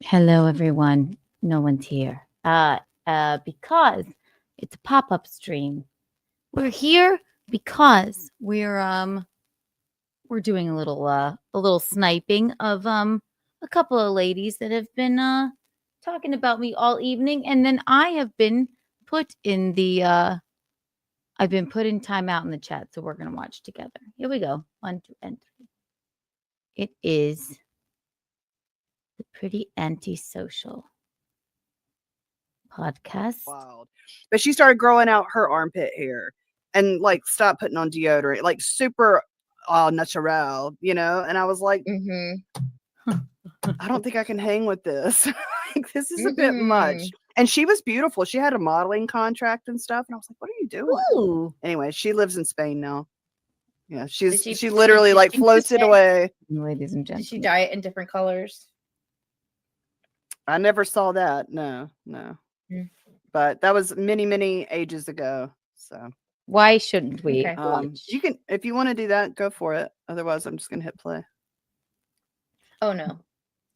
Hello, everyone. No one's here. Because it's a pop-up stream. We're here because we're doing a little sniping of a couple of ladies that have been talking about me all evening, and then I have been put in the I've been put in timeout in the chat, so we're gonna watch together. Here we go. 1, 2, and 3. It is the Pretty Antisocial podcast. Wild. But she started growing out her armpit hair and like stopped putting on deodorant, like super natural, And I was like, I don't think I can hang with this. Like, this is a bit much. And she was beautiful. She had a modeling contract and stuff. And I was like, what are you doing? Ooh. Anyway, she lives in Spain now. Yeah, she Did literally like floated away. Ladies and gentlemen. Did she dye it in different colors? I never saw that. No. But that was many, many ages ago. So why shouldn't we? Okay. you can, if you want to do that, go for it. Otherwise, I'm just gonna hit play. Oh no,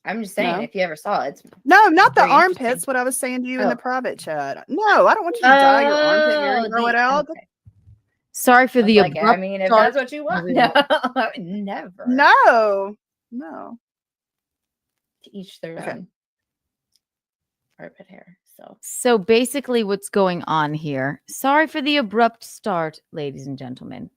I'm just saying, if you ever saw it, no, not the very armpits. What I was saying to you in the private chat. No, I don't want you to dye your armpit hair and grow it out. Okay. Sorry for the like, I mean, if that's what you want, no, never. No. To each their own. Armpit hair. So basically, what's going on here? Sorry for the abrupt start, ladies and gentlemen.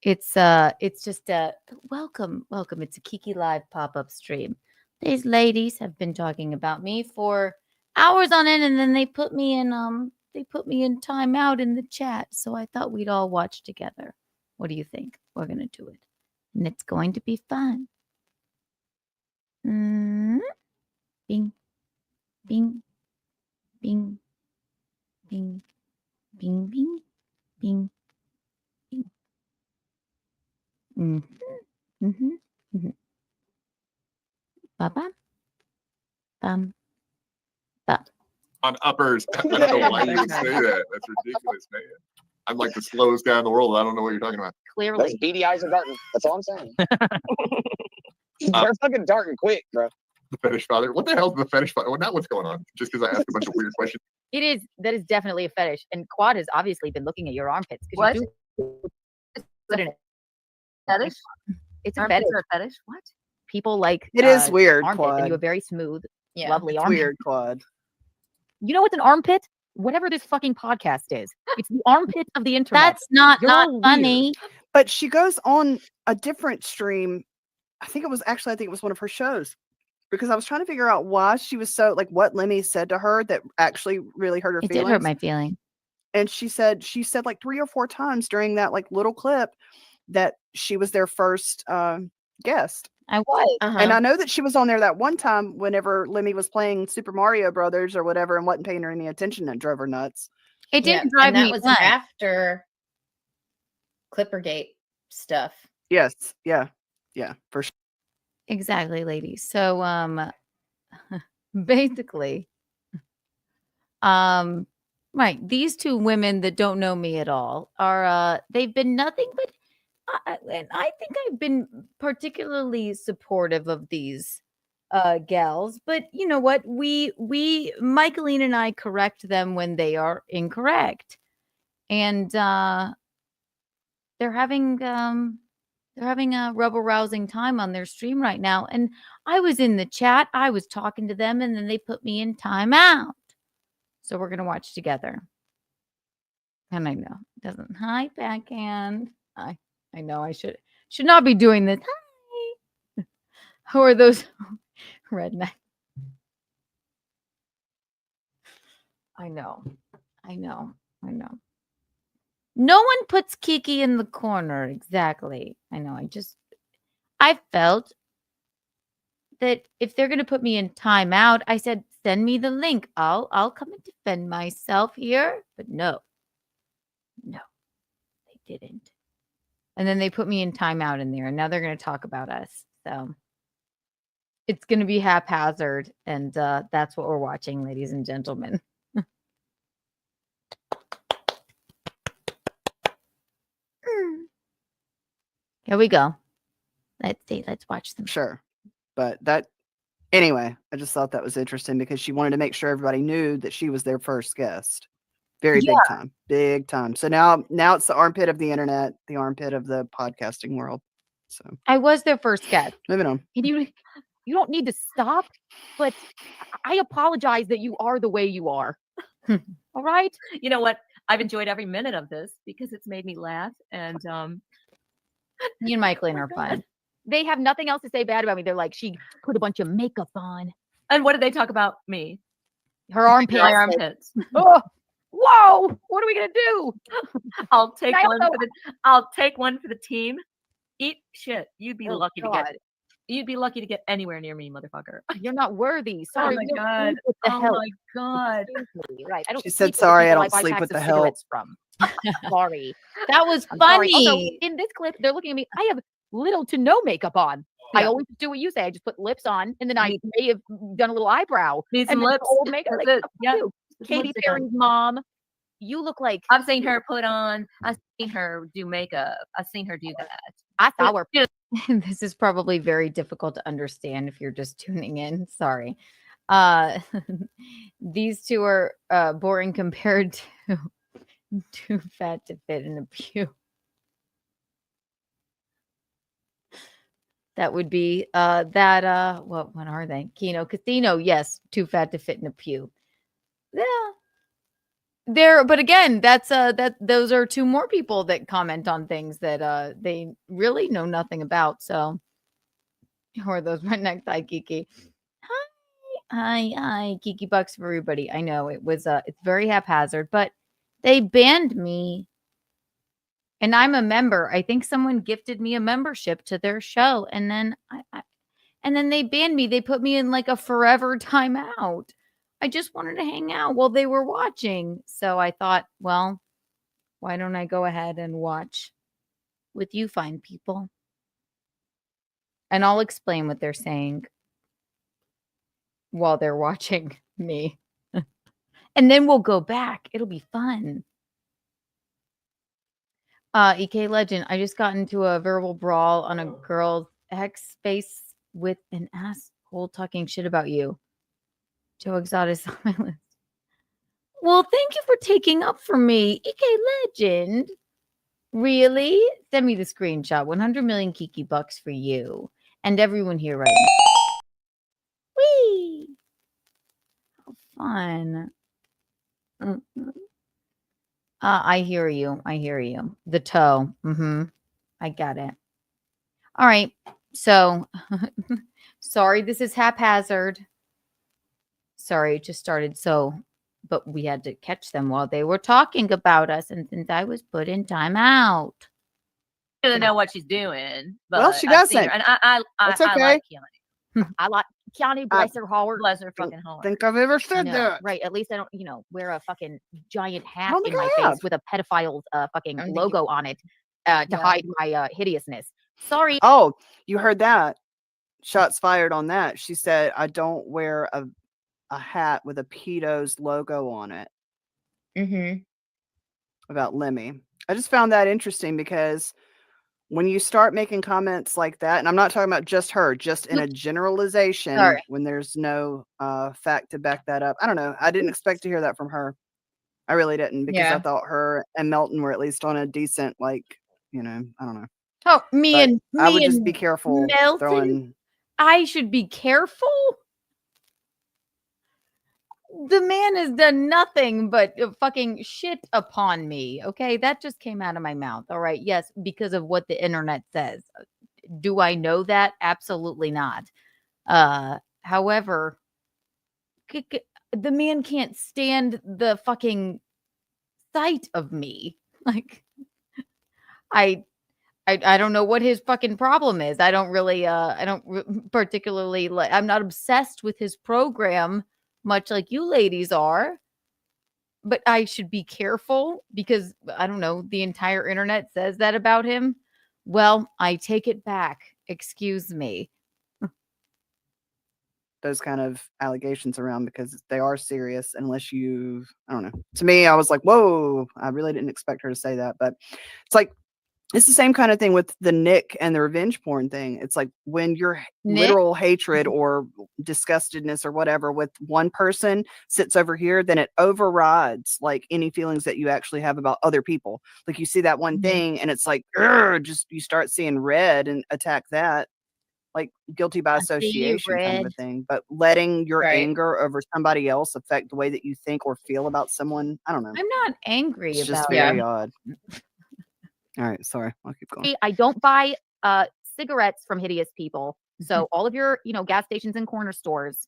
It's just a welcome. It's a Kiki Live pop-up stream. These ladies have been talking about me for hours on end, and then they put me in timeout in the chat. So I thought we'd all watch together. What do you think? We're gonna do it, and it's going to be fun. Bing, bing, bing, bing, bing, bing, bing. Ba-bam. Bam. Bam. On uppers. I don't know why you would say that. That's ridiculous, man. I'm like the slowest guy in the world. I don't know what you're talking about. Clearly. Those beady eyes are darting. That's all I'm saying. They're fucking darting quick, bro. The fetish father. What the hell is the fetish father? Well, now what's going on? Just because I asked a bunch of weird questions. That is definitely a fetish. And Quad has obviously been looking at your armpits. What? You Fetish? It's a Armpits fetish. are a fetish? What? People like It is weird, armpits, Quad. and you have very smooth, Yeah, lovely It's armpits. weird, Quad. You know what's an armpit? Whatever this fucking podcast is. It's the armpit of the internet. That's not You're funny. But she goes on a different stream. I think it was one of her shows. Because I was trying to figure out why she was so like what Lemmy said to her that actually really hurt her It feelings. did hurt my feeling. And she said like 3 or 4 times during that like little clip that she was their first guest. I was. And I know that she was on there that one time whenever Lemmy was playing Super Mario Brothers or whatever and wasn't paying her any attention and drove her nuts. It didn't drive and that me was nuts. after Clippergate stuff. Yes. Yeah, for sure. Exactly, ladies. So basically, right, these two women that don't know me at all are they've been nothing but and I think I've been particularly supportive of these gals, but you know what? We Michaeline and I correct them when they are incorrect. And they're having a rubber rousing time on their stream right now. And I was in the chat, I was talking to them, and then they put me in timeout. So we're gonna watch together. And I know it doesn't. Hi, backhand. I know I should not be doing this. Hi. Who are those redneck? I know. No one puts Kiki in the corner. Exactly. I know. I felt that if they're going to put me in timeout, I said, send me the link. I'll come and defend myself here. But no, they didn't. And then they put me in timeout in there. And now they're going to talk about us. So it's going to be haphazard. And that's what we're watching, ladies and gentlemen. Here we go. Let's see. Let's watch them. Sure. But that Anyway, I just thought that was interesting because she wanted to make sure everybody knew that she was their first guest. Very big time. Big time. So now it's the armpit of the internet, the armpit of the podcasting world. So I was their first guest. moving on. And you don't need to stop, but I apologize that you are the way you are. All right? You know what? I've enjoyed every minute of this because it's made me laugh. And Me and Michaeline are fun. They have nothing else to say bad about me. They're like, she put a bunch of makeup on. and what did they talk about me? Her armpit. My armpits. Oh, whoa! What are we gonna do? I'll take I one also- for the. I'll take one for the team. Eat shit. You'd be Oh, lucky to God. get. You'd be lucky to get anywhere near me, motherfucker. You're not worthy. Sorry. my you don't God. sleep with the Oh help. my god. Excuse me. Right. I don't. She sleep said, with the "Sorry, I people don't buy sleep packs with of the help." cigarettes from. Sorry. That was I'm sorry. Also, funny. in this clip, they're looking at me. I have little to no makeup on. I Yeah. always do what you say. I just put lips on, and then I may have done a little eyebrow. Need some and then lips. Old makeup. That's Like, it. fuck Yeah. you. Put some Katy lipstick on. Perry's mom. You look like I've seen her put on. I've seen her do makeup. I've seen her do that. I saw her. This is probably very difficult to understand if you're just tuning in. Sorry. Uh these two are boring compared to too fat to fit in a pew. That would be what are they? Kino Casino, yes, too fat to fit in a pew. Yeah. But again, that's those are two more people that comment on things that they really know nothing about. So who are those? My necktie Kiki. Hi, Kiki Bucks for everybody. I know it was it's very haphazard, but they banned me. And I'm a member. I think someone gifted me a membership to their show, and then and then they banned me. They put me in like a forever timeout. I just wanted to hang out while they were watching. So I thought, well, why don't I go ahead and watch with you fine people? And I'll explain what they're saying while they're watching me. And then we'll go back. It'll be fun. EK Legend, I just got into a verbal brawl on a girl's X space with an asshole talking shit about you. Joe Exotis on my list. Well, thank you for taking up for me, EK Legend. Really? Send me the screenshot. 100 million Kiki bucks for you and everyone here right now. Whee! How fun. I hear you. I hear you. The toe. I got it. All right. So, sorry, this is haphazard. Sorry, it just started. But we had to catch them while they were talking about us. And since I was put in timeout. She doesn't know what she's doing. But Well, she I've seen doesn't. her, and I That's I okay. like Keanu. I like Keanu, bless her heart. Bless her fucking heart. Think I've ever I said know, that. right? At least I don't, wear a fucking giant hat don't in think my I have. face with a pedophile's fucking I don't think logo on it to Yeah. hide my hideousness. Sorry. Oh, you heard that? Shots fired on that. She said, "I don't wear a hat with a pedo's logo on it." Mm-hmm. About Lemmy. I just found that interesting because when you start making comments like that, and I'm not talking about just her, just in a generalization, Sorry. when there's no fact to back that up. I don't know. I didn't expect to hear that from her. I really didn't, because I Yeah. thought her and Melton were at least on a decent, I don't know. Oh, me But and I would me just and be careful Melton? throwing. I should be careful. The man has done nothing but fucking shit upon me. Okay, that just came out of my mouth. All right, yes, because of what the internet says. Do I know that? Absolutely not. However, the man can't stand the fucking sight of me. Like, I don't know what his fucking problem is. I don't really particularly like, I'm not obsessed with his program much like you ladies are, but I should be careful because I don't know, the entire internet says that about him. Well, I take it back. Excuse me. Those kind of allegations around, because they are serious, unless I don't know. To me, I was like, whoa, I really didn't expect her to say that. But it's like, It's the same kind of thing with the Nick and the revenge porn thing. It's like when your Nick? literal hatred or disgustedness or whatever with one person sits over here, then it overrides like any feelings that you actually have about other people. Like you see that one Mhm. thing and it's like, just you start seeing red and attack that. Like guilty by I see you, association kind of a red. thing. But letting your Right. anger over somebody else affect the way that you think or feel about someone, I don't know. I'm not angry It's just about very it. odd. All right, sorry. I'll keep going. I don't buy cigarettes from hideous people. So all of your, gas stations and corner stores.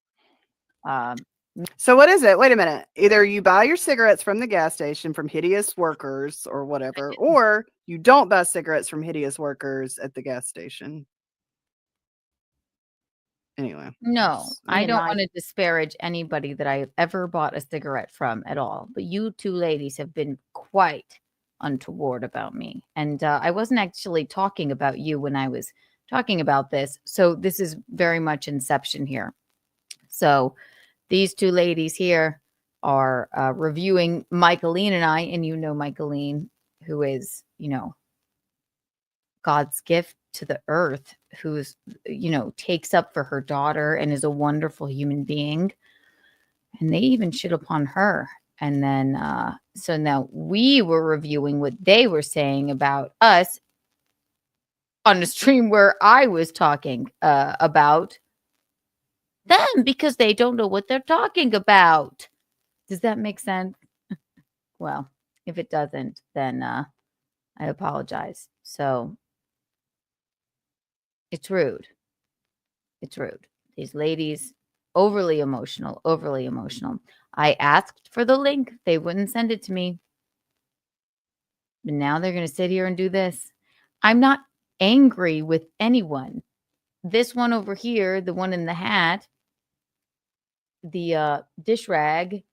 So what is it? Wait a minute. Either you buy your cigarettes from the gas station from hideous workers or whatever, or you don't buy cigarettes from hideous workers at the gas station. Anyway. No, just- I and don't I- want to disparage anybody that I ever bought a cigarette from at all. But you two ladies have been quite untoward about me. And I wasn't actually talking about you when I was talking about this. So this is very much inception here. So these two ladies here are reviewing Michaeline and I. And you know Michaeline, who is, God's gift to the earth, who's, takes up for her daughter and is a wonderful human being. And they even shit upon her. And then, so now we were reviewing what they were saying about us on a stream where I was talking about them because they don't know what they're talking about. Does that make sense? Well, if it doesn't, then I apologize. So it's rude. It's rude. These ladies, overly emotional, overly emotional. I asked for the link. They wouldn't send it to me. But now they're going to sit here and do this. I'm not angry with anyone. This one over here, the one in the hat, the dish rag,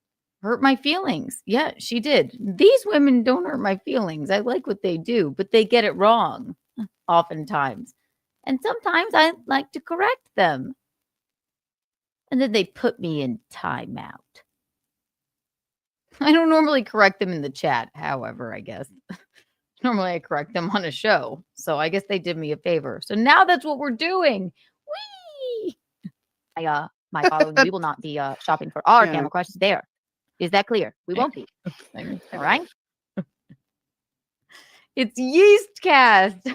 hurt my feelings. Yeah, she did. These women don't hurt my feelings. I like what they do, but they get it wrong oftentimes. And sometimes I like to correct them. And then they put me in timeout. I don't normally correct them in the chat, however, I guess. Normally I correct them on a show. So I guess they did me a favor. So now that's what we're doing. Whee! My following, we will not be shopping for our Yeah. Camel Crush there. Is that clear? We won't be. All right. It's yeast cast.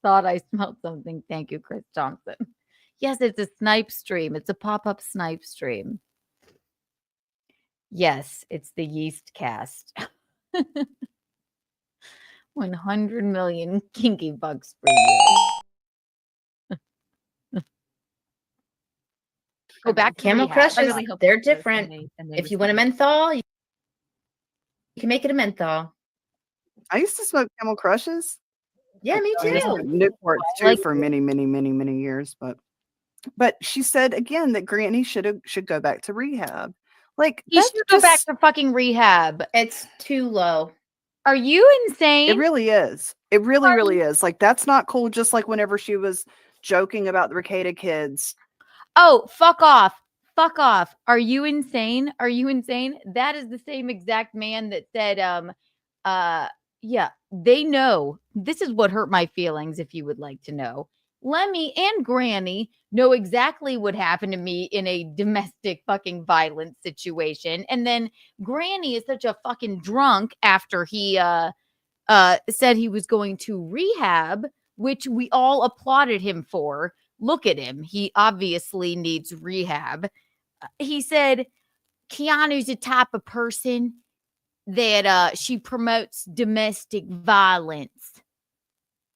Thought I smelled something. Thank you, Chris Thompson. Yes, it's a snipe stream. It's a pop-up snipe stream. Yes, it's the yeast cast. 100 million kinky bucks for you. Go back to Camel rehab. I Crushes, really hope they're it's worse different. than they If you want a respond. menthol, you can make it a menthol. I used to smoke Camel Crushes. Yeah, me I used to too. smoke Newports too like for many, many, many, many years. But she said again that Granny should go back to rehab. Like He that's should go back just- to fucking rehab. It's too low. Are you insane? It really is. It really, really is. Like that's not cool. Just like whenever she was joking about the Ricada kids. Oh, fuck off. Fuck off. Are you insane? Are you insane? That is the same exact man that said, yeah, they know. This is what hurt my feelings, if you would like to know. Lemmy and Granny know exactly what happened to me in a domestic fucking violence situation. And then Granny is such a fucking drunk after he said he was going to rehab, which we all applauded him for. Look at him. He obviously needs rehab. He said Keanu's the type of person that she promotes domestic violence.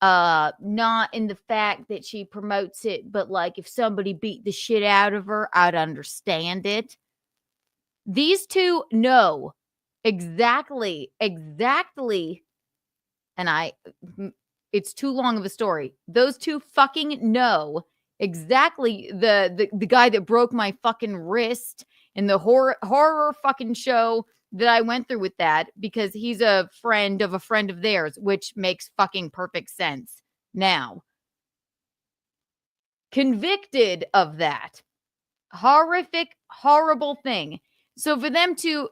Not in the fact that she promotes it, but like if somebody beat the shit out of her, I'd understand it. These two know exactly. And it's too long of a story. Those two fucking know exactly the guy that broke my fucking wrist in the horror fucking show that I went through with that, because he's a friend of theirs, which makes fucking perfect sense now. Convicted of that horrific, horrible thing. So for them to,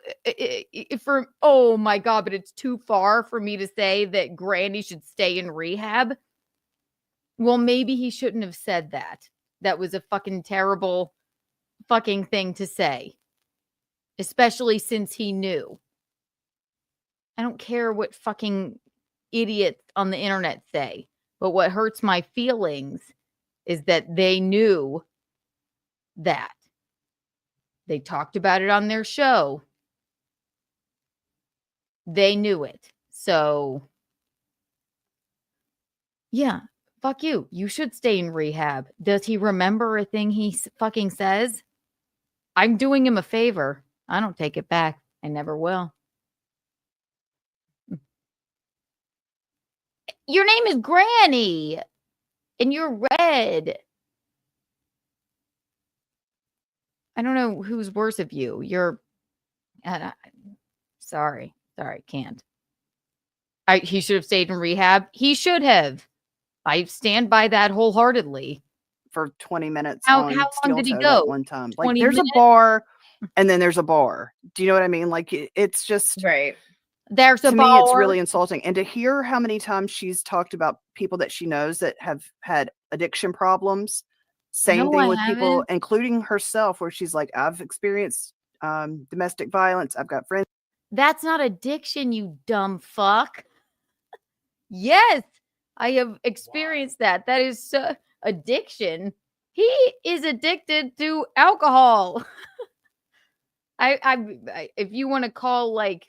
oh my God, but it's too far for me to say that Granny should stay in rehab. Well, maybe he shouldn't have said that. That was a fucking terrible fucking thing to say, especially since he knew. I don't care what fucking idiots on the internet say, but what hurts my feelings is that they knew that. They talked about it on their show. They knew it. So, yeah, fuck you. You should stay in rehab. Does he remember a thing he fucking says? I'm doing him a favor. I don't take it back. I never will. Your name is Granny, and you're red. I don't know who's worse of you. You're sorry, can't. He should have stayed in rehab. He should have. I stand by that wholeheartedly. For 20 minutes. How on long Steel did he Toe go? that one time? Like 20 there's minutes? a bar, and then there's a bar. Do you know what I mean? Like it's just Right. There's a to bar. me, it's really insulting. And to hear how many times she's talked about people that she knows that have had addiction problems. Same No, thing I with people, haven't. including herself, where she's like, I've experienced domestic violence. I've got friends. That's not addiction, you dumb fuck. Yes, I have experienced that. That is addiction. He is addicted to alcohol. If you want to call like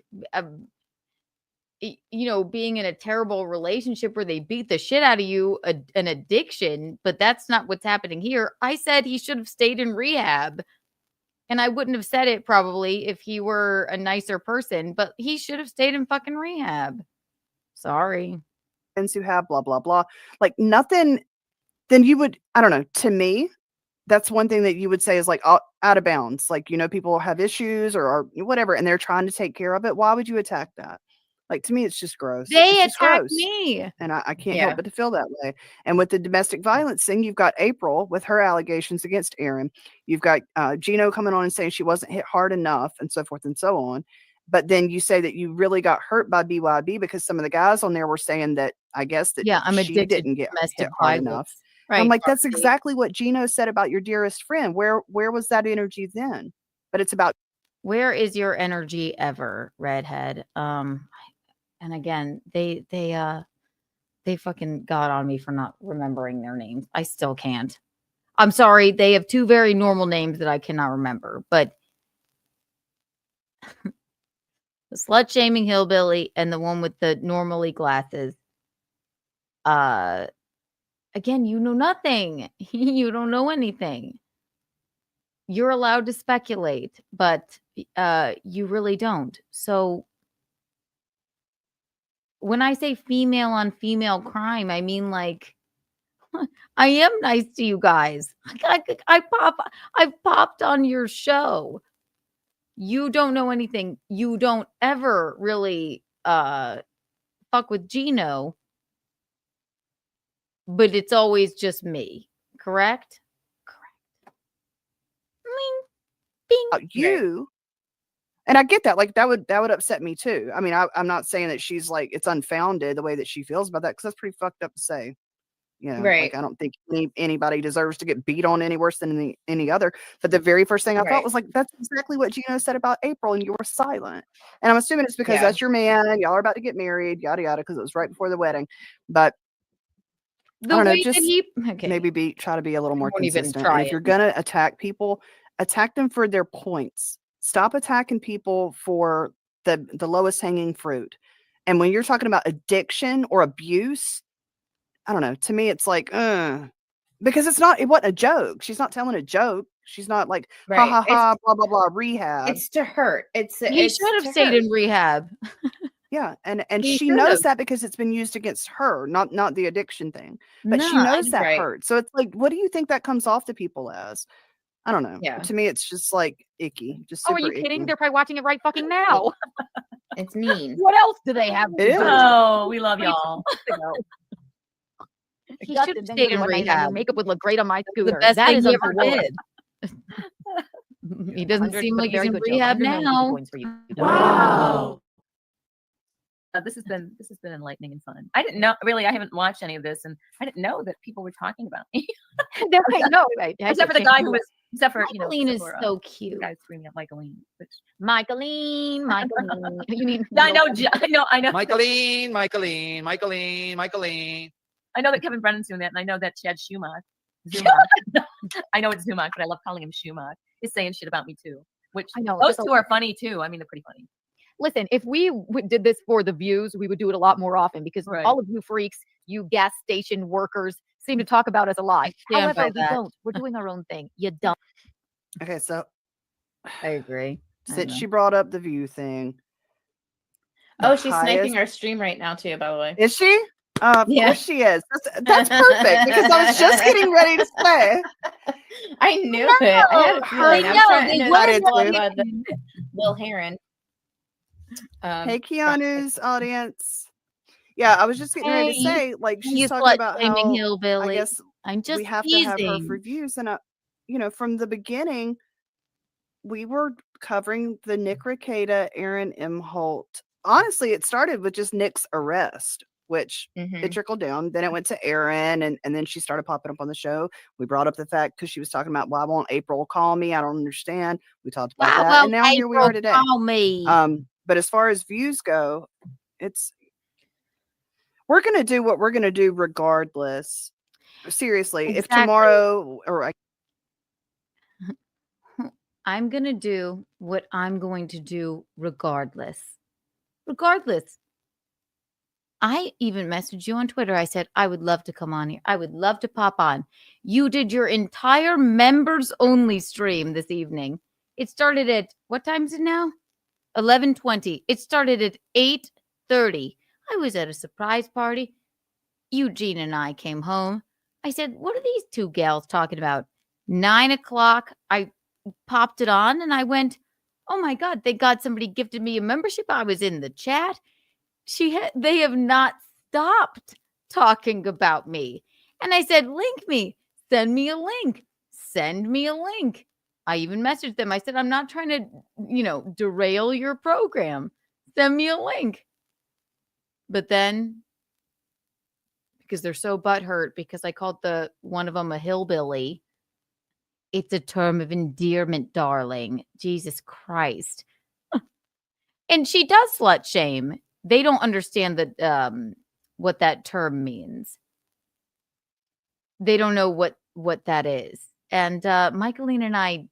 being in a terrible relationship where they beat the shit out of you an addiction, but that's not what's happening here. I said he should have stayed in rehab. And I wouldn't have said it probably if he were a nicer person, but he should have stayed in fucking rehab. Sorry. Who have blah blah blah, like nothing. Then you would, I don't know. To me, that's one thing that you would say is like out of bounds. Like, people have issues or whatever, and they're trying to take care of it. Why would you attack that? Like, to me, it's just gross. They It's just attacked gross. me. And I can't help but to feel that way. And with the domestic violence thing, you've got April with her allegations against Aaron. You've got Gino coming on and saying she wasn't hit hard enough and so forth and so on. But then you say that you really got hurt by BYB because some of the guys on there were saying that, I guess, that I'm she addicted didn't to get domestic hit hard violence. enough. Right. I'm like, that's exactly what Gino said about your dearest friend. Where was that energy then? But it's about, where is your energy ever, redhead? And again, they fucking got on me for not remembering their names. I still can't. I'm sorry. They have two very normal names that I cannot remember, but the slut shaming hillbilly and the one with the normally glasses. Again, you know nothing. You don't know anything. You're allowed to speculate, but you really don't. So when I say female on female crime, I mean like I am nice to you guys. I've popped on your show. You don't know anything. You don't ever really fuck with Gino, but it's always just me. Correct? Correct. Bing. you. And I get that. Like that would upset me too. I mean, I'm not saying that she's like it's unfounded the way that she feels about that, because that's pretty fucked up to say. Right. Like I don't think anybody deserves to get beat on any worse than any other. But the very first thing I thought was like, that's exactly what Gino said about April, and you were silent. And I'm assuming it's because that's your man. Y'all are about to get married, yada yada, because it was right before the wedding. But I don't know, just maybe try to be a little more consistent. And if you're gonna attack people, attack them for their points. Stop attacking people for the lowest hanging fruit. And when you're talking about addiction or abuse, I don't know. To me, it's like, because it wasn't a joke. She's not telling a joke. She's not like, ha ha ha, blah blah blah, rehab. It's to hurt. He should have stayed in rehab. Yeah, and she knows that because it's been used against her, not the addiction thing. But she knows that hurt. So it's like, what do you think that comes off to people as? I don't know. Yeah. To me, it's just like icky. Just super are you kidding? Icky. They're probably watching it right fucking now. It's mean. What else do they have? It is. Oh, we love y'all. He should have stayed in rehab. Makeup would look great on my scooter. The best that thing is he ever did. He doesn't 100, seem but a like he's very in good joke. rehab 100 million easy now. coins for you. Wow. This has been enlightening and fun. I didn't know really. I haven't watched any of this, and I didn't know that people were talking about me. No, Except for the guy who was, except for Michaeline is so the cute. guy screaming at Michaeline. Which Michaeline. You mean I know. Michaeline. I know that Kevin Brennan's doing that, and I know that Chad Schumacher. I know it's Zumach, but I love calling him Schumacher. Is saying shit about me too. Which I know, those just two are funny too. I mean, they're pretty funny. Listen, if we did this for the views, we would do it a lot more often because Right. all of you freaks, you gas station workers, seem to talk about us a lot. stand by However, we that. don't. We're doing our own thing. You don't. Okay, so I agree. I since know. she brought up the view thing, Oh, the she's sniping highest- our stream right now too, by the way. Is she? Of Yeah. course she is. That's perfect because I was just getting ready to say. I knew it. I had a feeling. I'm trying they to I did pull too. up Will Heron. Hey, Keanu's audience. Yeah, I was just getting ready to Hey, say, like, she's He's talking about slut-shaming how hillbilly. I guess I'm just we have teasing. to have her for views, and from the beginning, we were covering the Nick Rekieta, Aaron M. Holt. Honestly, it started with just Nick's arrest, which it trickled down. Then it went to Aaron, and then she started popping up on the show. We brought up the fact because she was talking about, why won't April call me? I don't understand. We talked about Wow, that, well, and now here we are today. Call me. But as far as views go, we're gonna do what we're gonna do regardless. Seriously, if Exactly. tomorrow I'm going to do what I'm going to do regardless. Regardless. I even messaged you on Twitter. I said, I would love to come on here. I would love to pop on. You did your entire members only stream this evening. It started at, what time is it now? 11:20. It started at 8:30. I was at a surprise party. Eugene and I came home. I said, what are these two gals talking about? 9 o'clock. I popped it on and I went, oh my God, thank God somebody gifted me a membership. I was in the chat. They have not stopped talking about me. And I said, link me, send me a link, send me a link. I even messaged them. I said, I'm not trying to, derail your program. Send me a link. But then, because they're so butthurt because I called one of them a hillbilly. It's a term of endearment, darling. Jesus Christ. And she does slut shame. They don't understand what that term means. They don't know what that is. And Michaeline and I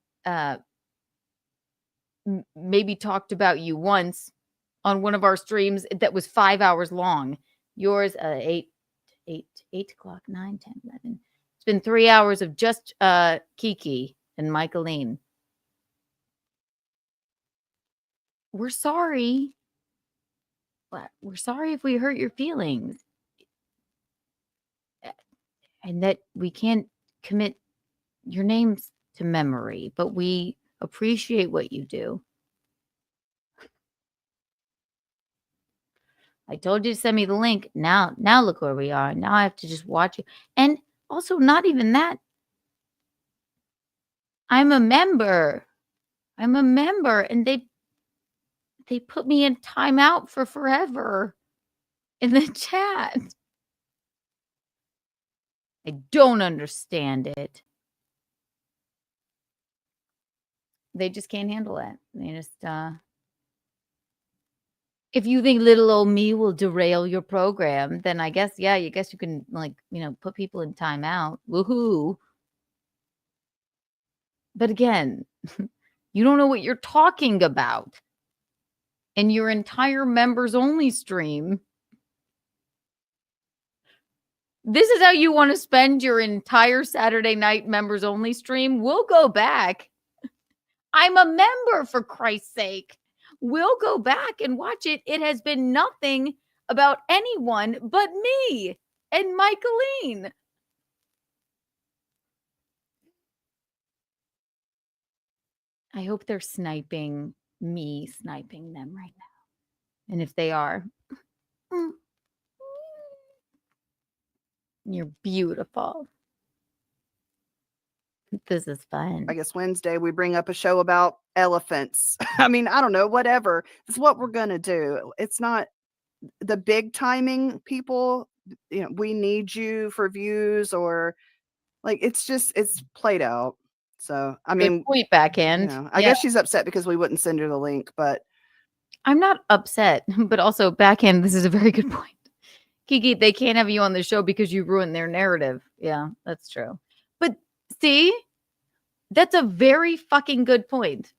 maybe talked about you once on one of our streams that was 5 hours long. Yours 8 o'clock, 9, 10, 11. It's been 3 hours of just Kiki and Michaeline. We're sorry. We're sorry if we hurt your feelings. And that we can't commit your names to memory, but we appreciate what you do. I told you to send me the link. Now look where we are. Now I have to just watch you. And also, not even that. I'm a member, and they put me in timeout for forever in the chat. I don't understand it. They just can't handle it. They just if you think little old me will derail your program, then I guess, yeah, you can put people in timeout. Woohoo. But again, you don't know what you're talking about. And your entire members only stream. This is how you want to spend your entire Saturday night members only stream? We'll go back. I'm a member, for Christ's sake. We'll go back and watch it. It has been nothing about anyone but me and Michaeline. I hope they're sniping them right now. And if they are, you're beautiful. This is fun. I guess Wednesday we bring up a show about elephants. I mean, I don't know, whatever. It's what we're gonna do. It's not the big timing people. You know, we need you for views or like it's played out. So I Good mean, point, backhand. I guess she's upset because we wouldn't send her the link, but I'm not upset, but also backhand. This is a very good point. Kiki, they can't have you on the show because you ruined their narrative. Yeah, that's true. But see, that's a very fucking good point.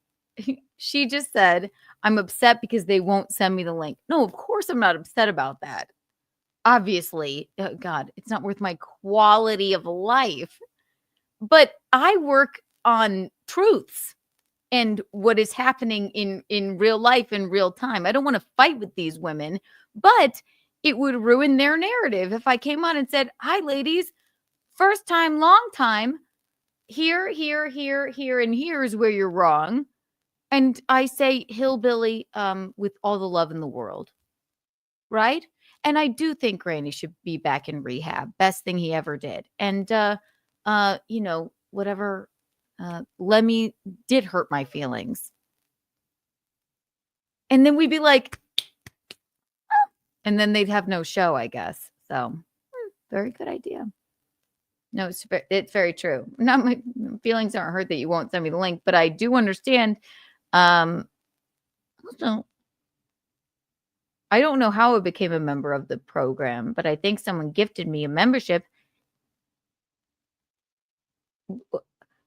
She just said, I'm upset because they won't send me the link. No, of course I'm not upset about that. Obviously, God, it's not worth my quality of life. But I work on truths and what is happening in real life in real time. I don't want to fight with these women, but it would ruin their narrative if I came on and said, hi, ladies, first time, long time. Here, and here is where you're wrong. And I say hillbilly with all the love in the world. Right? And I do think Granny should be back in rehab. Best thing he ever did. And, whatever Lemmy did hurt my feelings. And then we'd be like, oh, and then they'd have no show, I guess. So, very good idea. No, it's very true. Not my feelings aren't hurt that you won't send me the link, but I do understand. Also, I don't know how I became a member of the program, but I think someone gifted me a membership.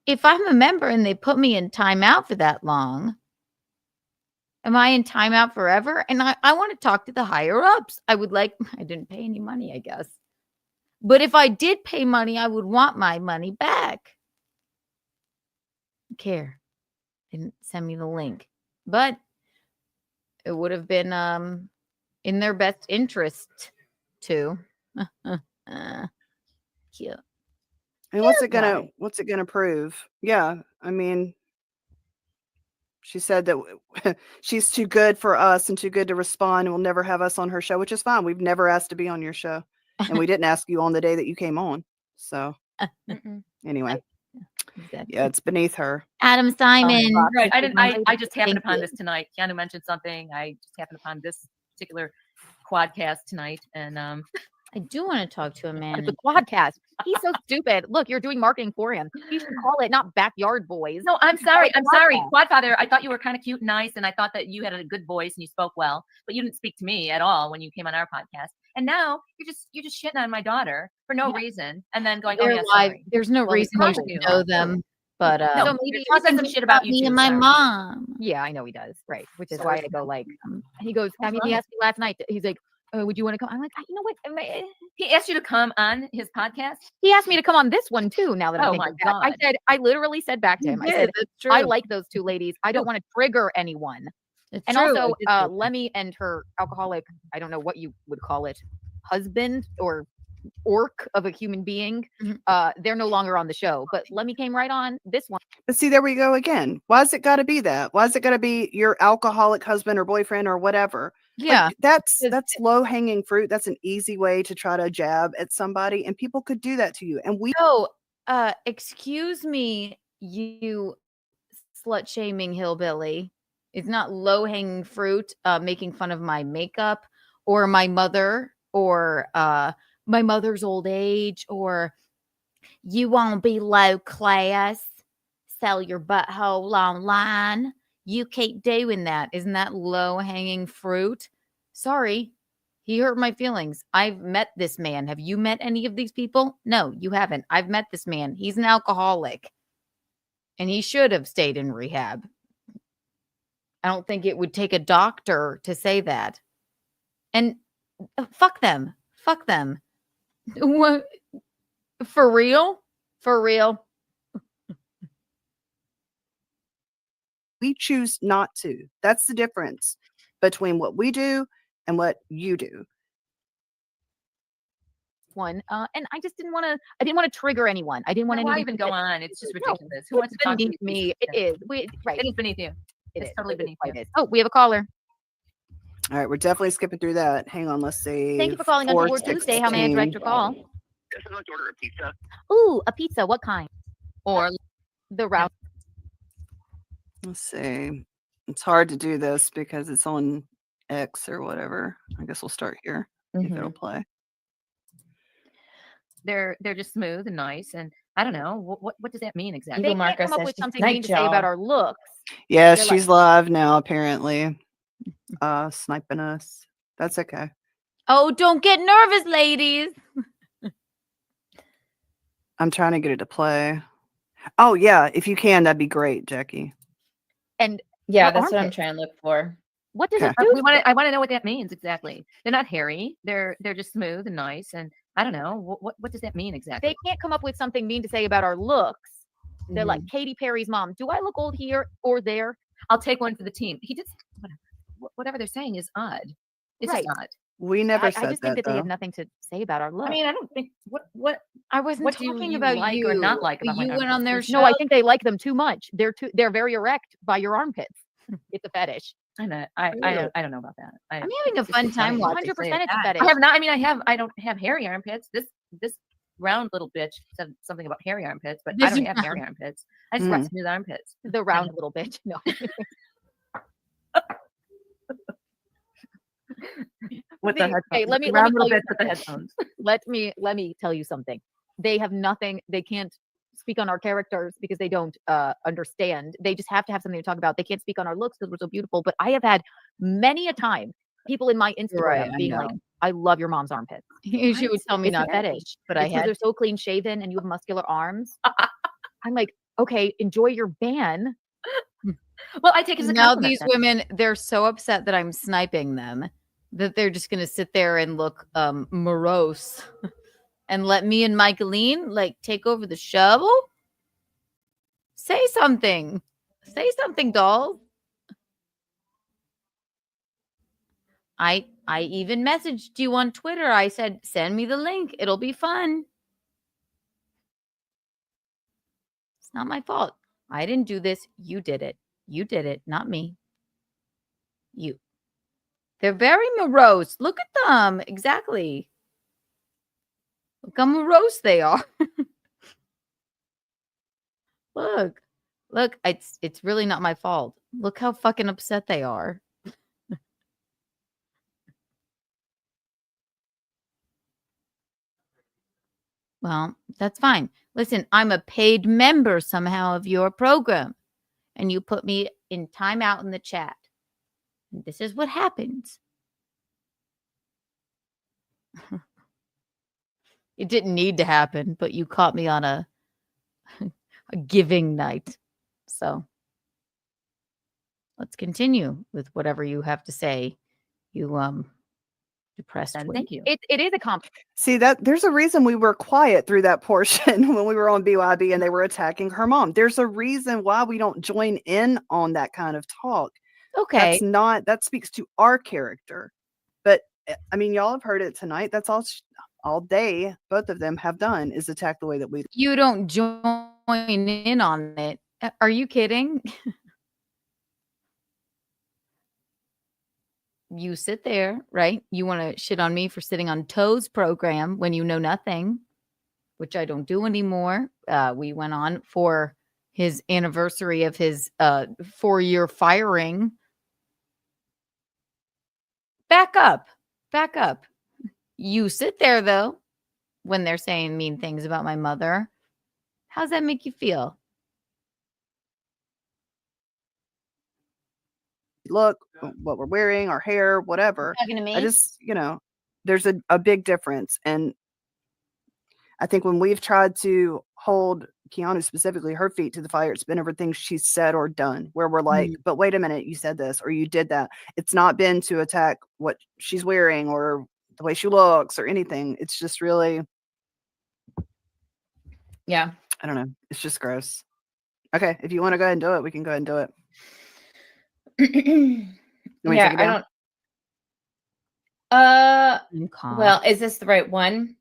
If I'm a member and they put me in timeout for that long, am I in timeout forever? And I want to talk to the higher ups. I didn't pay any money, I guess. But if I did pay money, I would want my money back. Care. Didn't send me the link. But it would have been in their best interest to. Cute. and what's it gonna prove? Yeah, I mean, she said that she's too good for us and too good to respond and will never have us on her show, which is fine. We've never asked to be on your show. And we didn't ask you on the day that you came on. So anyway, Exactly. yeah, it's beneath her. Adam Simon. Right. I just happened upon this tonight. Keanu mentioned something. I just happened upon this particular quadcast tonight. And I do want to talk to a man. It's a podcast. He's so stupid. Look, you're doing marketing for him. You should call it not Backyard Boys. no, I'm sorry. It's a I'm sorry. podcast. Quadfather, I thought you were kind of cute and nice. And I thought that you had a good voice and you spoke well, but you didn't speak to me at all when you came on our podcast. And now you're just shitting on my daughter for no reason. And then going, They're oh, yeah, live. sorry. There's no Well, reason because you of you. should know them. But No, So maybe maybe he talks some shit about you me too, and my sorry. mom. Yeah, I know he does. Right. Which is Sorry. why I go like, he goes, I mean, he asked me last night. He's like, oh, would you want to come? I'm like, you know what? He asked you to come on his podcast. He asked me to come on this one too. Now that Oh I'm my thinking back. God. I literally said back to him, I said, that's true. I like those two ladies. I don't want to trigger anyone. It's And true. also, I did say Lemmy and her alcoholic, I don't know what you would call it, husband or orc of a human being, they're no longer on the show. But Lemmy came right on this one. But see, there we go again. Why's it got to be that? Why's it got to be your alcoholic husband or boyfriend or whatever? yeah. Like, that's low hanging fruit. That's an easy way to try to jab at somebody, and people could do that to you. And we No, excuse me, you slut shaming hillbilly. It's not low hanging fruit, making fun of my makeup or my mother or my mother's old age, or you won't be low class, sell your butthole online. You keep doing that. Isn't that low hanging fruit? Sorry. He hurt my feelings. I've met this man. Have you met any of these people? No, you haven't. I've met this man. He's an alcoholic. And he should have stayed in rehab. I don't think it would take a doctor to say that. And fuck them. Fuck them. What? For real? For real? we choose not to. That's the difference between what we do and what you do. One, and I just didn't want to trigger anyone. I didn't want Why anyone even to go get on? It's just No, ridiculous. Who wants to talk to beneath me. It is. Right. It is beneath you. It It's is. totally It is beneath what you. it is. Oh, we have a caller. All right, we're definitely skipping through that. Hang on, let's see. Thank you for calling on Board Tuesday. How may I direct your call? Just like to order a pizza. Ooh, a pizza. What kind? Or The round. Let's see. It's hard to do this because it's on X or whatever. I guess we'll start here. See if it'll play. They're just smooth and nice, and I don't know what does that mean exactly? They Eagle can't Marco come up says with she's something night mean to say about job. our looks. Yeah, They're she's live now, apparently. Sniping us. That's okay. Oh, don't get nervous, ladies. I'm trying to get it to play. Oh, yeah. If you can, that'd be great, Jackie. And Yeah, What that's what I'm armpits? trying to look for. what does Okay. it do? I want to know what that means exactly. They're not hairy. They're just smooth and nice, and I don't know what does that mean exactly. They can't come up with something mean to say about our looks. They're like Katy Perry's mom. Do I look old here or there? I'll take one for the team. He just whatever they're saying is odd. It's Right. just odd. We never I said just think that, that they though. have nothing to say about our looks. I mean, I don't think what I wasn't What do talking you about like you or not like about my you went on their armpits? show. No, I think they like them too much. They're very erect by your armpits. It's a fetish. I don't know about that. I'm having a fun time watching. 100% it's a fetish. I have not. I mean, I don't have hairy armpits. This round little bitch said something about hairy armpits, but I This don't have hairy armpits. I just got smooth armpits. The round little bitch. No. With the headphones. Hey, let me round tell little you bitch with the something. headphones. Let me tell you something. They have nothing. They can't speak on our characters because they don't understand. They just have to have something to talk about. They can't speak on our looks because we're so beautiful. But I have had many a time people in my Instagram Right, I being like, know. "I love your mom's armpits." She would tell me It's a not to, fetish, but I It's 'cause had they're so clean shaven and you have muscular arms. I'm like, okay, enjoy your ban. Well, I take it as a now compliment these then. women, they're so upset that I'm sniping them that they're just gonna sit there and look morose and let me and Michaeline like take over the show. Say something. Say something, doll. I even messaged you on Twitter. I said, send me the link. It'll be fun. It's not my fault. I didn't do this. You did it. You did it, not me. You. They're very morose. Look at them. Exactly. Look how morose they are. Look. Look, it's really not my fault. Look how fucking upset they are. Well, that's fine. Listen, I'm a paid member somehow of your program, and you put me in timeout in the chat. And this is what happens. It didn't need to happen, but you caught me on a giving night. So let's continue with whatever you have to say. You depressed. And twin. thank you. It is a compliment. See, that there's a reason we were quiet through that portion when we were on BYB and they were attacking her mom. There's a reason why we don't join in on that kind of talk. Okay. That speaks to our character. But I mean, y'all have heard it tonight. That's all day both of them have done is attack the way that we. You don't join in on it. Are you kidding? You sit there, right? You want to shit on me for sitting on Toe's program when you know nothing, which I don't do anymore. We went on for his anniversary of his 4-year firing. Back up. Back up. You sit there, though, when they're saying mean things about my mother. How's that make you feel? Look, what we're wearing, our hair, whatever. Talking to me? I just, there's a big difference. And I think when we've tried to hold Keanu specifically, her feet to the fire, it's been over things she's said or done where we're like, but wait a minute, you said this or you did that. It's not been to attack what she's wearing or the way she looks or anything. It's just really, Yeah. I don't know. It's just gross. Okay. If you want to go ahead and do it, we can go ahead and do it. You want me to Yeah, take it I down? don't. Well, is this the right one?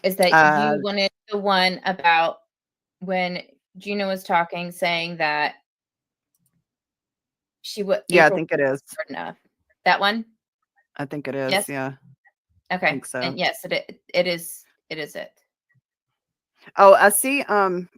Is that you wanted the one about when Gina was talking, saying that she would? Yeah, I think it is. Enough. That one. I think it is. Yes? Yeah. Okay. think so. And yes, it is. It is it. Oh, I see. When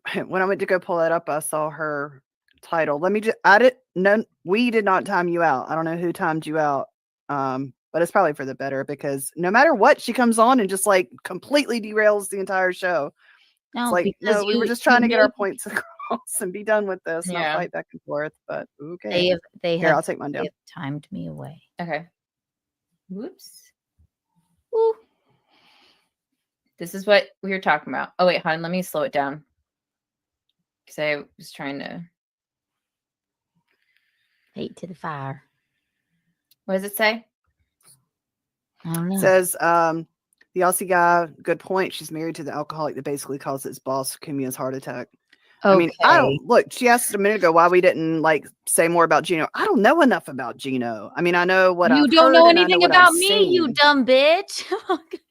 I went to go pull that up, I saw her title. Let me just add it. No, we did not time you out. I don't know who timed you out. But it's probably for the better because no matter what, she comes on and just like completely derails the entire show. It's No, like, because no, we were just trying to get our points across and be done with this, not Yeah. fight back and forth. But okay. they Here, have I'll take mine they down. have timed me away. Okay. Whoops. Ooh. This is what we were talking about. Oh wait, hon, let me slow it down. Because I was trying to. Fate to the fire. What does it say? I don't know. It says, the Aussie guy, good point. She's married to the alcoholic that basically calls his boss Kumia's heart attack. Okay. I mean, I don't look. She asked a minute ago why we didn't like say more about Gino. I don't know enough about Gino. I mean, I know what You I've don't heard know and I anything what about I've me, you seen. dumb bitch.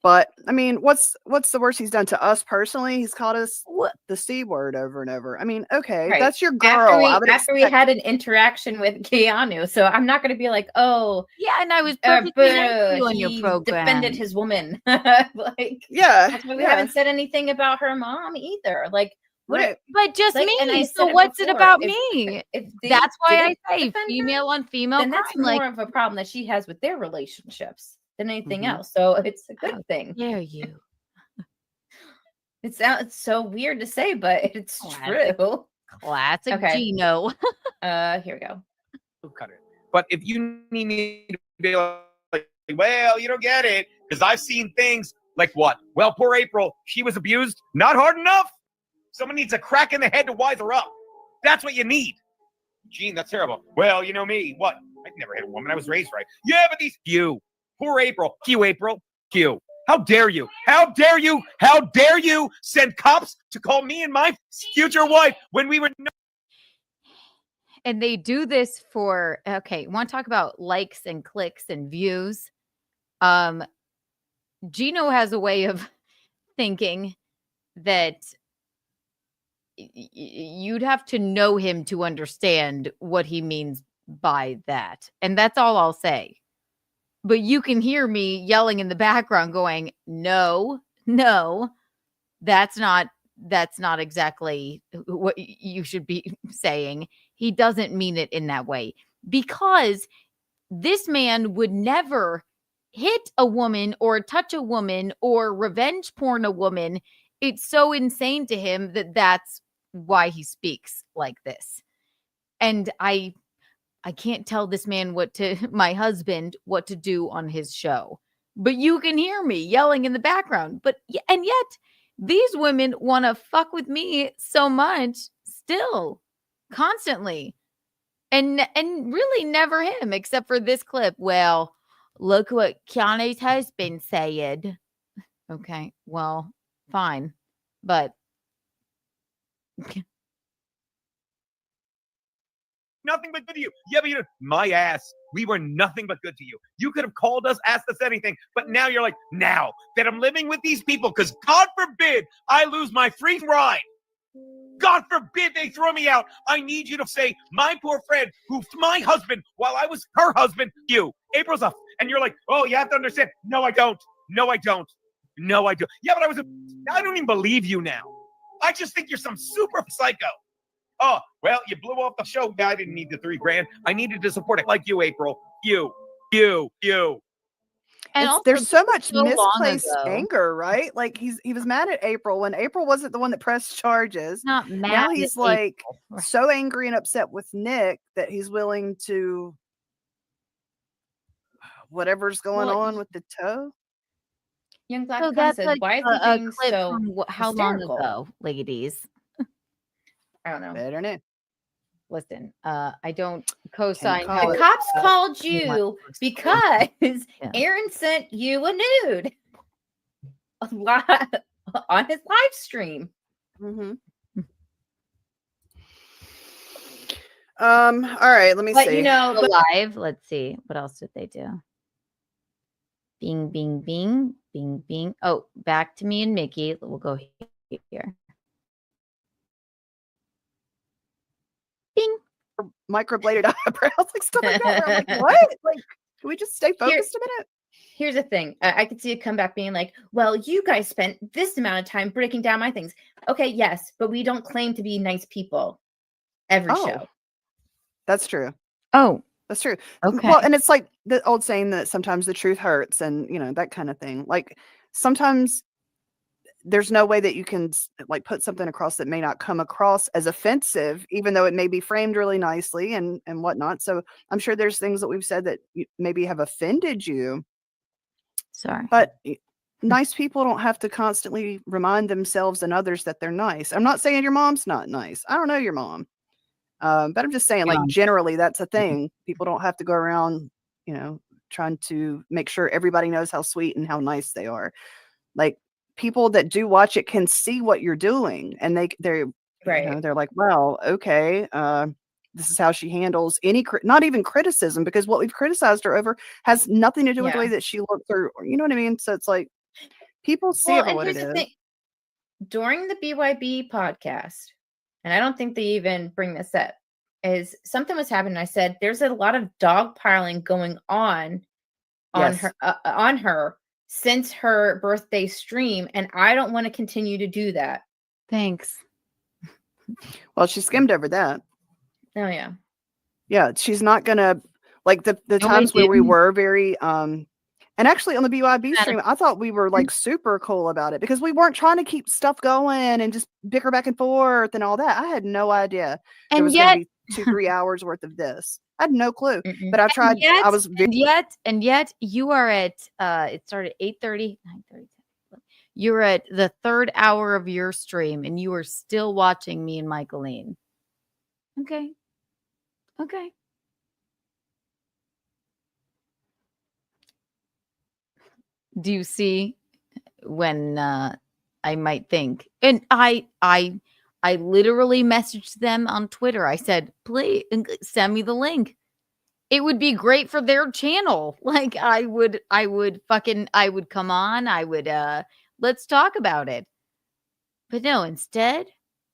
But I mean, what's the worst he's done to us personally? He's called us What? the C word over and over. I mean, okay, Right. that's your girl. After we had an interaction with Keanu, so I'm not going to be like, oh, Yeah, and I was perfectly nice to you on your he program. defended his woman. Like, yeah, that's why we yeah. haven't said anything about her mom either. Like, what? Right. But just Like, and I me. said So it what's it before, about if- me? If they That's why I didn't say defend her, female on female then that's crime. Like, more of a problem that she has with their relationships than anything Mhm. else. So it's a good How thing. dare you? It's so weird to say, but it's Classic. true. Classic Okay. Gino. Here we go. Cut it. But if you need me to be like, well, you don't get it, because I've seen things like what? Well, poor April, she was abused. Not hard enough. Someone needs a crack in the head to wise her up. That's what you need. Gene, that's terrible. Well, you know me. What? I've never hit a woman. I was raised right. Yeah, but these Q. Poor April. Q, April. Q. How dare you? How dare you? How dare you send cops to call me and my future wife when we were And they do this for, okay, want to talk about likes and clicks and views? Gino has a way of thinking that you'd have to know him to understand what he means by that. And that's all I'll say. But you can hear me yelling in the background going, no, that's not exactly what you should be saying. He doesn't mean it in that way, because this man would never hit a woman or touch a woman or revenge porn a woman. It's so insane to him that that's why he speaks like this. And I can't tell this man my husband what to do on his show. But you can hear me yelling in the background. And yet these women want to fuck with me so much still, constantly. And really never him, except for this clip. Well, look what Keanu's husband said. Okay, well, fine. But nothing but good to you. Yeah, but you know, my ass, we were nothing but good to you. You could have called us, asked us anything, but now you're like, now that I'm living with these people, because God forbid I lose my free ride. God forbid they throw me out. I need you to say, my poor friend, who's my husband, while I was her husband, you. April's up. And you're like, oh, you have to understand. No, I don't. No, I don't. No, I do. Yeah, but I don't even believe you now. I just think you're some super psycho. Oh, well, you blew off the show. Yeah, I didn't need the $3,000. I needed to support it like you, April. You. and also, there's so much so long misplaced ago. anger, right? Like he was mad at April when April wasn't the one that pressed charges. Not mad. Now he's at like April. so angry and upset with Nick that he's willing to whatever's going on with the toe. Young Black So Con that's says, like why is a he being clip so from how long hysterical? ago, ladies? I don't know. Better know. Listen, I don't co-sign. call how The it. cops called anyone you works because Yeah. Aaron sent you a nude on his live stream. Mm-hmm. All right, let me But see. you know, Live. Let's see. What else did they do? Bing, bing, bing, bing, bing. Oh, back to me and Mickey. We'll go here. Bing. Microbladed eyebrows, like stuff like that. I'm like, what? Like, can we just stay focused a minute? here's the thing. I could see a comeback being like, well, you guys spent this amount of time breaking down my things. Okay, yes, but we don't claim to be nice people every show. That's true. Oh, That's true. okay. Well, and it's like the old saying that sometimes the truth hurts, and that kind of thing. Like sometimes there's no way that you can like put something across that may not come across as offensive, even though it may be framed really nicely and whatnot. So I'm sure there's things that we've said that maybe have offended you. Sorry. But nice people don't have to constantly remind themselves and others that they're nice. I'm not saying your mom's not nice. I don't know your mom. But I'm just saying, like, generally, that's a thing. People don't have to go around, trying to make sure everybody knows how sweet and how nice they are. Like, people that do watch it can see what you're doing, and they're Right. they're like, well, okay, this is how she handles any not even criticism, because what we've criticized her over has nothing to do with the way that she looks, or you know what I mean. So it's like people see it for what it is. During the BYB podcast, and I don't think they even bring this up, is something was happening. I said, there's a lot of dogpiling going on her since her birthday stream, and I don't want to continue to do that. Thanks. Well, she skimmed over that. Oh yeah. Yeah, she's not gonna like the times where we were very and actually on the BYB stream, I thought we were like super cool about it because we weren't trying to keep stuff going and just bicker back and forth and all that. I had no idea there was gonna be 2-3 hours worth of this. I had no clue. But I tried. I was and yet you are at it started 8:30, 9:30. You're at the 3rd hour of your stream and you are still watching me and Michaeline. Okay. Do you see when I might think? And I literally messaged them on Twitter. I said, please send me the link. It would be great for their channel. Like I would come on. I would let's talk about it. But no, instead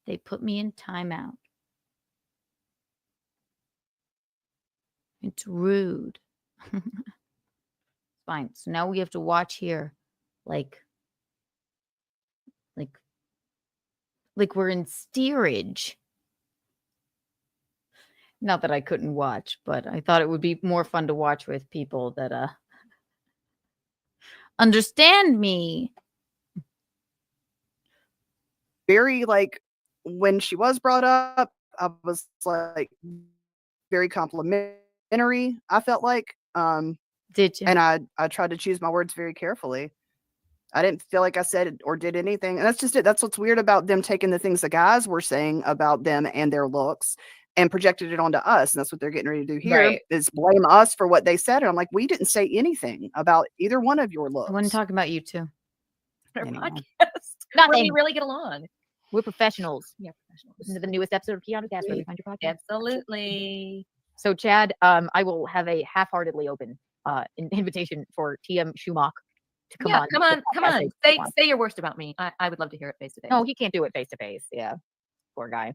they put me in timeout. It's rude. Fine. So now we have to watch here like we're in steerage. Not that I couldn't watch, but I thought it would be more fun to watch with people that understand me. Very like when she was brought up, I was like very complimentary. I felt like did you? And I tried to choose my words very carefully. I didn't feel like I said or did anything. And that's just it. That's what's weird about them taking the things the guys were saying about them and their looks and projected it onto us. And that's what they're getting ready to do here is blame us for what they said. And I'm like, we didn't say anything about either one of your looks. I wasn't talking about you two. Anyway. Where we really get along. We're professionals. Yeah, professionals. Listen to the newest episode of Keanu Cast where you find your podcast. Absolutely. So Chad, I will have a half-heartedly open invitation for TM Schumacher to come on. Come on. Say your worst about me. I would love to hear it face to face. No, he can't do it face to face. Yeah, poor guy.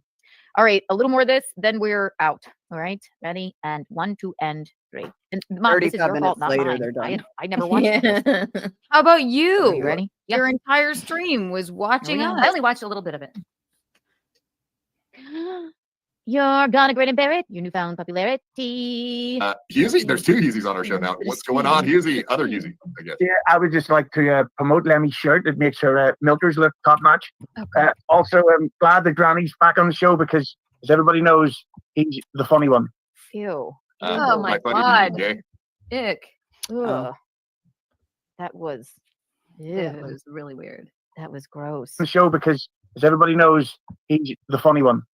All right, a little more of this, then we're out. All right, ready? And 1, 2, and 3. And Mom, this is your fault, not later, mine. they're done. I never watched this. How about you? Are you ready? Your entire stream was watching us. I only watched a little bit of it. You're gonna grin and bear it. Your newfound popularity. Husey, there's 2 Huseys on our show now. What's going on, Husey? Other Husey, I guess. Yeah, I would just like to promote Lemmy's shirt. It makes her milkers look top notch. Okay. Also, I'm glad that Granny's back on the show because, as everybody knows, he's the funny one. Ew. Oh my God. Ick. That was really weird. That was gross. The show because, as everybody knows, he's the funny one.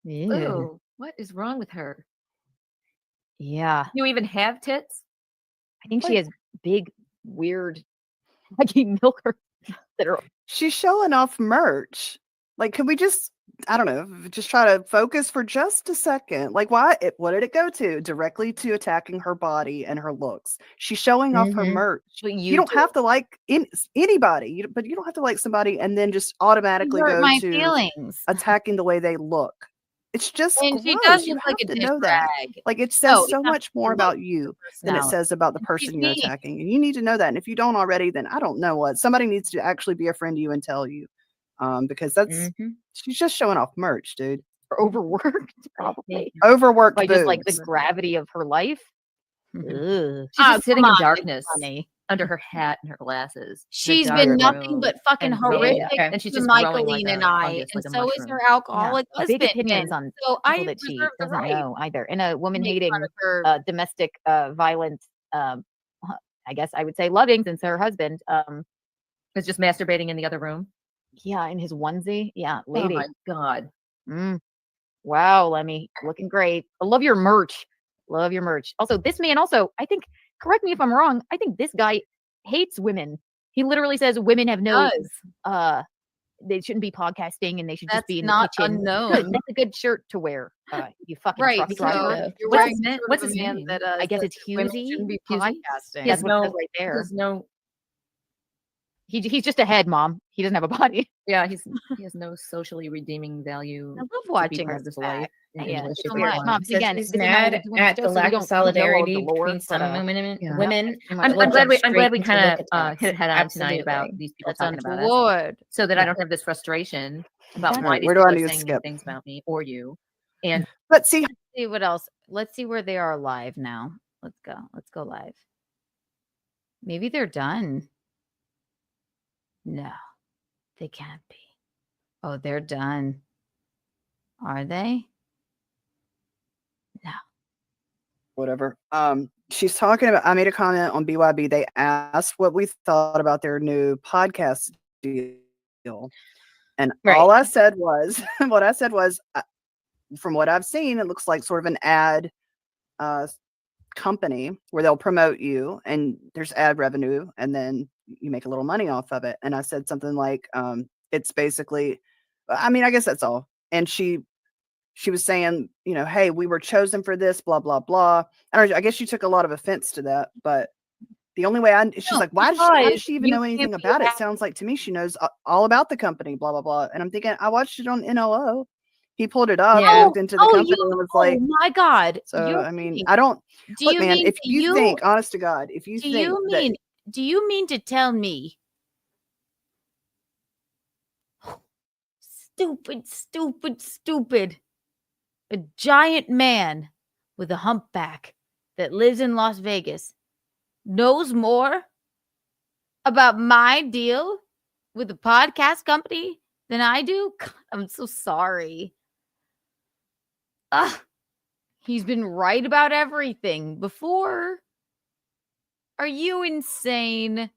Oh, what is wrong with her? Yeah. You even have tits? I think she has big, weird, leggy milkers that are. She's showing off merch. Like, could we just, I don't know, just try to focus for just a second? Like, what did it go to? Directly to attacking her body and her looks. She's showing off her merch. But you don't have to like anybody, but you don't have to like somebody and then just automatically go to feelings. attacking the way they look. It's just And she gross. does You look like have a to dish know that. rag. Like, it says No, it's so not much more like about you than it personality. says about the And she's person you're mean. attacking. And you need to know that. And if you don't already, then I don't know what. Somebody needs to actually be a friend to you and tell you. Because that's she's just showing off merch, dude. Or overworked, probably. Overworked By just like the boobs. gravity of her life. Ugh. She's Ah, just sitting come in on, it's darkness funny. under her hat and her glasses. in a She's dark been Weird. nothing room but fucking and growing. horrific okay. And she's to just growing Michaeline like and a I, fungus, and like a so is mushroom. her alcoholic Big husband. opinions And on so I people that she reserve the doesn't right know either. In a woman to make hating, fun of her. domestic violence, I guess I would say loving, since her husband, Is just masturbating in the other room. yeah, in his onesie. Yeah, Oh lady. my God. Wow, Lemmy, looking great. I love your merch. Love your merch. Also, this man also, I think, correct me if I'm wrong, I think this guy hates women. He literally says women have no Does. they shouldn't be podcasting and they should just That's be in not the kitchen. Good, unknown. that's a good shirt to wear. You fucking Right. truck So driver. you're What's wearing his the name? shirt What's of a his man name? that I guess says it's women Husey. shouldn't be Husey? podcasting. He has That's what it says no- right there. There's no. He's just a head, mom. He doesn't have a body. Yeah, he has no socially redeeming value. I love to be watching part her of this fat. life. in Yeah, any way, it's shape, or weird. form. Mom, Says again, he's this is not what mad we're doing at show, the so we lack don't of solidarity know all the lore, between some but, women. yeah. Women. I'm but I'm we'll glad jump we straight kind into the of attacks. hit it head on tonight about Absolutely. these people That's talking about us, untoward. so that I don't have this frustration about Exactly. why Alright, these where do I people are need to saying mean skip? things about me or you. And Let's see. See what else. Let's see where they are live now. Let's go. Let's go live. Maybe they're done. No, they can't be. Oh, they're done. Are they? No. Whatever. She's talking about. I made a comment on BYB. They asked what we thought about their new podcast deal, and all I said was, what I said was, from what I've seen, it looks like sort of an ad company where they'll promote you, and there's ad revenue, and then you make a little money off of it. And I said something like, it's basically, I mean, I guess that's all. And she was saying, you know, hey, we were chosen for this, blah, blah, blah. I guess she took a lot of offense to that, but the only way she's like, how does she even know anything about it? Sounds like to me she knows all about the company, blah, blah, blah. And I'm thinking, I watched it on NLO. He pulled it up, looked into the company, and was like, my God. So, I mean, I don't, look, man, if you think, honest to God, if you think do you mean to tell me, stupid, a giant man with a humpback that lives in Las Vegas knows more about my deal with the podcast company than I do? God, I'm so sorry. He's been right about everything before. Are you insane?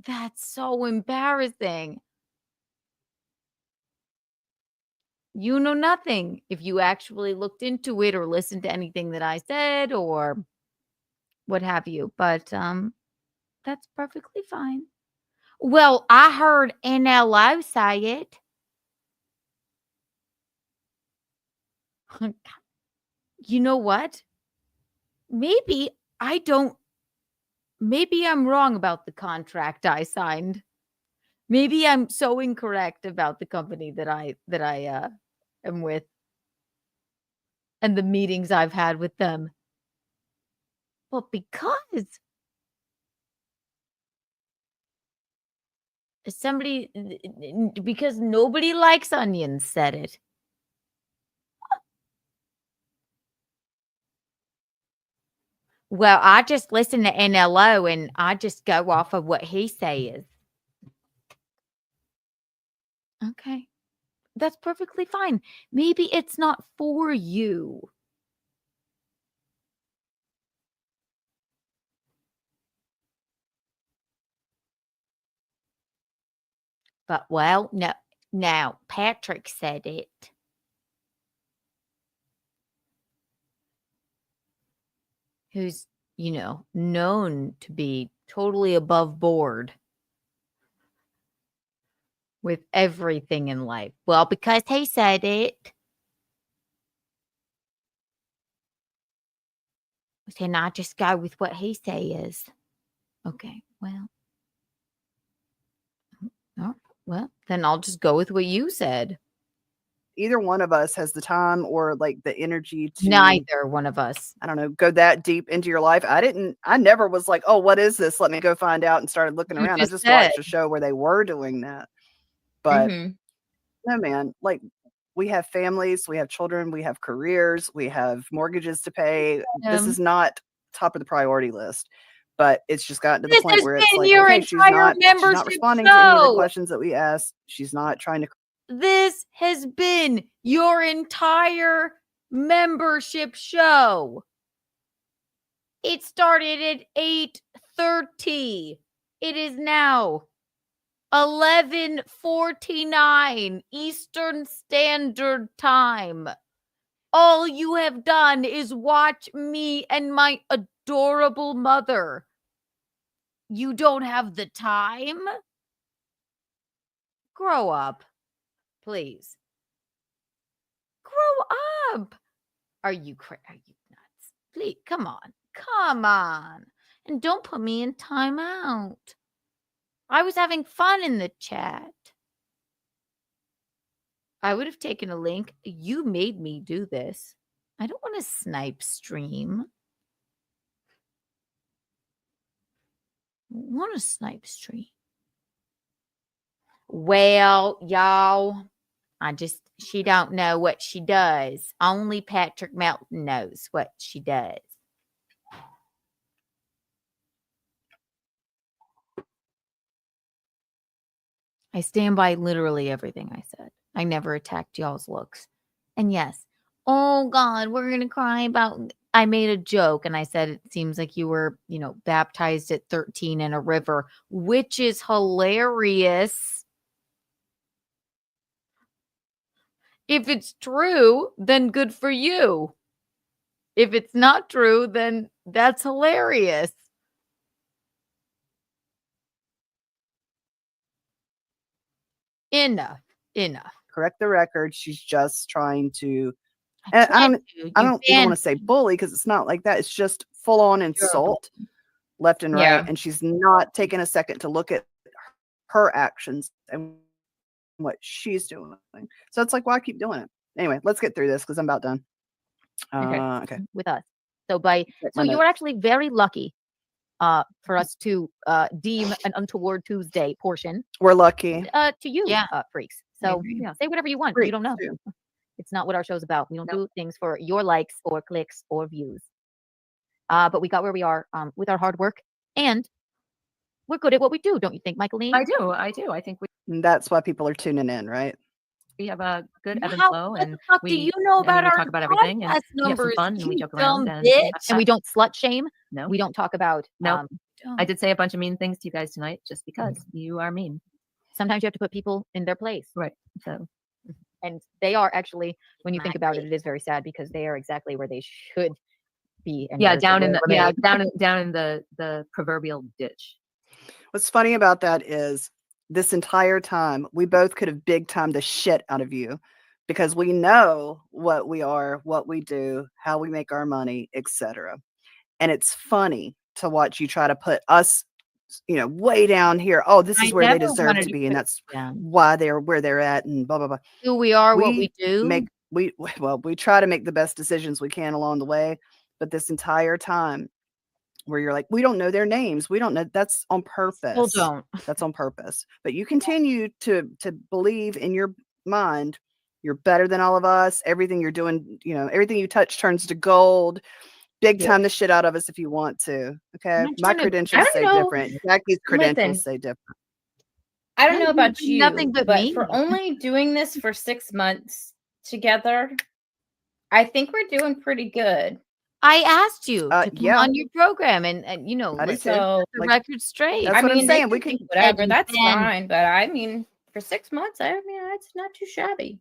That's so embarrassing. You know nothing if you actually looked into it or listened to anything that I said or what have you. But that's perfectly fine. Well, I heard NLO say it. You know what? Maybe I'm wrong about the contract I signed. Maybe I'm so incorrect about the company that I am with and the meetings I've had with them. Well, because nobody likes onions said it. Well, I just listen to NLO and I just go off of what he says. Okay. That's perfectly fine. Maybe it's not for you. But, well, no. Now, Patrick said it. Who's, known to be totally above board with everything in life. Well, because he said it. Then I just go with what he says. Okay, well. Oh, well, then I'll just go with what you said. either one of us has the time or like the energy to Neither one of us. I don't know, go that deep into your life. I never was like, oh, what is this? Let me go find out and started looking You around. I just just said. watched a show where they were doing that. But Mhm. no, man, like we have families, we have children, we have careers, we have mortgages to pay. This is not top of the priority list. But it's just gotten to the This point has where it's been like, your okay, she's entire not membership responding to any of the show. questions that we ask. She's not trying to This has been your entire membership show. It started at 8:30. It is now 11:49 Eastern Standard Time. All you have done is watch me and my adorable mother. You don't have the time? Grow up, please. Grow up. Are you nuts? Please, come on. And don't put me in timeout. I was having fun in the chat. I would have taken a link. You made me do this. I don't want to snipe stream. I want to snipe stream. Well, y'all, she don't know what she does. Only Patrick Melton knows what she does. I stand by literally everything I said. I never attacked y'all's looks. And yes, oh God, we're going to cry about. I made a joke and I said, it seems like you were, baptized at 13 in a river, which is hilarious. If it's true, then good for you. If it's not true, then that's hilarious. Enough. correct the record. She's just trying to and I don't even want to say bully because it's not like that. It's just full on insult left and right. And she's not taking a second to look at her actions and what she's doing. So it's like, why keep doing it? Anyway, let's get through this because I'm about done. Okay. With us. So you were actually very lucky for us to deem an untoward Tuesday portion. We're lucky. To you, freaks. So say whatever you want. Freaks, you don't know. too. It's not what our show's about. We don't do things for your likes or clicks or views. But we got where we are with our hard work, and we're good at what we do, don't you think, Michaeline? I do. I think And that's why people are tuning in, right? we have a good ebb and How- flow, what and the fuck do we you know about we our talk about everything, and podcast we have some numbers, fun, and we you joke around, dumb and bitch? And we don't slut shame. No, We don't talk about. No. Dumb. I did say a bunch of mean things to you guys tonight, just because you are mean. Sometimes you have to put people in their place. Right. So, And they are actually, when you think about it, it is very sad because they are exactly where they should be. And where down they in the remain. down in the proverbial ditch. What's funny about that is this entire time we both could have big time the shit out of you because we know what we are, what we do, how we make our money, etc. And it's funny to watch you try to put us, way down here. Oh, this is where they deserve to be, and that's why they're where they're at, and blah blah blah. Who we are, what we do. We try to make the best decisions we can along the way, but this entire time where you're like, we don't know their names, we don't know, that's on purpose. Still don't. That's on purpose. But you continue to believe in your mind you're better than all of us. Everything you're doing, everything you touch turns to gold. Big time the shit out of us if you want to. Okay. My credentials say different. Jackie's credentials say different. I don't know about you, nothing but me. for only doing this for 6 months together, I think we're doing pretty good. I asked you to come on your program and let's set the record straight. That's what I'm saying. We can whatever. That's fine. But I mean, for 6 months, it's not too shabby.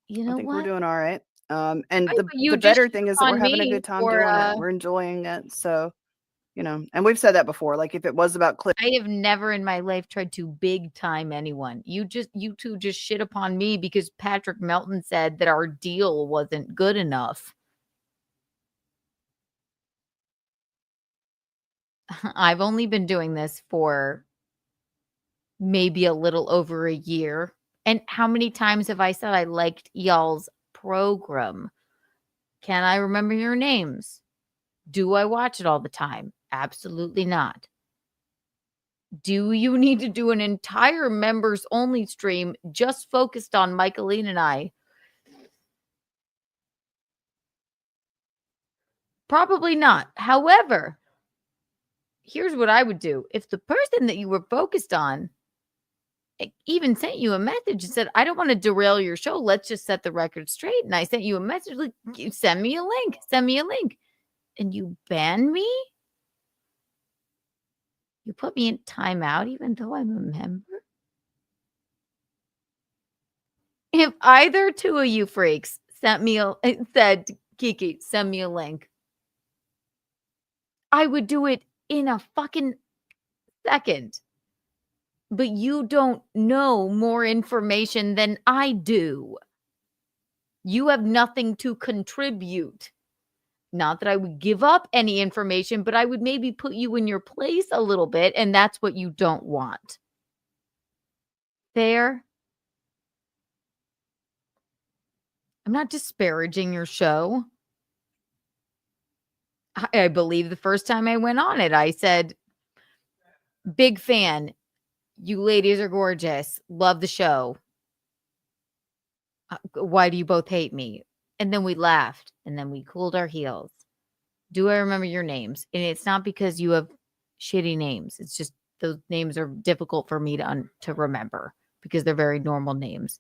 You know I think what? we're doing all right. And Right, the better thing is that we're having a good time doing it. We're enjoying it. So, and we've said that before. Like if it was about clip, I have never in my life tried to big time anyone. You two just shit upon me because Patrick Melton said that our deal wasn't good enough. I've only been doing this for maybe a little over a year, And how many times have I said I liked y'all's program? Can I remember your names? Do I watch it all the time? Absolutely not. Do you need to do an entire members only stream just focused on Michaeline and I? Probably not. However, here's what I would do. If the person that you were focused on even sent you a message and said, I don't want to derail your show, let's just set the record straight. And I sent you a message like, send me a link, and you ban me? You put me in timeout even though I'm a member? If either two of you freaks said, Kiki, send me a link, I would do it in a fucking second. But you don't know more information than I do. You have nothing to contribute. Not that I would give up any information, but I would maybe put you in your place a little bit, and that's what you don't want. Fair? I'm not disparaging your show. I believe the first time I went on it, I said, big fan. You ladies are gorgeous. Love the show. Why do you both hate me? And then we laughed, and then we cooled our heels. Do I remember your names? And it's not because you have shitty names. It's just those names are difficult for me to remember because they're very normal names.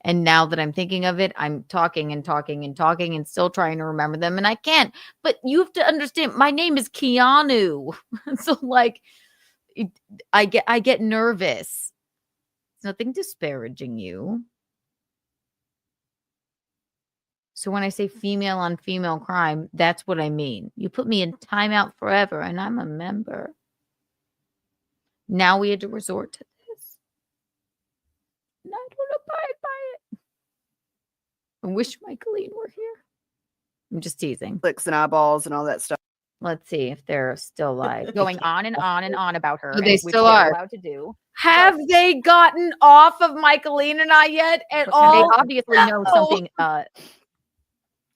And now that I'm thinking of it, I'm talking and still trying to remember them, and I can't. But you have to understand, my name is Keanu. So like, I get nervous. It's nothing disparaging you. So when I say female on female crime, that's what I mean. You put me in timeout forever, and I'm a member. Now we had to resort to this. And I don't abide by it. I wish Michaeline were here. I'm just teasing. Clicks and eyeballs and all that stuff. Let's see if they're still live. Going on and on and on about her. Oh, they which still they're are. allowed to do. Have they gotten off of Michaeline and I yet at all? They obviously know something.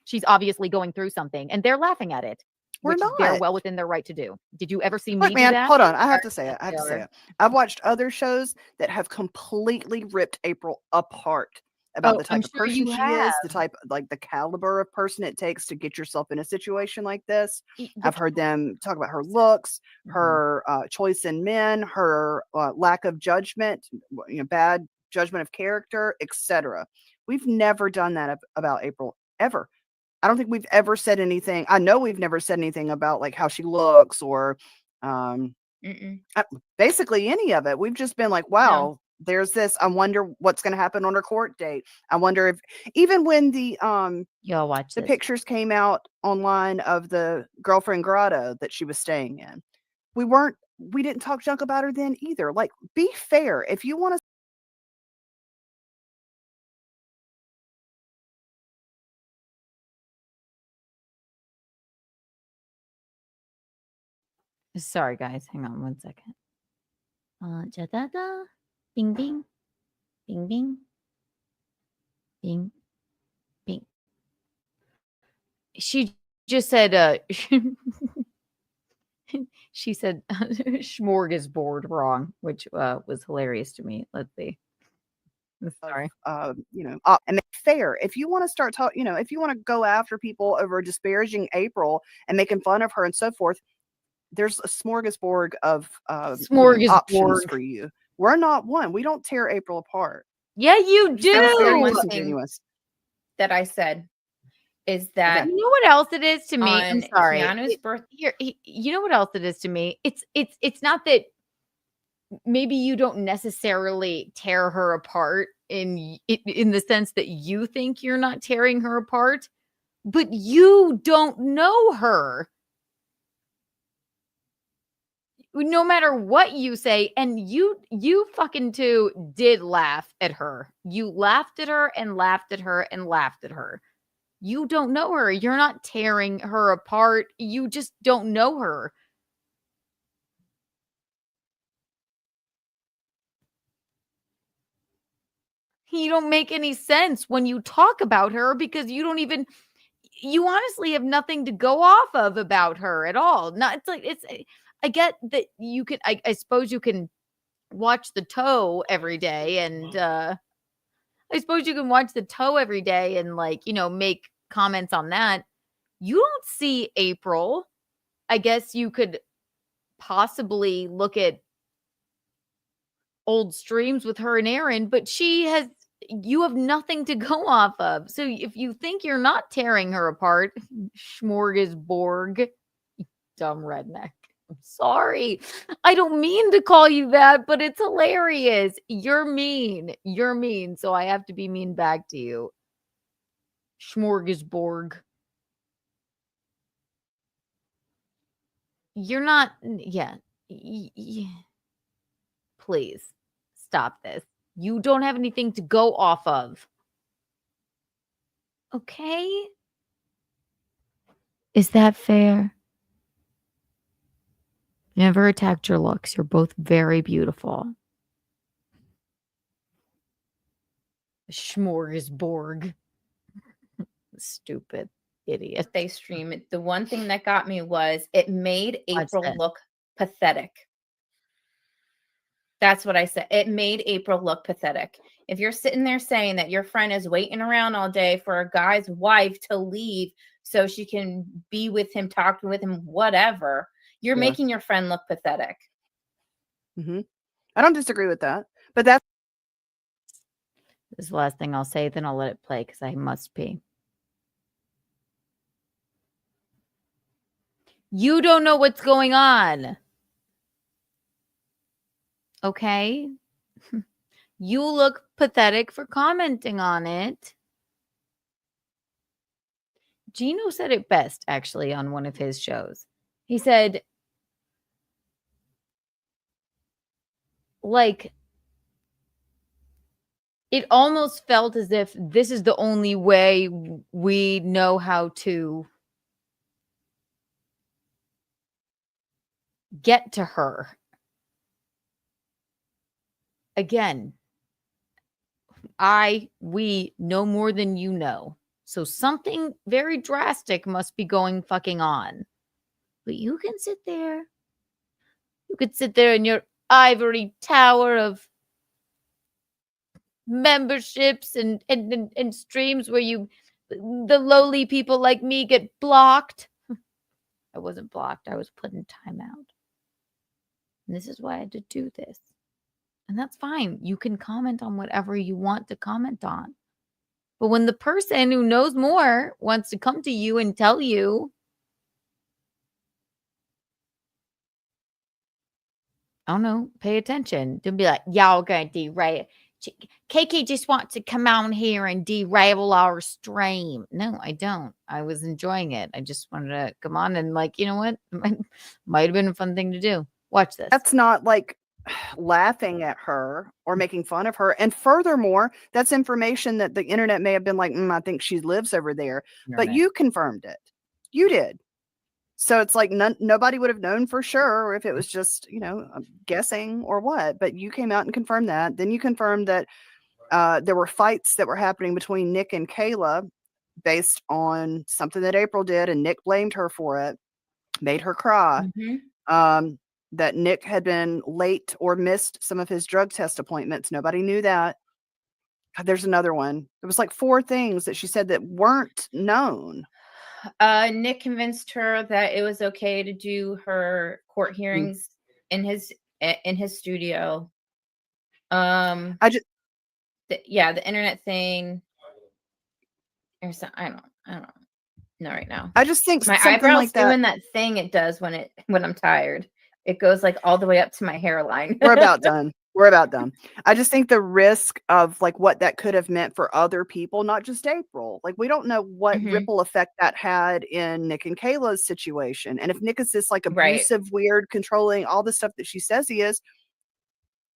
She's obviously going through something, and they're laughing at it. We're which they're not. well within their right to do. Did you ever see me Look, do man, that? hold on. I have to say it. I've watched other shows that have completely ripped April apart about the type of person she is, the type, like the caliber of person it takes to get yourself in a situation like this. I've heard them talk about her looks, her choice in men, her lack of judgment, bad judgment of character, etc. We've never done that about April ever. I don't think we've ever said anything. I know we've never said anything about like how she looks or basically any of it. We've just been like, wow, there's this. I wonder what's going to happen on her court date. I wonder if even when the y'all watch the pictures came out online of the girlfriend grotto that she was staying in, we didn't talk junk about her then either. Like, be fair. If you want to Sorry, guys. Hang on 1 second. Bing, bing. Bing, bing. Bing, bing. She just said, she said smorgasbord wrong, which was hilarious to me. Let's see. Sorry. and make fair. If you want to start talking, if you want to go after people over disparaging April and making fun of her and so forth, there's a smorgasbord of options for you. We're not one. We don't tear April apart. Yeah, you do. One thing that I said is that you know what else it is to me. I'm sorry. Keanu's birthday. You know what else it is to me. It's not that maybe you don't necessarily tear her apart in the sense that you think you're not tearing her apart, but you don't know her. No matter what you say, and you fucking too did laugh at her. You laughed at her and laughed at her and laughed at her. You don't know her. You're not tearing her apart. You just don't know her. you don't make any sense when you talk about her because you honestly have nothing to go off of about her at all. Not it's like it's I get that you can I suppose you can watch the toe every day and I suppose you can watch the toe every day and make comments on that. You don't see April. I guess you could possibly look at old streams with her and Aaron, but you have nothing to go off of. So if you think you're not tearing her apart, smorgasbord, you dumb redneck. I'm sorry. I don't mean to call you that, but it's hilarious. You're mean. You're mean. So I have to be mean back to you. Smorgasbord. You're not, yeah. Please stop this. You don't have anything to go off of. Okay? Is that fair? Never attacked your looks. You're both very beautiful. Smorgasbord. Stupid idiot. They stream it. The one thing that got me was it made April look pathetic. That's what I said. It made April look pathetic. If you're sitting there saying that your friend is waiting around all day for a guy's wife to leave so she can be with him, talking with him, whatever, you're making your friend look pathetic. Mm-hmm. I don't disagree with that. But that's This is the last thing I'll say, then I'll let it play because I must pee. You don't know what's going on. Okay? You look pathetic for commenting on it. Gino said it best, actually, on one of his shows. He said, it almost felt as if this is the only way we know how to get to her. Again, we know more than you know. So something very drastic must be going fucking on. But you can sit there. You could sit there in your ivory tower of memberships and streams where the lowly people like me get blocked. I wasn't blocked. I was put in timeout. And this is why I had to do this. And that's fine. You can comment on whatever you want to comment on. But when the person who knows more wants to come to you and tell you, I don't know, pay attention. Don't be like, y'all going to derail. KK just wants to come on here and derail our stream. No, I don't. I was enjoying it. I just wanted to come on and you know what? Might have been a fun thing to do. Watch this. That's not laughing at her or making fun of her. And furthermore, that's information that the internet may have been like, I think she lives over there. But you confirmed it. You did. So it's like nobody would have known for sure if it was just, guessing or what. But you came out and confirmed that. Then you confirmed that there were fights that were happening between Nick and Kayla based on something that April did. And Nick blamed her for it, made her cry. Mm-hmm. That Nick had been late or missed some of his drug test appointments. Nobody knew that. There's another one. There was 4 things that she said that weren't known. Nick convinced her that it was okay to do her court hearings in his studio. The internet thing. Or some, I don't know right now. I just think my eyebrows doing that thing it does when I'm tired. It goes all the way up to my hairline. We're about done. I just think the risk of what that could have meant for other people, not just April. We don't know what ripple effect that had in Nick and Kayla's situation. And if Nick is this abusive, weird, controlling, all the stuff that she says he is,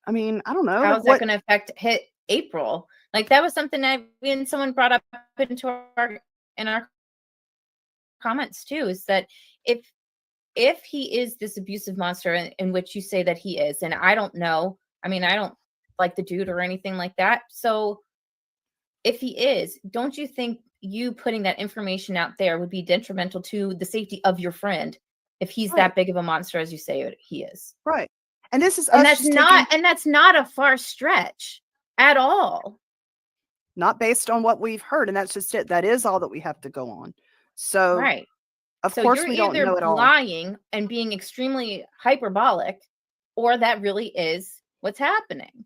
I mean, I don't know. How is that going to hit April? That was something that someone brought up in our comments too, is that if he is this abusive monster in which you say that he is, and I don't know, I mean, I don't like the dude or anything like that. So if he is, don't you think you putting that information out there would be detrimental to the safety of your friend if he's that big of a monster as you say he is? Right. And this is And us that's not a far stretch at all. Not based on what we've heard, and that's just it. That is all that we have to go on. So, right. Of so course, you're we don't either know it all. lying and being extremely hyperbolic, or that really is what's happening.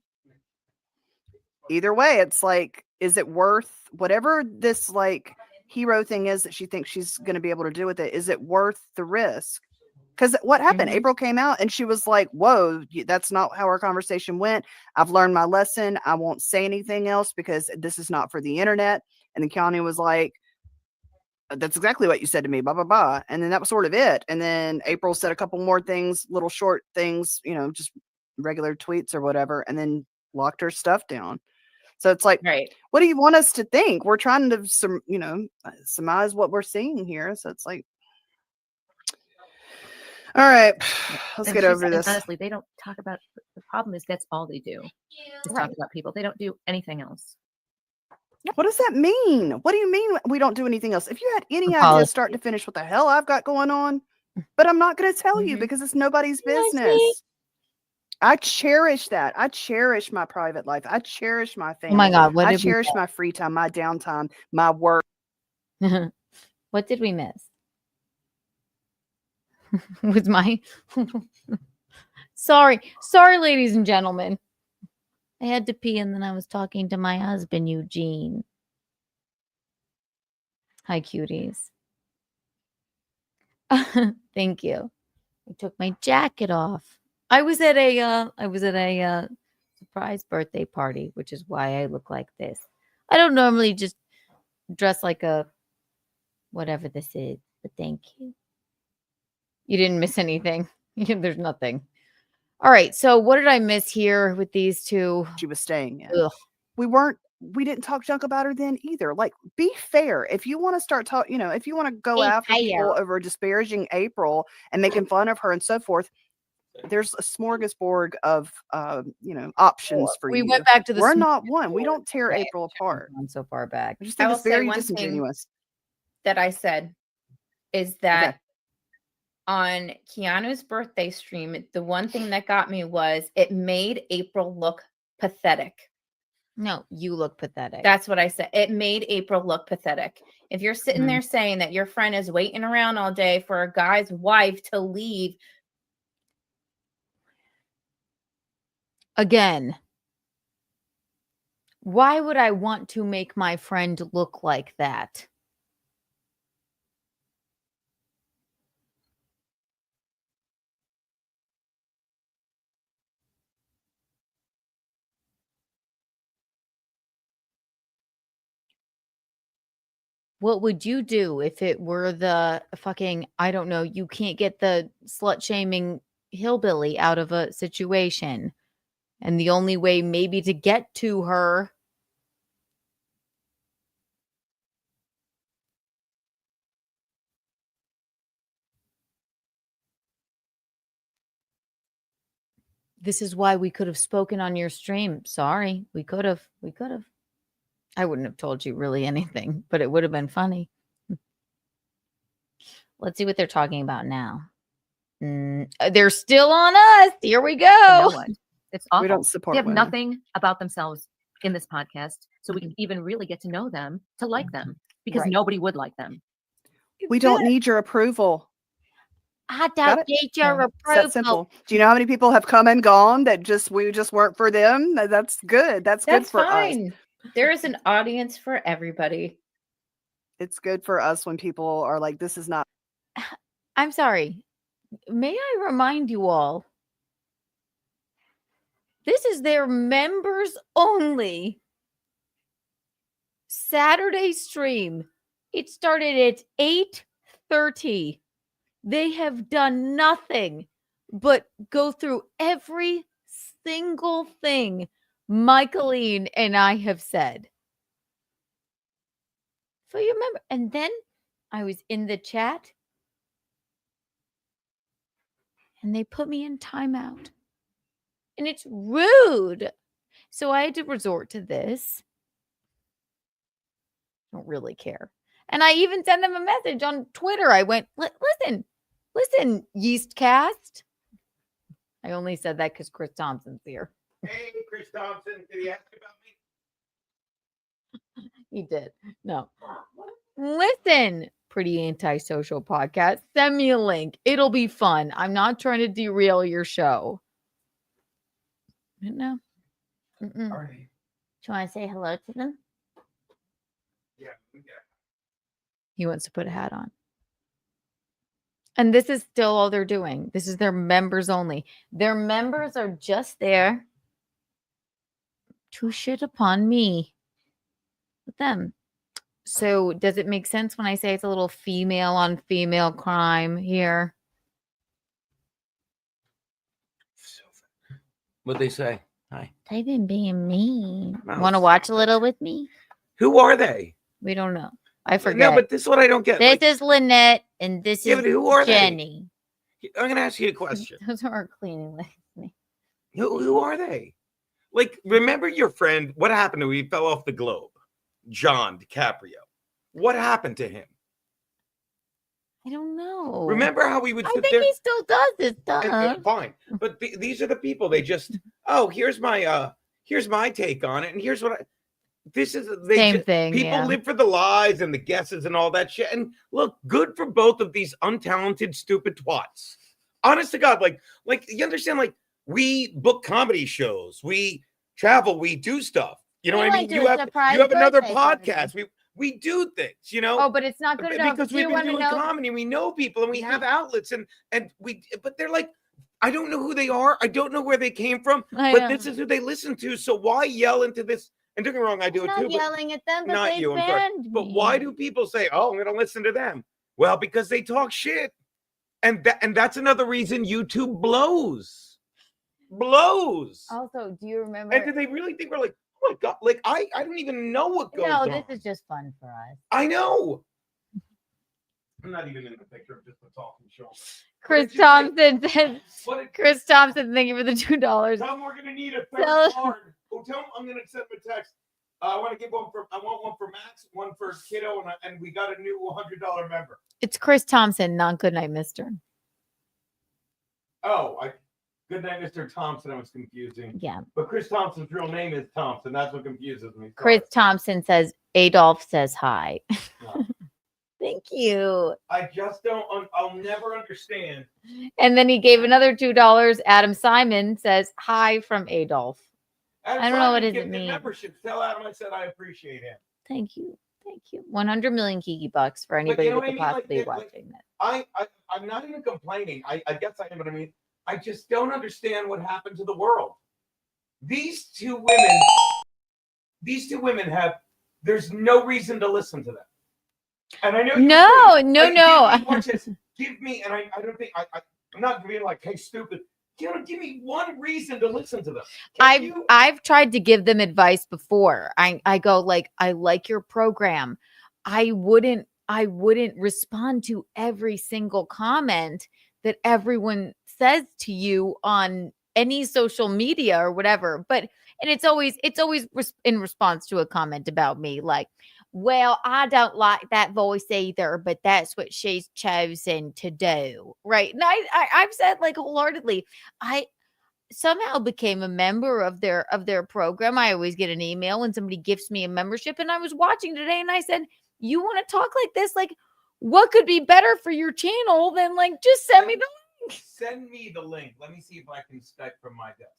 Either way, it's like, is it worth whatever this like hero thing is that she thinks she's going to be able to do with it? Is it worth the risk? Because what happened? Mhm. April came out and she was like, whoa, that's not how our conversation went. I've learned my lesson. I won't say anything else because this is not for the internet. And then Keanu was like, that's exactly what you said to me, blah, blah, blah. And then that was sort of it. And then April said a couple more things, little short things, you know, just regular tweets or whatever, and then locked her stuff down. So it's like, Right. what do you want us to think? We're trying to, surmise what we're seeing here. So it's like, all right, let's And get she's- over and this. honestly, they don't talk about the problem is that's all they do is talk about people. They don't do anything else. What does that mean? What do you mean we don't do anything else? If you had any idea Apologies. start to finish what the hell I've got going on, but I'm not going to tell you Mhm. because it's nobody's Yes, business. me. I cherish that. I cherish my private life. I cherish my family. Oh my God, what I did we cherish my free time, my downtime, my work. miss? What did we miss? With my sorry, ladies and gentlemen. I had to pee and then I was talking to my husband, Eugene. Hi, cuties. Thank you. I took my jacket off. I was at a surprise birthday party, which is why I look like this. I don't normally just dress like a whatever this is, but thank you. You didn't miss anything. There's nothing. All right. So what did I miss here with these two? She was staying in. Ugh. We didn't talk junk about her then either. Like, be fair. If you want to start talking, if you want to go Be after people fair. over disparaging April and making fun of her and so forth, there's a smorgasbord of options for We you. went back to the We're not one. We don't tear Right. April apart. Gone so far back. I just I think will it's say very one thing disingenuous. that I said is that Okay. on Keanu's birthday stream, the one thing that got me was it made April look pathetic. No, you look pathetic. That's what I said. It made April look pathetic. If you're sitting Mhm. there saying that your friend is waiting around all day for a guy's wife to leave, Again, why would I want to make my friend look like that? What would you do if it were the fucking, I don't know, you can't get the slut shaming hillbilly out of a situation? And the only way maybe to get to her this is why we could have spoken on your stream. Sorry, we could have. I wouldn't have told you really anything, but it would have been funny. Let's see what they're talking about now. They're still on us. Here we You know go. what? It's awful. We don't support They have women. nothing about themselves in this podcast, so we can even really get to know them to like them because Right. nobody would like them. We don't need your approval. I Got don't it? need your It's that approval. simple. Do you know how many people have come and gone that we just weren't for them? That's good. That's good that's for us. fine. There is an audience for everybody. It's good for us when people are like, this is not. I'm sorry. May I remind you all? This is their members only Saturday stream. It started at 8:30. They have done nothing but go through every single thing Michaeline and I have said. So you remember, and then I was in the chat and they put me in timeout. And it's rude. So I had to resort to this. don't really care. And I even sent them a message on Twitter. I went, listen, Yeastcast. I only said that because Chris Thompson's here. Hey, Chris Thompson, did he ask about me? He did. No. Listen, pretty antisocial podcast. Send me a link. It'll be fun. I'm not trying to derail your show. No. Mm-mm. All right. Do you want to say hello to them? Yeah. He wants to put a hat on. And this is still all they're doing. This is their members only. Their members are just there to shit upon me with them. So does it make sense when I say it's a little female on female crime here? What'd they say? Hi. They've been being mean. Mouse. Want to watch a little with me? Who are they? We don't know. I forget. No, but this is what I don't get. This is Lynette and this Yeah, is but who are Jenny. I'm going to ask you a question. Those are our cleaning ladies. Who are they? Like, remember your friend? What happened to him? He fell off the globe. John DiCaprio. What happened to him? I don't know. Remember how we would I sit think there? he still does his stuff. And fine, but these are the people. They just, oh, here's my take on it, and here's what I. This is Same thing. People Yeah. live for the lies and the guesses and all that shit. And look, good for both of these untalented, stupid twats. Honest to God, like you understand? Like, we book comedy shows, we travel, we do stuff. You know We what I went mean? to a surprise You have another birthday party. podcast. We do things, you know. Oh, but it's not good enough. Because Do we've you been want to doing know? comedy, we know people, and we have outlets, and but they're like, I don't know who they are, I don't know where they came from, but this is who they listen to. So why yell into this? And don't get me wrong, I do I'm it not too. But yelling at them, but not they you, I'm sorry. banned But me. why do people say, "Oh, I'm going to listen to them"? Well, because they talk shit, and that's another reason YouTube blows. Also, do you remember? And do they really think we're like, oh my God, like I don't even know what goes No, on. this is just fun for us. I know. I'm not even in the picture of just the talking show. Chris Thompson says, Chris Thompson, thank you for the $2. Tell them we're gonna need a third Tell- card. Oh, tell them I'm gonna send them a text. I want to give one for. I want one for Max, one for Kiddo, and we got a new $100 member. It's Chris Thompson, not Goodnight Mister. Oh, good night, Mr. Thompson. I was confusing. Yeah. But Chris Thompson's real name is Thompson. That's what confuses me. Chris Sorry. Thompson says, Adolf says hi. No. Thank you. I just don't. I'll never understand. And then he gave another $2. Adam Simon says, hi from Adolf. I don't know what does it mean. Membership. Tell Adam I said I appreciate him. Thank you. Thank you. 100 million Kiki bucks for anybody know that what could I mean? possibly be Like, watching that. I'm not even complaining. I guess I am, but I mean, I just don't understand what happened to the world. These two women have. There's no reason to listen to them. And I know. No. Give me, and I don't think I'm not being like, hey, stupid. Give me one reason to listen to them. I've tried to give them advice before. I go like, I like your program. I wouldn't respond to every single comment that everyone says to you on any social media or whatever. And it's always in response to a comment about me, like, well, I don't like that voice either, but that's what she's chosen to do. Right. And I've said, like, wholeheartedly, I somehow became a member of their program. I always get an email when somebody gifts me a membership. And I was watching today and I said, you want to talk like this? Like, what could be better for your channel than, like, just send me the link? Send me the link. Let me see if I can Skype from my desk.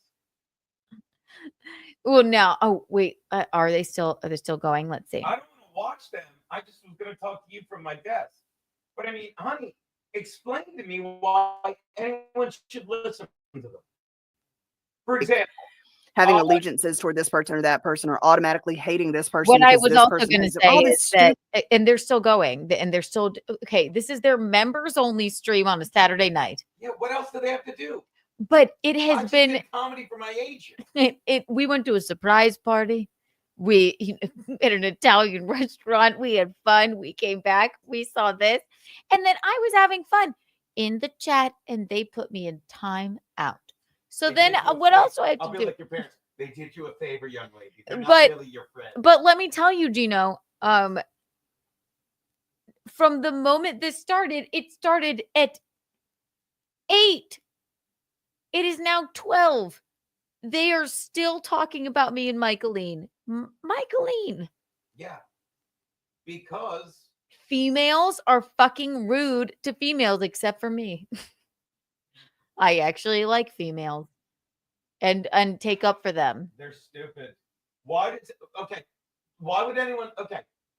Well, now, oh wait, are they still going? Let's see. I don't want to watch them. I just was going to talk to you from my desk. But I mean, honey, explain to me why anyone should listen to them. For example, having allegiances toward this person or that person, or automatically hating this person. What I because was this also person going to is- say all is this that, and they're still going, and they're still okay. This is their members only stream on a Saturday night. yeah, what else do they have to do? But it I has just been did comedy for my agent. We went to a surprise party. We at an Italian restaurant. We had fun. We came back. We saw this, and then I was having fun in the chat, and they put me in time out. So They then, did you a what favor. else do I have I'll to be do? like your parents. They did you a favor, young lady. They're not But- really your friend. But let me tell you, Gino, from the moment this started, it started at 8. It is now 12. They are still talking about me and Michaeline. Michaeline. Yeah. Because Females are fucking rude to females, except for me. I actually like females and take up for them. they're stupid. Why did okay? Why would anyone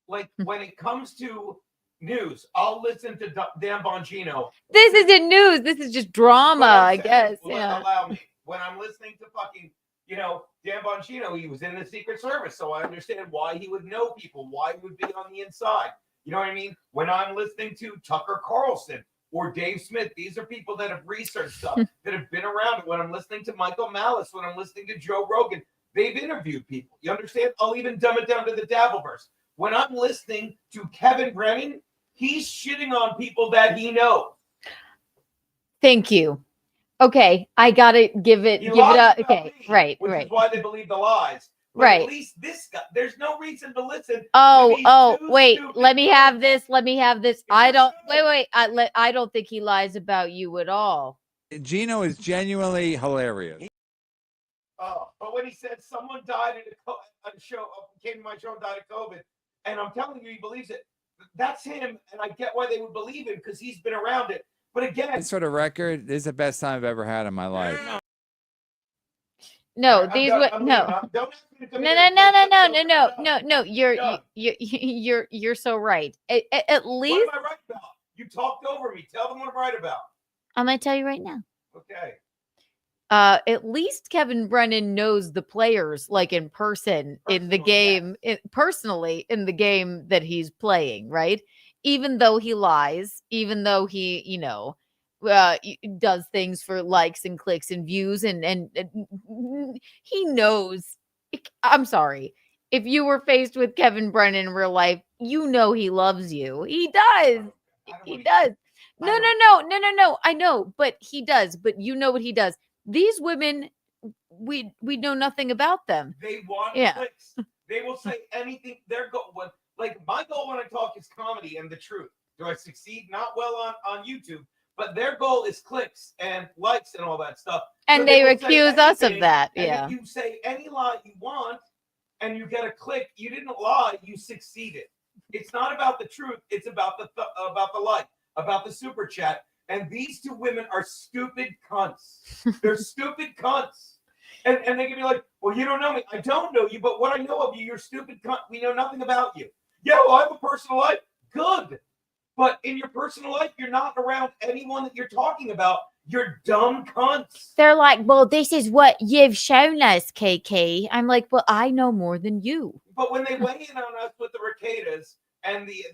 like when it comes to news, I'll listen to Dan Bongino. This isn't news. This is just drama, I guess. Yeah. Allow me. When I'm listening to fucking, Dan Bongino, he was in the Secret Service, so I understand why he would know people, why he would be on the inside. You know what I mean? When I'm listening to Tucker Carlson or Dave Smith, these are people that have researched stuff, that have been around it. When I'm listening to Michael Malice, when I'm listening to Joe Rogan, they've interviewed people. You understand? I'll even dumb it down to the Dabbleverse. When I'm listening to Kevin Brennan, he's shitting on people that he knows. Thank you. Okay, I gotta give it up. Okay, right, which right. is why they believe the lies. But right. At least this guy, there's no reason to listen. Wait. Let me have this. I don't. Wait. I don't think he lies about you at all. Gino is genuinely hilarious. But when he said someone died at a show, came to my show and died of COVID, and I'm telling you, he believes it. That's him, and I get why they would believe him because he's been around it. But again, This for the record, this is the best time I've ever had in my life. No, these would no. No. You're so right. At least. What am I right about? You talked over me. Tell them what I'm right about. I'm gonna tell you right now. Okay. At least Kevin Brennan knows the players like in person in the game, personally in the game that he's playing, right? Even though he lies, even though he, does things for likes and clicks and views and he knows. I'm sorry. If you were faced with Kevin Brennan in real life, you know he loves you. He does. He does. No. I know, but he does. But you know what he does. These women, we know nothing about them. They want clicks. They will say anything. Their goal, like my goal when I talk is comedy and the truth. Do I succeed? Not well on YouTube, but their goal is clicks and likes and all that stuff. And so they accuse us of that. If you say any lie you want and you get a click, you didn't lie. You succeeded. It's not about the truth. It's about the like, about the super chat. And these two women are stupid cunts. They're stupid cunts. And they can be like, well, you don't know me. I don't know you, but what I know of you, you're stupid cunt. We know nothing about you. Yeah, well, I have a personal life. Good. But in your personal life, you're not around anyone that you're talking about. You're dumb cunts. They're like, well, this is what you've shown us, KK. I'm like, well, I know more than you. But when they weigh in on us with the Ricadas and the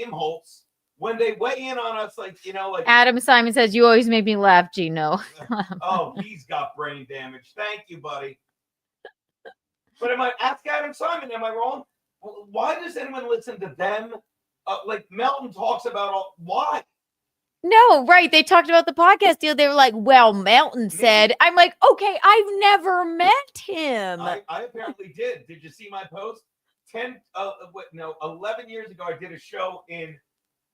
Imholtz, when they weigh in on us, like Adam Simon says, you always make me laugh, Gino. Oh, he's got brain damage. Thank you, buddy. But ask Adam Simon, am I wrong? Why does anyone listen to them? Like Melton talks about why? No, right. They talked about the podcast deal. They were like, well, Melton said, I'm like, okay, I've never met him. I apparently did. Did you see my post? 11 years ago, I did a show in,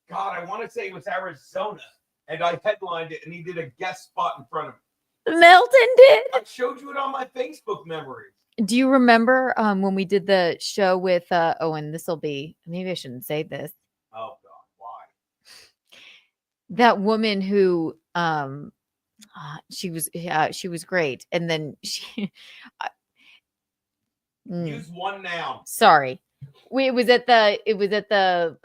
God, I want to say it was Arizona, and I headlined it, and he did a guest spot in front of me. Melton did? I showed you it on my Facebook memories. Do you remember when we did the show with, and this will be, maybe I shouldn't say this. Oh, God, why? That woman who, she was great. And then she, use one noun. Sorry. It was at the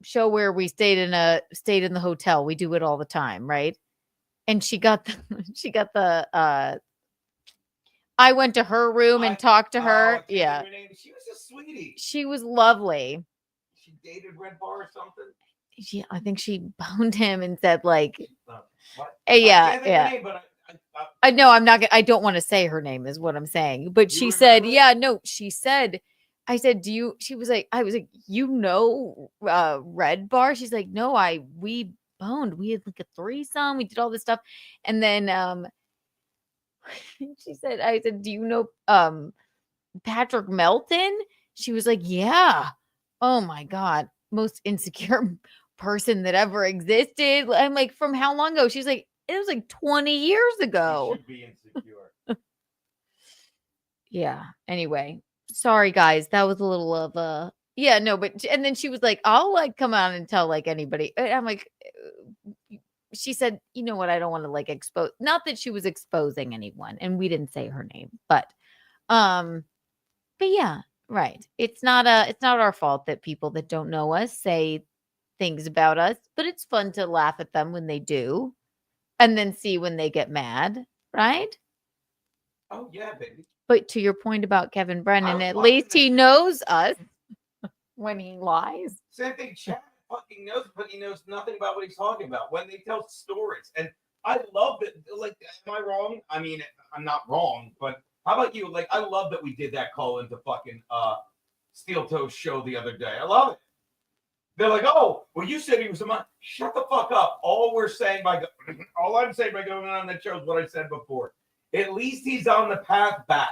show where we stayed in the hotel. We do it all the time, right? And she got the I went to her room and talked to her. Yeah. She was a sweetie. She was lovely. She dated Red Bar or something? I think she boned him and said like, yeah. Name, but I know I'm not. I don't want to say her name is what I'm saying. But she said, yeah, no. She said, I said, do you? She was like, I was like, Red Bar. She's like, no, we boned. We had like a threesome. We did all this stuff, and then she said, I said, do you know Patrick Melton? She was like, yeah. Oh my God. most insecure person that ever existed. I'm like, from how long ago? She's like, it was like 20 years ago. Should be insecure. Yeah. Anyway, sorry guys. That was a little of yeah, no, but and then she was like, I'll like come out and tell like anybody. And I'm like, she said, you know what? I don't want to like expose, not that she was exposing anyone, and we didn't say her name, but yeah, right. It's not our fault that people that don't know us say things about us, but it's fun to laugh at them when they do and then see when they get mad, right? Oh yeah, baby. But to your point about Kevin Brennan, was at watching least this- he knows us when he lies. Same thing. Chad fucking knows, but he knows nothing about what he's talking about when they tell stories. And I love that. Like, am I wrong? I mean, I'm not wrong, but how about you? Like, I love that we did that call into fucking Steel Toe's show the other day. I love it. They're like, oh, well, you said he was a man. Shut the fuck up. All I'm saying by going on that show is what I said before. At least he's on the path back.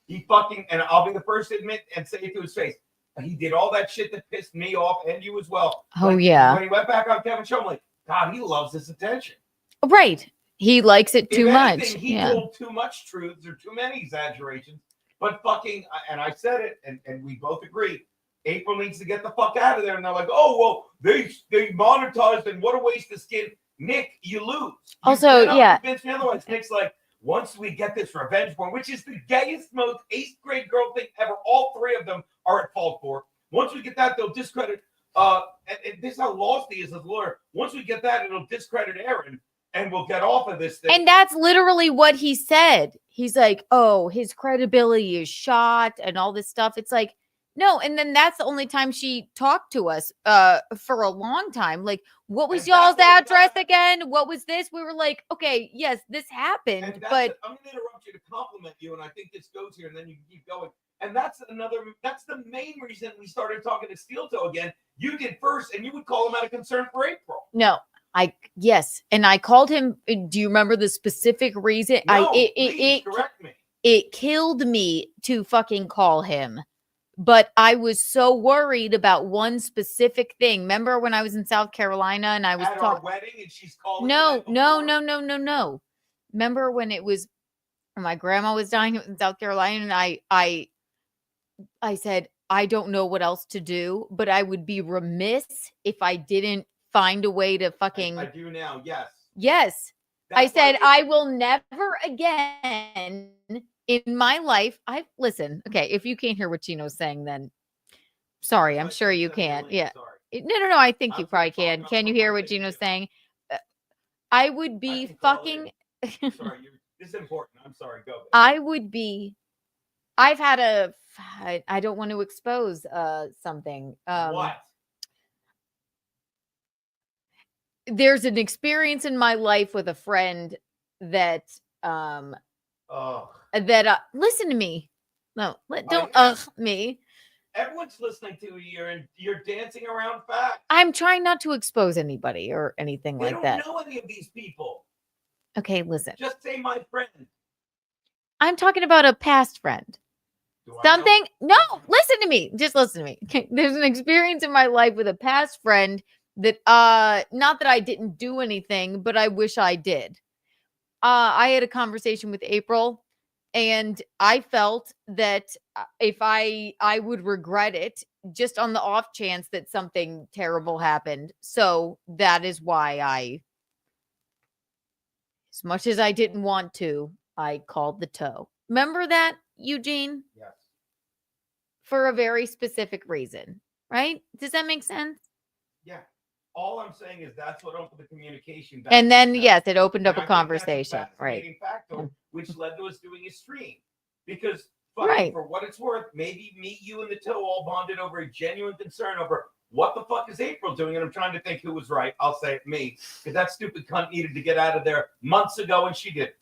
He fucking, and I'll be the first to admit and say it to his face. He did all that shit that pissed me off and you as well. Oh, yeah. When he went back on Kevin's show, I'm like, God, he loves this attention. Right. He likes it too If much. anything, he told too much truths or too many exaggerations. But fucking, and I said it, and we both agree, April needs to get the fuck out of there. And they're like, oh, well, they monetized, and what a waste of skin. Nick, you lose. Also, yeah. Convince me otherwise. Nick's like, once we get this revenge porn, which is the gayest, most 8th grade girl thing ever, all three of them are at fault for. Once we get that, they'll discredit. And this is how lost he is as a lawyer. Once we get that, it'll discredit Aaron, and we'll get off of this thing. And that's literally what he said. He's like, oh, his credibility is shot and all this stuff. It's like, no. And then that's the only time she talked to us for a long time. Like, what was y'all's address again? What was this? We were like, okay, yes, this happened, but I'm going to interrupt you to compliment you, and I think this goes here, and then you can keep going. And that's the main reason we started talking to Steel Toe again. You did first, and you would call him out of concern for April. no. Yes. And I called him. Do you remember the specific reason? No, please correct me. It killed me to fucking call him. But I was so worried about one specific thing. Remember when I was in South Carolina and I was At our wedding, and she's calling. No. Remember when it was my grandma was dying in South Carolina, and I said, I don't know what else to do, but I would be remiss if I didn't find a way to fucking. I do now. Yes. Yes. I said, I will never again in my life. Listen. Okay. If you can't hear what Gino's saying, then sorry. I'm sure you can't. Yeah. No. I think you probably can. Can you hear what Gino's saying? I would be fucking. Sorry. This is important. I'm sorry. Go. I would be. I've had I don't want to expose something. What? There's an experience in my life with a friend that listen to me. No, don't me. Everyone's listening to you, and you're dancing around facts. I'm trying not to expose anybody or anything They like don't that. know any of these people. Okay, listen. Just say my friend. I'm talking about a past friend. Something. No, listen to me. Just listen to me. Okay. There's an experience in my life with a past friend that not that I didn't do anything, but I wish I did. I had a conversation with April, and I felt that if I would regret it just on the off chance that something terrible happened. So that is why as much as I didn't want to, I called the toe. Remember that, Eugene? Yes. For a very specific reason, right? Does that make sense? Yeah. All I'm saying is that's what opened the communication back. And then, yes, it opened up And a I think that's conversation, right? fascinating factor, which led to us doing a stream. Because Right. for what it's worth, maybe me, you, and the toe all bonded over a genuine concern over what the fuck is April doing? And I'm trying to think who was right. I'll say it, me. Because that stupid cunt needed to get out of there months ago, and she did.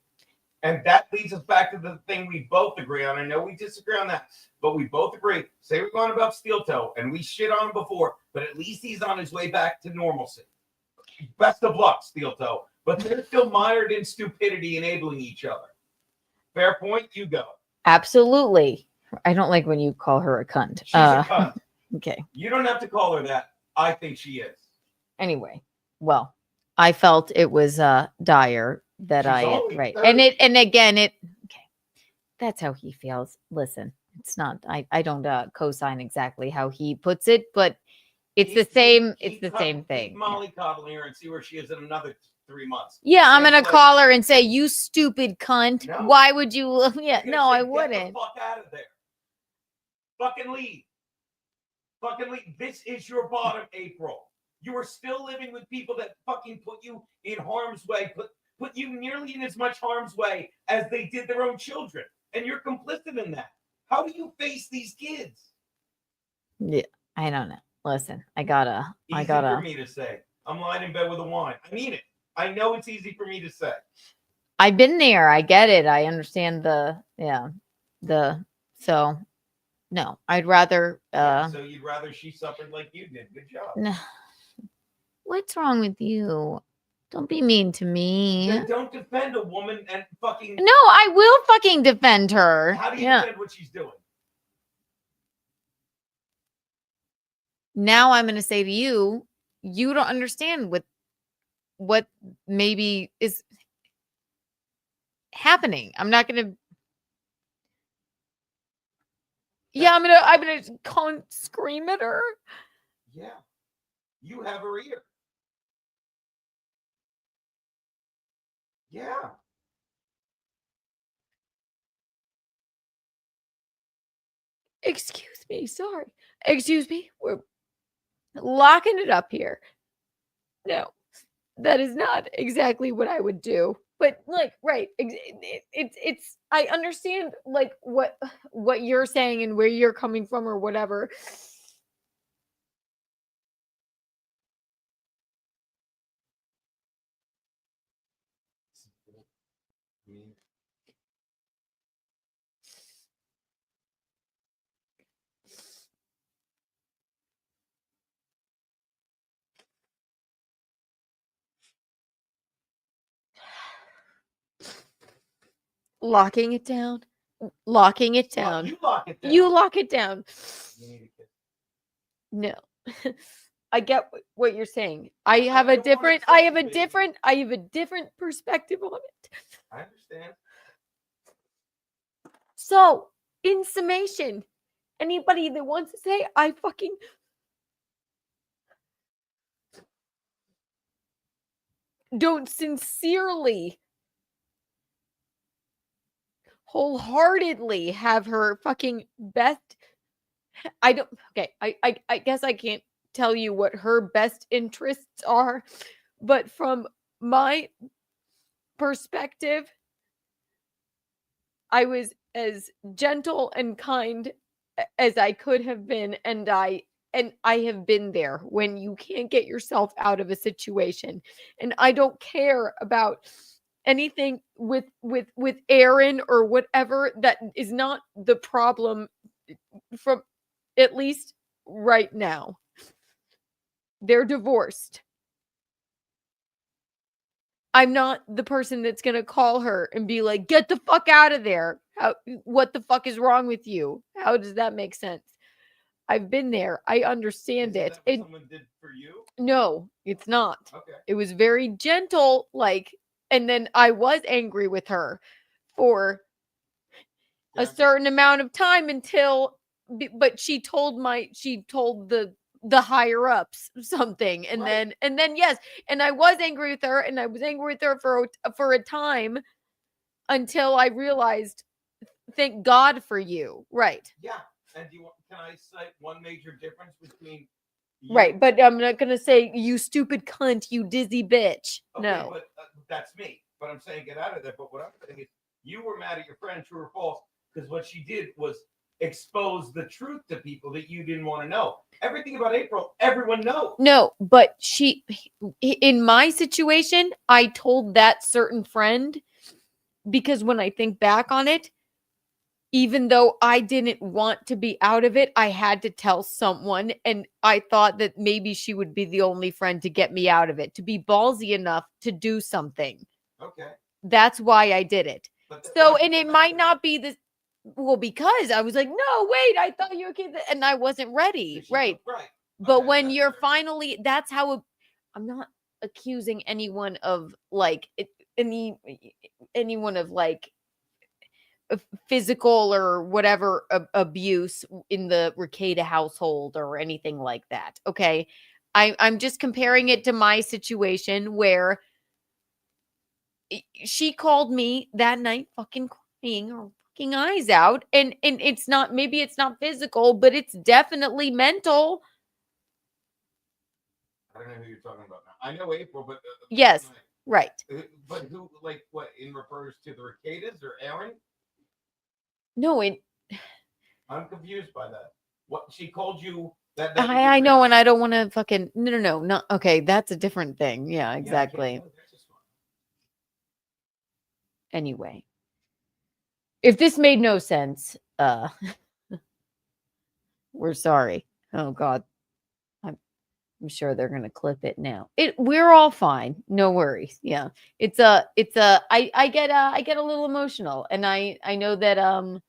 And that leads us back to the thing we both agree on. I know we disagree on that, but we both agree. Say we're going about Steel Toe, and we shit on him before, but at least he's on his way back to normalcy. Best of luck, Steel Toe. But they're still mired in stupidity, enabling each other. Fair point? You go. Absolutely. I don't like when you call her a cunt. She's a cunt. Okay. You don't have to call her that. I think she is. Anyway, well, I felt it was dire that She's I only right. 30. And again okay. That's how he feels. Listen, it's not I don't co-sign exactly how he puts it, but it's the same thing. Keep Molly coddling her and see where she is in another 3 months. Yeah, I'm Same gonna place. call her and say, "You stupid cunt! No. Why would you?" Yeah, You're gonna no, say, I "Get wouldn't. the fuck out of there. Fucking leave. Fucking leave. This is your bottom, April. You are still living with people that fucking put you in harm's way, put you nearly in as much harm's way as they did their own children. And you're complicit in that. How do you face these kids? Yeah, I don't know. Listen, I Easy gotta. for me to say. I'm lying in bed with a wine. I mean it. I know it's easy for me to say. I've been there. I get it. I understand so no, I'd rather So you'd rather she suffered like you did. Good job. no. What's wrong with you? Don't be mean to me. Then don't defend a woman and fucking. No, I will fucking defend her. How do you defend what she's doing? Now I'm going to say to you, you don't understand what maybe is happening. I'm not going to. Yeah, I'm gonna call and scream at her. Yeah, you have her ear. Yeah. Excuse me, sorry. Excuse me. We're locking it up here. No, that is not exactly what I would do. But like, right, it's I understand like what you're saying and where you're coming from or whatever. Locking it down. Locking it down. You lock it down. You lock it down. You need a kiss. No. I get what you're saying. I have a different perspective on it. I understand. So, in summation, anybody that wants to say I fucking don't sincerely wholeheartedly have her fucking best I don't okay, I guess I can't tell you what her best interests are, but from my perspective, I was as gentle and kind as I could have been, and I have been there when you can't get yourself out of a situation. And I don't care about anything with Aaron or whatever. That is not the problem from at least right now. They're divorced. I'm not the person that's going to call her and be like, get the fuck out of there. What the fuck is wrong with you? How does that make sense? I've been there. I understand it. That what someone did for you? No, it's not. Okay. It was very gentle, like, and then I was angry with her for a certain amount of time until, but she told the higher ups something, and Right. then yes, and I was angry with her, and I was angry with her for a time until I realized, thank God for you, right? Yeah. And can I cite one major difference between you? Right, but I'm not gonna say you stupid cunt, you dizzy bitch. Okay, No, but that's me. But I'm saying get out of there. But what I'm saying is, you were mad at your friend, true or false, because what she did was expose the truth to people that you didn't want to know. Everything about April, everyone knows. no, but in my situation, I told that certain friend because when I think back on it, even though I didn't want to be out of it, I had to tell someone. And I thought that maybe she would be the only friend to get me out of it, to be ballsy enough to do something. Okay. That's why I did it. But So, and it might not be well, because I was like, no, wait, I thought you were okay. And I wasn't ready. Right. Right. But when you're finally, that's how I'm not accusing anyone of like anyone of like physical or whatever abuse in the Ricada household or anything like that. Okay. I'm just comparing it to my situation where she called me that night fucking crying her fucking eyes out. And it's not, maybe it's not physical, but it's definitely mental. I don't know who you're talking about now. I know April, but yes, right. But who, like, what in refers to the Ricadas or Aaron? No, I'm confused by that. What she called you that? I know, and I don't want to fucking no, not okay. That's a different thing. Yeah, exactly. Anyway, if this made no sense, we're sorry. Oh God, I'm sure they're gonna clip it now. We're all fine. No worries. Yeah, I get a little emotional, and I know that I'm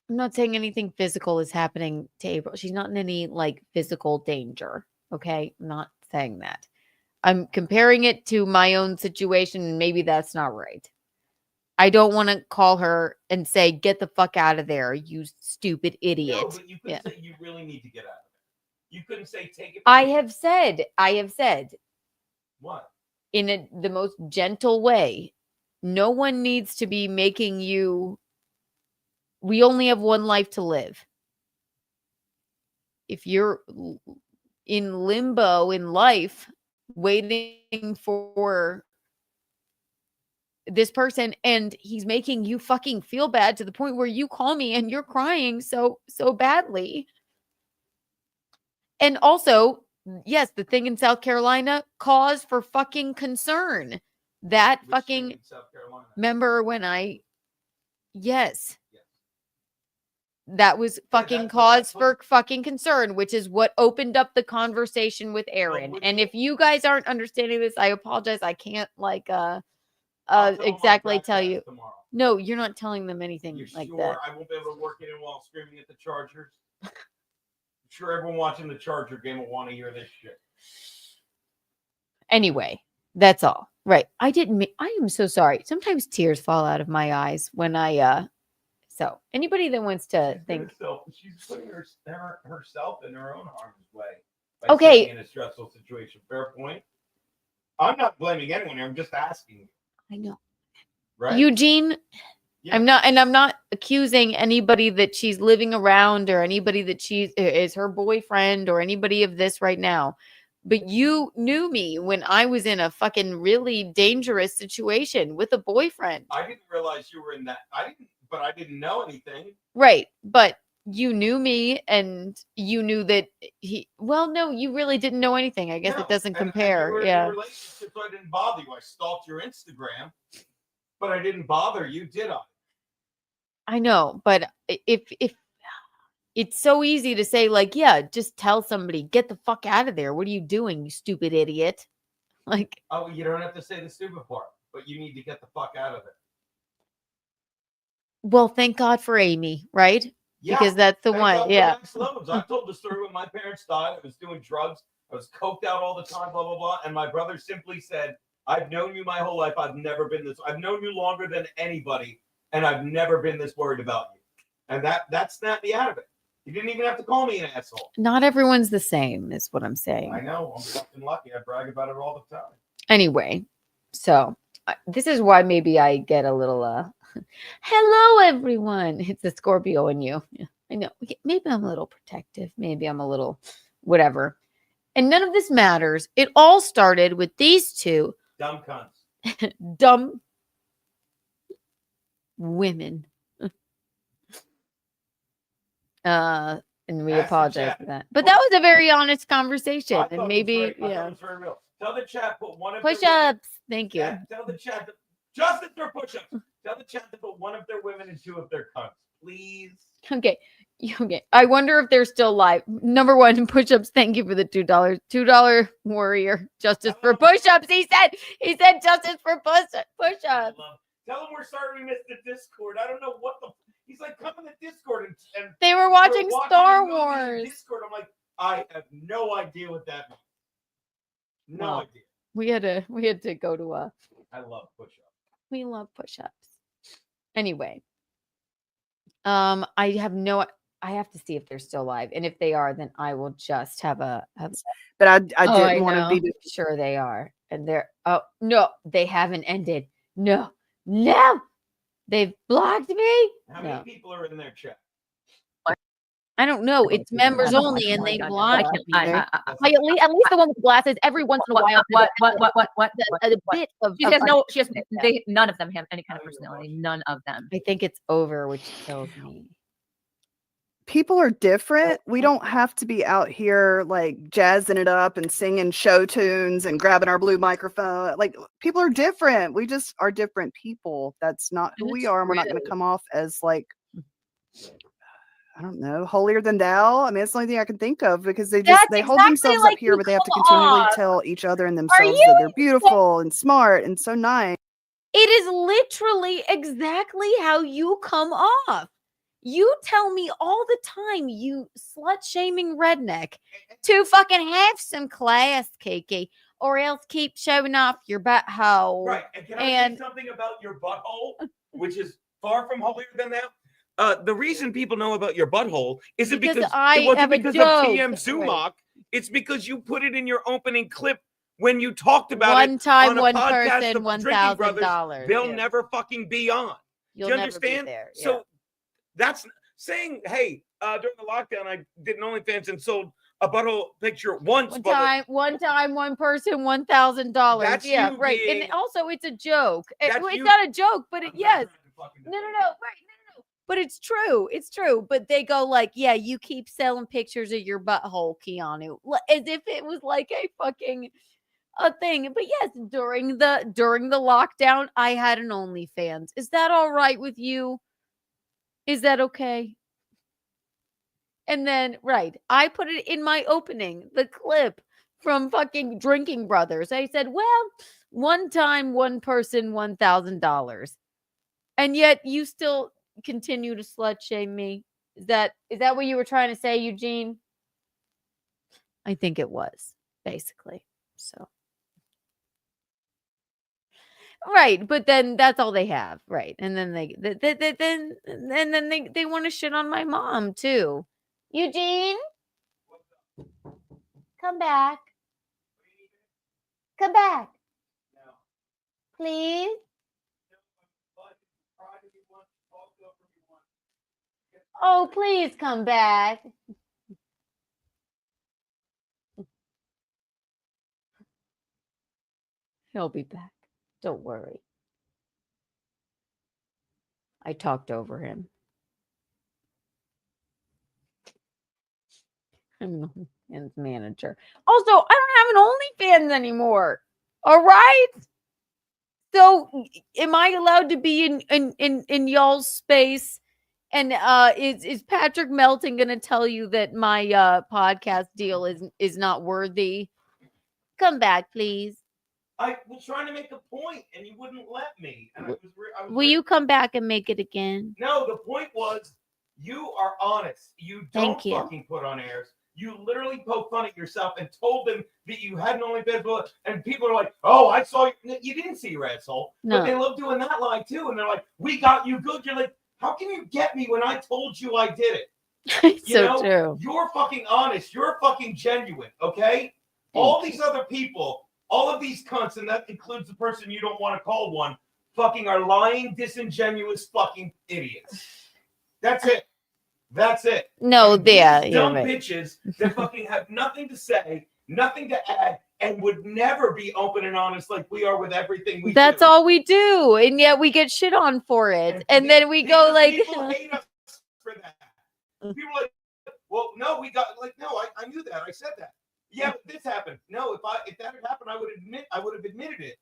not saying anything physical is happening to April. She's not in any like physical danger. Okay, I'm not saying that. I'm comparing it to my own situation, and maybe that's not right. I don't want to call her and say, "Get the fuck out of there, you stupid idiot." No, but you couldn't say you really need to get out of it. You couldn't say take it. I have said what? In the most gentle way. No one needs to be making you. We only have one life to live. If you're in limbo in life, waiting for this person and he's making you fucking feel bad to the point where you call me and you're crying so badly. And also, yes, the thing in South Carolina, cause for fucking concern. That Which fucking in South Carolina? remember when yes. That was fucking cause for fucking concern, which is what opened up the conversation with Aaron. And if you guys aren't understanding this, I apologize. I can't like exactly tell you. Tomorrow. No, you're not telling them anything like sure that. I won't be able to work it in while screaming at the Chargers? I'm sure everyone watching the Charger game will want to hear this shit. Anyway, that's all. Right. I am so sorry. Sometimes tears fall out of my eyes when so anybody that wants to think she's putting herself in her own harm's way. Okay. In a stressful situation. Fair point. I'm not blaming anyone here. I'm just asking you. I know. Right? Eugene, yeah. I'm not accusing anybody that she's living around or anybody that she is her boyfriend or anybody of this right now. But you knew me when I was in a fucking really dangerous situation with a boyfriend. I didn't realize you were in that. But I didn't know anything. Right. But you knew me and you knew that no, you really didn't know anything. I guess it doesn't compare. You were yeah. In a relationship, so I didn't bother you. I stalked your Instagram, but I didn't bother you, did I? I know, but if it's so easy to say, like, yeah, just tell somebody, get the fuck out of there. What are you doing, you stupid idiot? Like, oh, you don't have to say the stupid part, but you need to get the fuck out of it. Well, thank God for Amy, right? Yeah, because that's the one. Yeah. I told the story when my parents died. I was doing drugs. I was coked out all the time, blah, blah, blah. And my brother simply said, I've known you my whole life. I've never been this. I've known you longer than anybody. And I've never been this worried about you. And that snapped me out of it. You didn't even have to call me an asshole. Not everyone's the same, is what I'm saying. I know. I'm fucking lucky. I brag about it all the time. Anyway, so this is why maybe I get a little, hello, everyone. It's the Scorpio in you. Yeah, I know. Maybe I'm a little protective. Maybe I'm a little whatever. And none of this matters. It all started with these two. Dumb cunts. Dumb women. And we apologize for that. But that was a very honest conversation. And maybe, yeah. It was very real. Tell the chat, put one of push-ups. Thank you. Yeah, tell the chat, Justin, for push-ups. Tell the chat to put one of their women and two of their cunts, please. Okay. I wonder if they're still live. Number one, push-ups. Thank you for the $2. $2 warrior. Justice for push-ups. He said justice for push-ups. Tell him we're starting this the Discord. I don't know what the. He's like, come in the Discord and They were they're watching Star a movie in Wars. Discord. I'm like, I have no idea what that means. No Well, idea. We had to go to a. I love push-ups. We love push-ups. Anyway, I have to see if they're still alive, and if they are, then I will just have a. But I Oh, didn't want to know. be. Sure, they are, and they're. Oh no, they haven't ended. No, they've blocked me. How many people are in their chat? I don't know. It's members only, and they blocked me. At least the one with glasses. Every once in a while, What? A bit of. She has no. She has. None of them have any kind of personality. None of them. I think it's over, which kills me. People are different. We don't have to be out here like jazzing it up and singing show tunes and grabbing our blue microphone. Like, people are different. We just are different people. That's not who we are. And we're not going to come off as like, I don't know, holier than thou. I mean, it's the only thing I can think of, because they hold themselves up here, but they have to continually tell each other and themselves that they're beautiful and smart and so nice. It is literally exactly how you come off. You tell me all the time, you slut-shaming redneck, to fucking have some class, Kiki, or else keep showing off your butthole. Right. And can I say something about your butthole, which is far from holier than thou? The reason people know about your butthole isn't because it wasn't because of TM Zumach. It's because you put it in your opening clip when you talked about one time, on a one podcast person, of Drinking Brothers. $1,000. They'll never fucking be on. You'll Do you never understand? be there. Yeah. So that's saying, hey, during the lockdown, I did an OnlyFans and sold a butthole picture once. One time, one person, $1,000. That's Yeah, you right. being- And also, it's a joke. It's you- not a joke, but yes. fucking No, right. No. But it's true. It's true. But they go like, yeah, you keep selling pictures of your butthole, Keanu, as if it was like a fucking a thing. But yes, during the lockdown, I had an OnlyFans. Is that all right with you? Is that okay? And then, right, I put it in my opening, the clip from fucking Drinking Brothers. I said, well, one time, one person, $1,000. And yet you still continue to slut shame me. Is that what you were trying to say, Eugene? I think it was, basically. So. Right, but then that's all they have, right? And then they want to shit on my mom too. Eugene, come back. Come back, please. Oh, please come back. He'll be back. Don't worry. I talked over him. I'm an OnlyFans manager. Also, I don't have an OnlyFans anymore. All right. So, am I allowed to be in y'all's space? And is Patrick Melton going to tell you that my podcast deal is not worthy? Come back, please. I was trying to make a point, and you wouldn't let me. And Will you come back and make it again? No, the point was, you are honest. You don't fucking put on airs. You literally poke fun at yourself and told them that you had an OnlyFans, and people are like, "Oh, I saw you." You didn't see your asshole, but they love doing that lie too. And they're like, "We got you good." You're like, "How can you get me when I told you I did it?" It's so true. You're fucking honest. You're fucking genuine. Okay. All these other people, all of these cunts, and that includes the person you don't want to call one, fucking are lying, disingenuous fucking idiots. That's it. That's it. No, yeah, dumb right. bitches that fucking have nothing to say, nothing to add, and would never be open and honest like we are with everything we do. That's all we do, and yet we get shit on for it, and then we go like, people hate us for that. People are like, well, no, we got like, no, I knew that, I said that. Yeah, but this happened. No, if that had happened, I would have admitted it.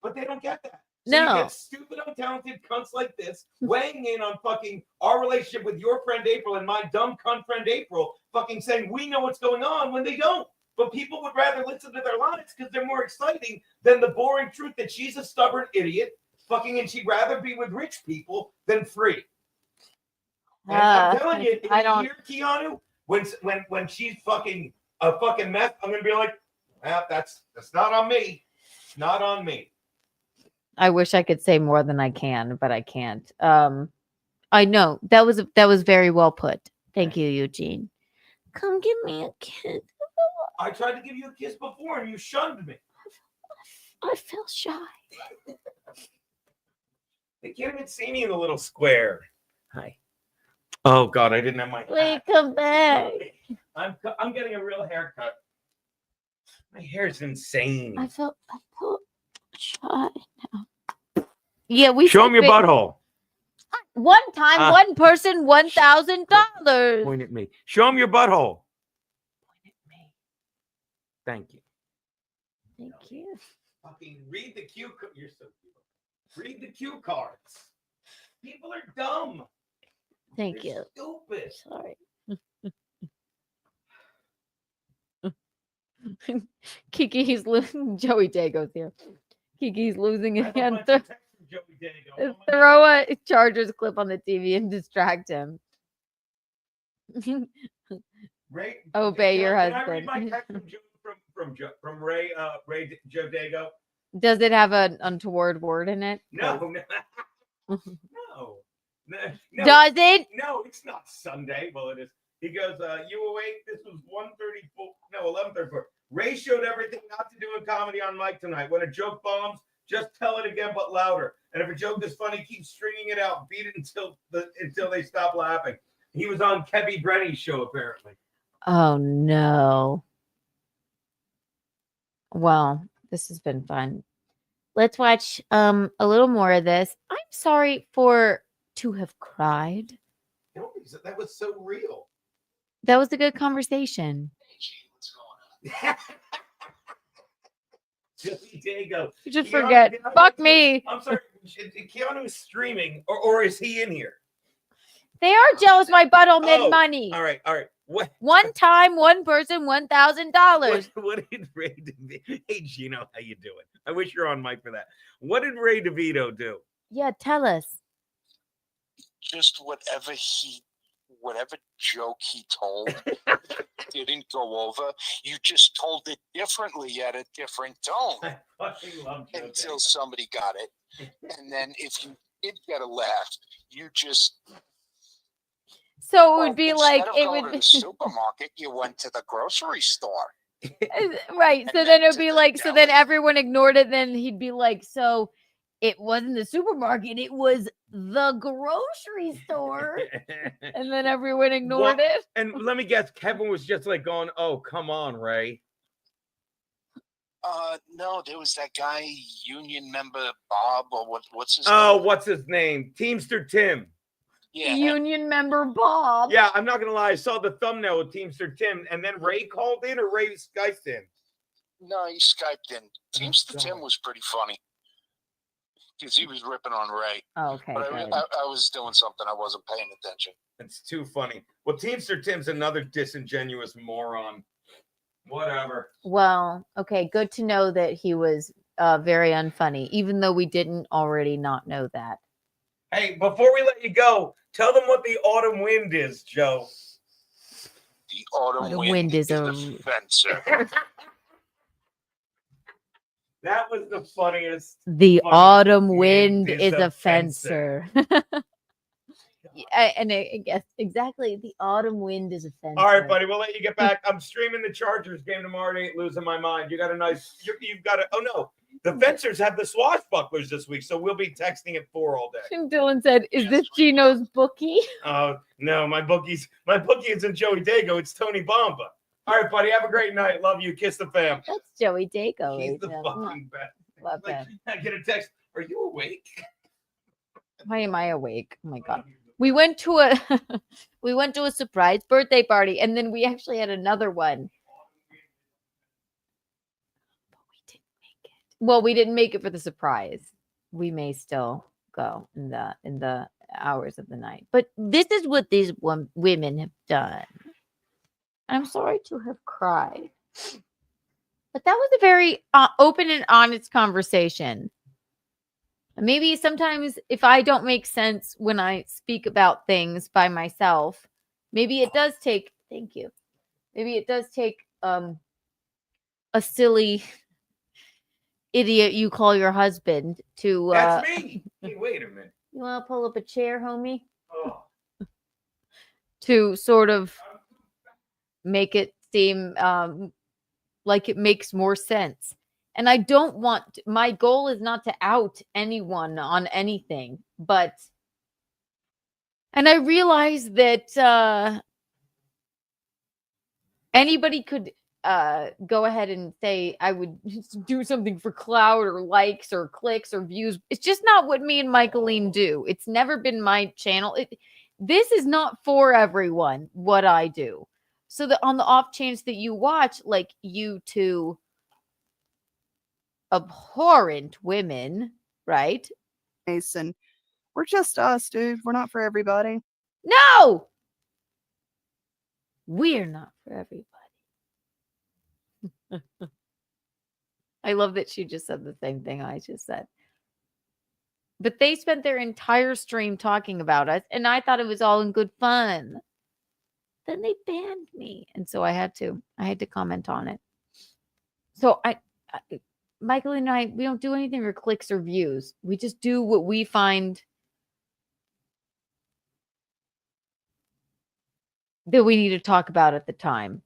But they don't get that. So you get stupid, untalented cunts like this weighing in on fucking our relationship with your friend April and my dumb cunt friend April, fucking saying we know what's going on when they don't. But people would rather listen to their lies because they're more exciting than the boring truth that she's a stubborn idiot, fucking, and she'd rather be with rich people than free. And I'm telling you, in I a don't. year, Keanu, when she's fucking a fucking meth, I'm gonna be like, well, that's not on me. Not on me. I wish I could say more than I can, but I can't. I know that was very well put. Thank you, Eugene. Come give me a kiss. I tried to give you a kiss before and you shunned me. I feel shy. They can't even see me in the little square. Hi. Oh God, I didn't have my Wait, hat. come back. I'm getting a real haircut. My hair's insane. I feel shy now. Yeah, we Show him your spent- butthole. One time, one person, $1,000. Point at me. Show him your butthole. Point at me. Thank you. Thank you. Fucking read the cue. You're so cute. Read the cue cards. People are dumb. Thank They're you. Stupid. Sorry. Kiki's losing. Joey Dago's here. Kiki's losing I have a again. bunch of texts from Joey Dago. Oh my Throw a Chargers clip on the TV and distract him. Ray, Obey your can I husband. read my text from Ray Joe Dago? Does it have an untoward word in it? No, no. No, Does it? No, it's not Sunday. Well, it is. He goes, you awake? This was 1:34. No, 11:34. Ray showed everything not to do in comedy on mic tonight. When a joke bombs, just tell it again, but louder. And if a joke is funny, keep stringing it out. Beat it until they stop laughing. He was on Kevin Brenny's show, apparently. Oh no. Well, this has been fun. Let's watch a little more of this. I'm sorry to have cried. That was so real. That was a good conversation. Joey Dago. You just Keanu, forget. Fuck me. I'm sorry. Keanu is streaming, or is he in here? They are jealous my butthole made money. All right. What? One time, one person, $1,000. What did Ray DeVito? Hey, Gino, how you doing? I wish you're on mic for that. What did Ray DeVito do? Yeah, tell us. Just whatever joke he told didn't go over. You just told it differently at a different tone. I fucking love Joe until Dago. somebody got it. And then if you did get a laugh, you just So it would be instead like of it going would to the supermarket, you went to the grocery store. right. So And then it then would to be the like, so then deli. everyone ignored it. Then he'd be like, so it wasn't the supermarket, it was the grocery store. And then everyone ignored it. And let me guess, Kevin was just like going, "Oh, come on, Ray." No, there was that guy, union member Bob, or what's his Oh, name? what's his name? Teamster Tim. Yeah. Union member Bob. Yeah, I'm not gonna lie. I saw the thumbnail with Teamster Tim, and then Ray called in, or Ray Skyped in. No, he Skyped in. Teamster God. Tim was pretty funny because he was ripping on Ray. Okay, But good. I was doing something. I wasn't paying attention. It's too funny. Well, Teamster Tim's another disingenuous moron. Whatever. Well, okay, good to know that he was very unfunny, even though we didn't already not know that. Hey, before we let you go, tell them what the autumn wind is, Joe. The autumn Autumn wind, wind is a a- fencer. That was the funniest. The funny autumn wind is a fencer. And I guess exactly, the autumn wind is a fencer. All right, buddy, we'll let you get back. I'm streaming the Chargers game tomorrow. I ain't losing my mind. You got a nice. You've got a. Oh no, the fencers have the swashbucklers this week, so we'll be texting at 4 all day. And Dylan said, "Is this Gino's bookie?" Oh no, my bookie isn't Joey Dago. It's Tony Bomba. All right, buddy, have a great night. Love you. Kiss the fam. That's Joey Dago. He's right the there. fucking best. Love Like, him. I get a text. Are you awake? Why am I awake? Oh my god. We went to a surprise birthday party, and then we actually had another one. But we didn't make it. Well, we didn't make it for the surprise. We may still go in the hours of the night. But this is what these women have done. I'm sorry to have cried. But that was a very open and honest conversation. Maybe sometimes if I don't make sense when I speak about things by myself, maybe it does take, thank you. Maybe it does take a silly idiot you call your husband to That's me. Hey, wait a minute. You want to pull up a chair, homie? Oh. To sort of make it seem like it makes more sense. And I don't want, my goal is not to out anyone on anything, but, and I realize that anybody could go ahead and say I would do something for clout or likes or clicks or views. It's just not what me and Michaeline do. It's never been my channel. This is not for everyone, what I do. So that on the off chance that you watch, like you two abhorrent women, right? Mason, we're just us, dude. We're not for everybody. No! We're not for everybody. I love that she just said the same thing I just said. But they spent their entire stream talking about us, and I thought it was all in good fun. Then they banned me, and so I had to comment on it. So Michael and I, we don't do anything for clicks or views. We just do what we find that we need to talk about at the time.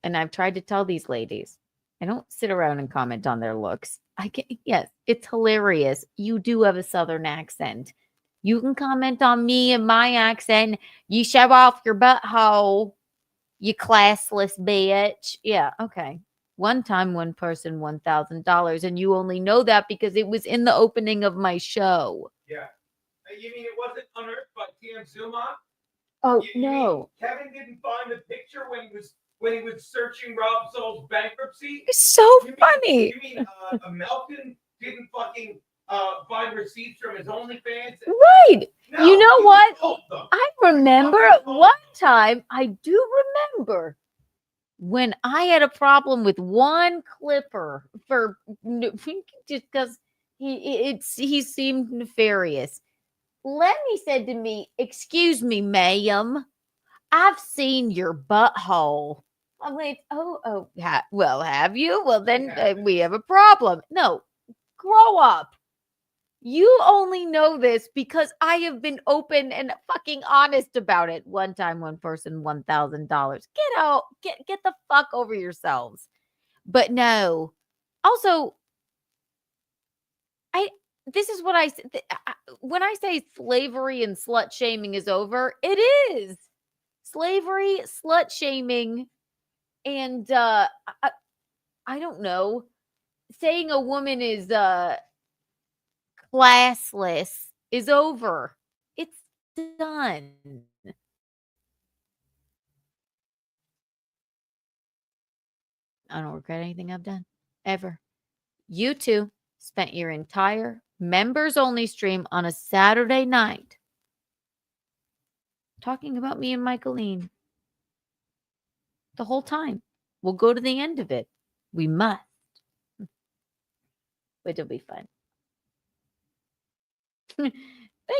And I've tried to tell these ladies, I don't sit around and comment on their looks. Yes, it's hilarious. You do have a Southern accent. You can comment on me and my accent. You show off your butthole, you classless bitch. Yeah, okay. One time, one person, $1,000. And you only know that because it was in the opening of my show. Yeah. You mean it wasn't unearthed by TM Zuma? Oh, you no. Mean Kevin didn't find the picture when he was searching Rob Zoll's bankruptcy? It's so funny. You mean Malkin didn't fucking find receipts from his OnlyFans? Right. No, you know what? them. I remember one time, I do remember when I had a problem with one clipper for just because he seemed nefarious. Lenny said to me, "Excuse me, ma'am, I've seen your butthole." I'm like, oh, well, have you? Well, then we have a problem. No, grow up. You only know this because I have been open and fucking honest about it. One time, one person, $1,000. Get out. Get the fuck over yourselves. But no. Also, this is what when I say slavery and slut shaming is over, it is. Slavery, slut shaming, and I don't know, saying a woman is classless is over. It's done. I don't regret anything I've done ever. You two spent your entire members only stream on a Saturday night talking about me and Michaeline the whole time. We'll go to the end of it. We must. It'll be fun. Thank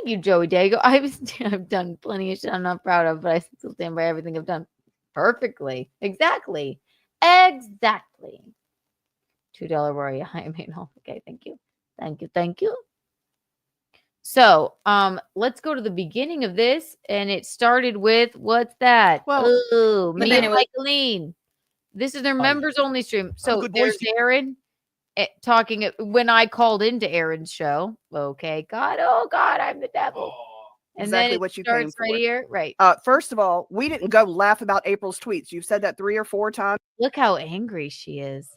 you, Joey Dago. I've done plenty of shit I'm not proud of, but I still stand by everything I've done perfectly. Exactly. $2 Rory. I mean, okay, thank you. Thank you. So, let's go to the beginning of this, and it started with what's that? Well, me and Michaeline. This is their members only stream. So there's Aaron talking when I called into Aaron's show. Okay, God, oh God, I'm the devil. And exactly then what you starts came for. right here, right? First of all, we didn't go laugh about April's tweets. You've said that 3 or 4 times. Look how angry she is.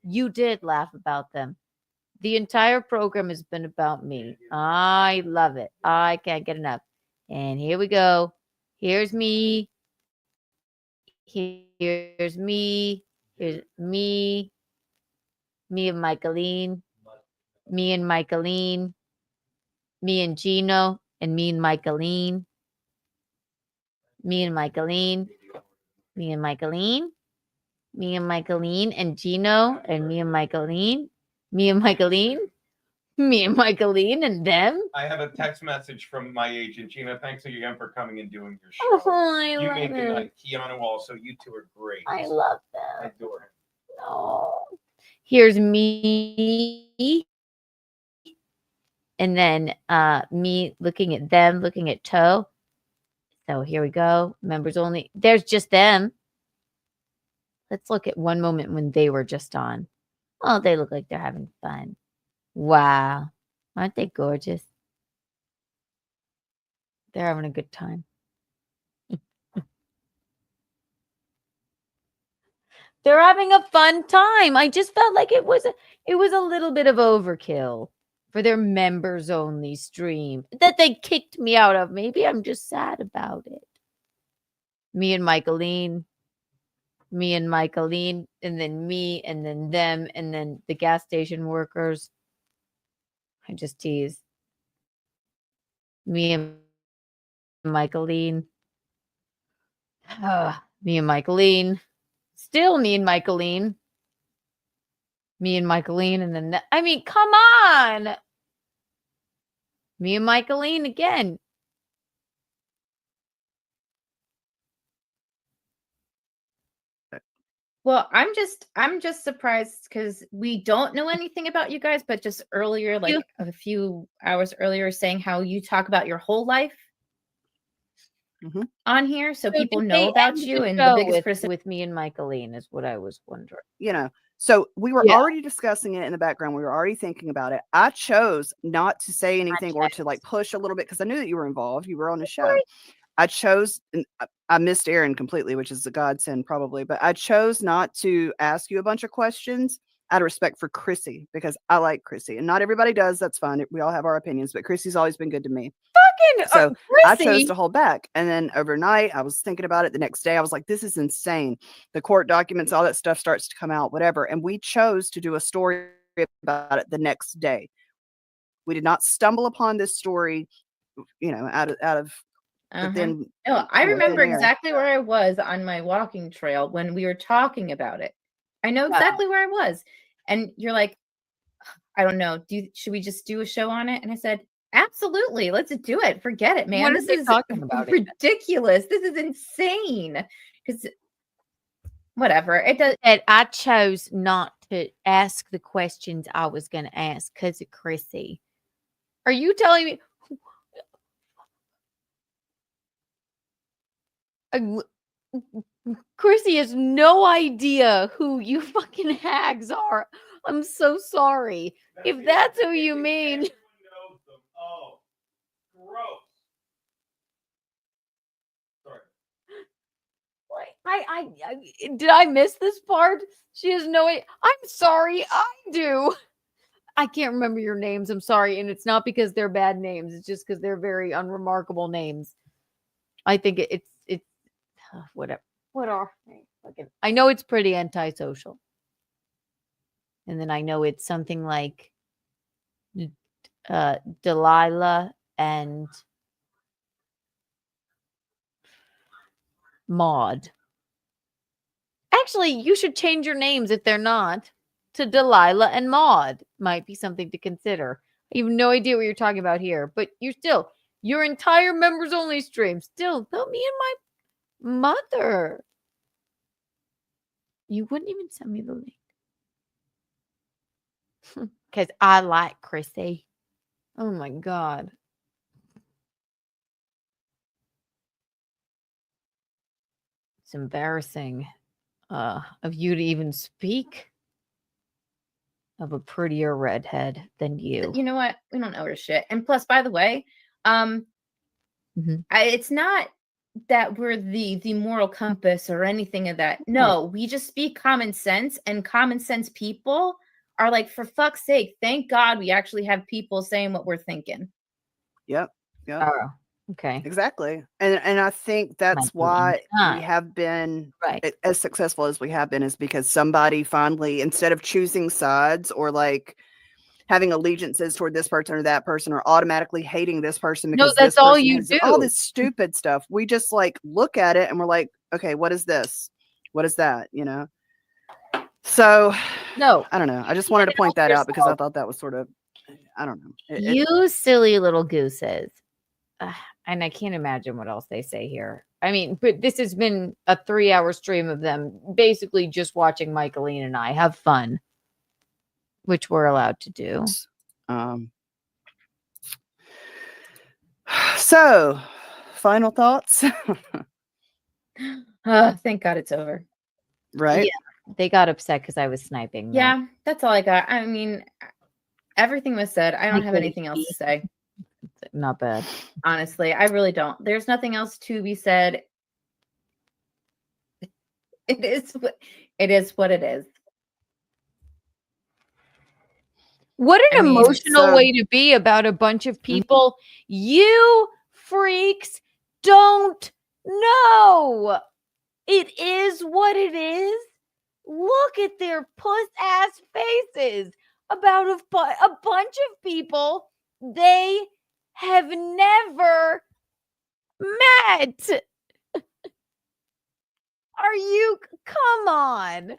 You did laugh about them. The entire program has been about me. I love it. I can't get enough. And here we go. Here's me. Here's me. Here's me. Me and Michaeline. Me and Michaeline. Me and Gino. And me and Michaeline. Me and Michaeline. Me and Michaeline. Me and Michaeline and Gino. And me and Michaeline. Me and Michaeline? Me and Michaeline and them? I have a text message from my agent, Gina. Thanks again for coming and doing your show. Oh, I You love make it it. like Keanu also. You two are great. I love I them. adore him. Oh. Here's me. And then me looking at them, looking at Toe. So here we go. Members only. There's just them. Let's look at one moment when they were just on. Oh, they look like they're having fun. Wow. Aren't they gorgeous? They're having a good time. They're having a fun time. I just felt like it was a little bit of overkill for their members only stream that they kicked me out of. Maybe I'm just sad about it. Me and Michaeline, and then me, and then them, and then the gas station workers. I just tease. Me and Michaeline. Me and Michaeline. Still me and Michaeline. Me and Michaeline, and then I mean, come on. Me and Michaeline again. Well, I'm just surprised because we don't know anything about you guys, but just earlier, like a few hours earlier, saying how you talk about your whole life on here, so people did know they about end you. the And the show biggest criticism with me and Michaeline is what I was wondering. You know, so we were Yeah. already discussing it in the background. We were already thinking about it. I chose not to say anything or to like push a little bit because I knew that you were involved. You were on the show. I chose, and I missed Aaron completely, which is a godsend probably, but I chose not to ask you a bunch of questions out of respect for Chrissy because I like Chrissy and not everybody does. That's fine. We all have our opinions, but Chrissy's always been good to me. So I chose to hold back. And then overnight, I was thinking about it. The next day, I was like, this is insane. The court documents, all that stuff starts to come out, whatever. And we chose to do a story about it the next day. We did not stumble upon this story, out of then. No, I remember exactly where I was on my walking trail when we were talking about it. I know exactly where I was. And you're like, I don't know. Should we just do a show on it? And I said, absolutely. Let's do it. Forget it, man. This is talking about ridiculous. This is insane. Because whatever. It does. And I chose not to ask the questions I was going to ask because of Chrissy. Are you telling me? Chrissy has no idea who you fucking hags are. I'm so sorry. If that's who you mean. Oh, gross. Sorry. I did I miss this part? She has no idea. I'm sorry. I do. I can't remember your names. I'm sorry. And it's not because they're bad names. It's just because they're very unremarkable names. I think it's whatever. What are they? I know it's pretty antisocial. And then I know it's something like Delilah and Maud. Actually, you should change your names if they're not to Delilah and Maud. Might be something to consider. I have no idea what you're talking about here, but your entire members only stream still help me and my mother. You wouldn't even send me the link. Because I like Chrissy. Oh my God. It's embarrassing of you to even speak of a prettier redhead than you. You know what? We don't know her shit. And plus, by the way, it's not that we're the moral compass or anything of that. No, we just speak common sense, and common sense people are like, for fuck's sake, thank God we actually have people saying what we're thinking. Yep. Oh, okay. Exactly. And I think that's why we have been as successful as we have been is because somebody finally, instead of choosing sides or like having allegiances toward this person or that person or automatically hating this person because that's all you do. All this stupid stuff. We just like look at it and we're like, okay, what is this? What is that? So, No. I don't know. I just wanted to point that out because I thought that was sort of, I don't know. You silly little gooses. And I can't imagine what else they say here. I mean, but this has been a 3-hour stream of them basically just watching Michaeline and I have fun, which we're allowed to do. So, final thoughts? Thank God it's over. Right? Yeah, they got upset because I was sniping them. Yeah, that's all I got. I mean, everything was said. I don't have anything else to say. Not bad. Honestly, I really don't. There's nothing else to be said. It is what it is. What an emotional so- way to be about a bunch of people you freaks don't know. It is what it is. Look at their puss ass faces about a bunch of people they have never met. Are you? Come on.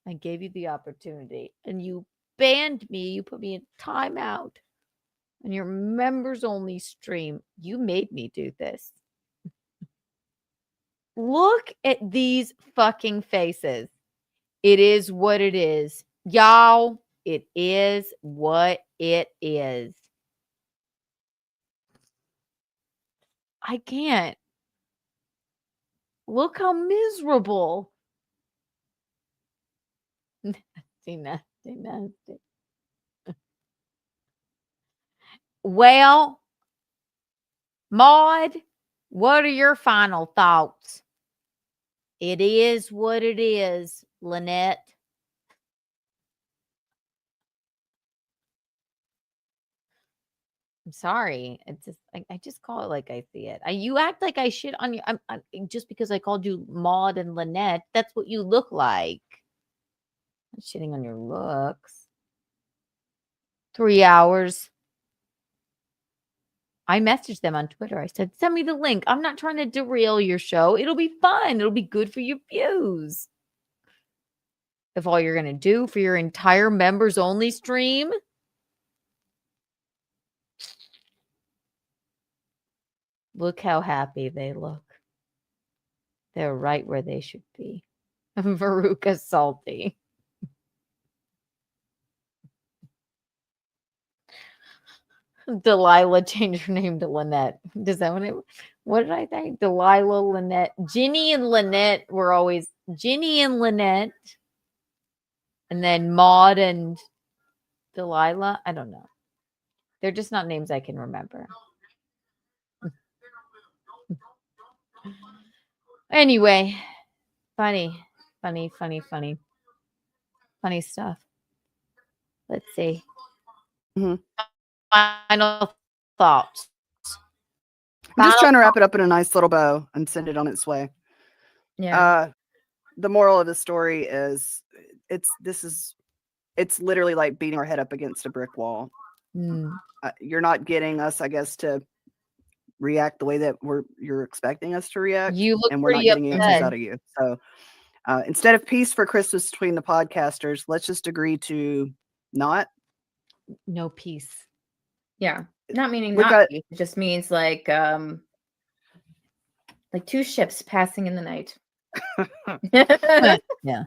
I gave you the opportunity and you banned me. You put me in timeout on your members only stream. You made me do this. Look at these fucking faces. It is what it is. Y'all, it is what it is. I can't. Look how miserable. Nasty. Well, Maud, what are your final thoughts? It is what it is, Lynette. I'm sorry. It's just I just call it like I see it. You act like I shit on you. I'm just because I called you Maud and Lynette. That's what you look like. I'm shitting on your looks. 3 hours. I messaged them on Twitter. I said, send me the link. I'm not trying to derail your show. It'll be fun. It'll be good for your views. If all you're going to do for your entire members only stream. Look how happy they look. They're right where they should be. Veruca salty. Delilah changed her name to Lynette. Does that what did I think? Delilah, Lynette. Ginny and Lynette were always Ginny and Lynette. And then Maud and Delilah. I don't know. They're just not names I can remember. Anyway, funny stuff. Let's see. Final thoughts. I'm just trying to wrap it up in a nice little bow and send it on its way. Yeah. The moral of the story is it's literally like beating our head up against a brick wall. You're not getting us, I guess, to react the way that you're expecting us to react. You look and we're not pretty getting upset. answers out of you. So instead of peace for Christmas between the podcasters, let's just agree to not. No peace. Yeah. Not meaning We not got- peace. It just means like two ships passing in the night. Yeah.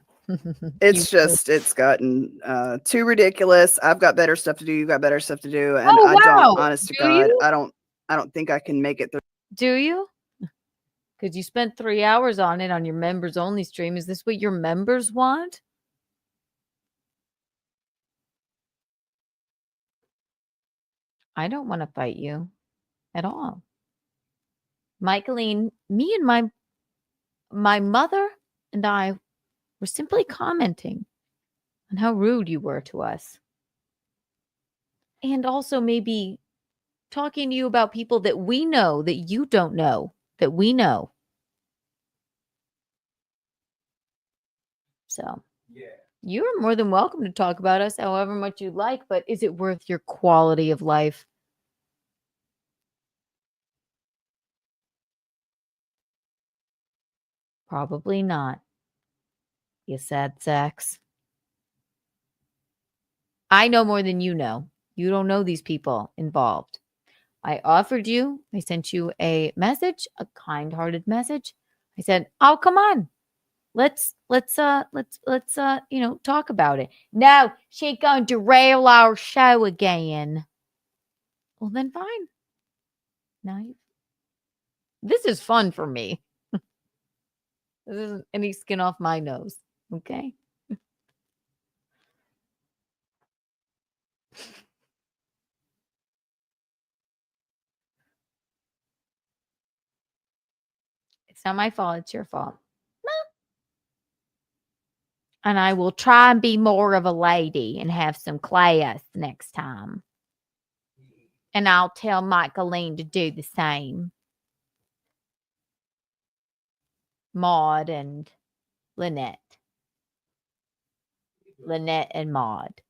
It's gotten too ridiculous. I've got better stuff to do. You got better stuff to do. And Oh, I wow. don't, honest to Do God, you? I don't think I can make it through. Do you? Because you spent 3 hours on it on your members only stream. Is this what your members want? I don't want to fight you at all. Michaeline, me and my mother and I were simply commenting on how rude you were to us. And also maybe talking to you about people that we know that you don't know, that we know. So, you're more than welcome to talk about us however much you'd like, but is it worth your quality of life? Probably not. You sad sacks. I know more than you know. You don't know these people involved. I offered you, I sent you a message, a kind-hearted message. I said, "Oh, come on. Let's talk about it." No, she ain't going to derail our show again. Well, then fine. Now this is fun for me. This isn't any skin off my nose. Okay. It's not my fault. It's your fault. And I will try and be more of a lady and have some class next time. And I'll tell Michaeline to do the same. Maud and Lynette. Lynette and Maud.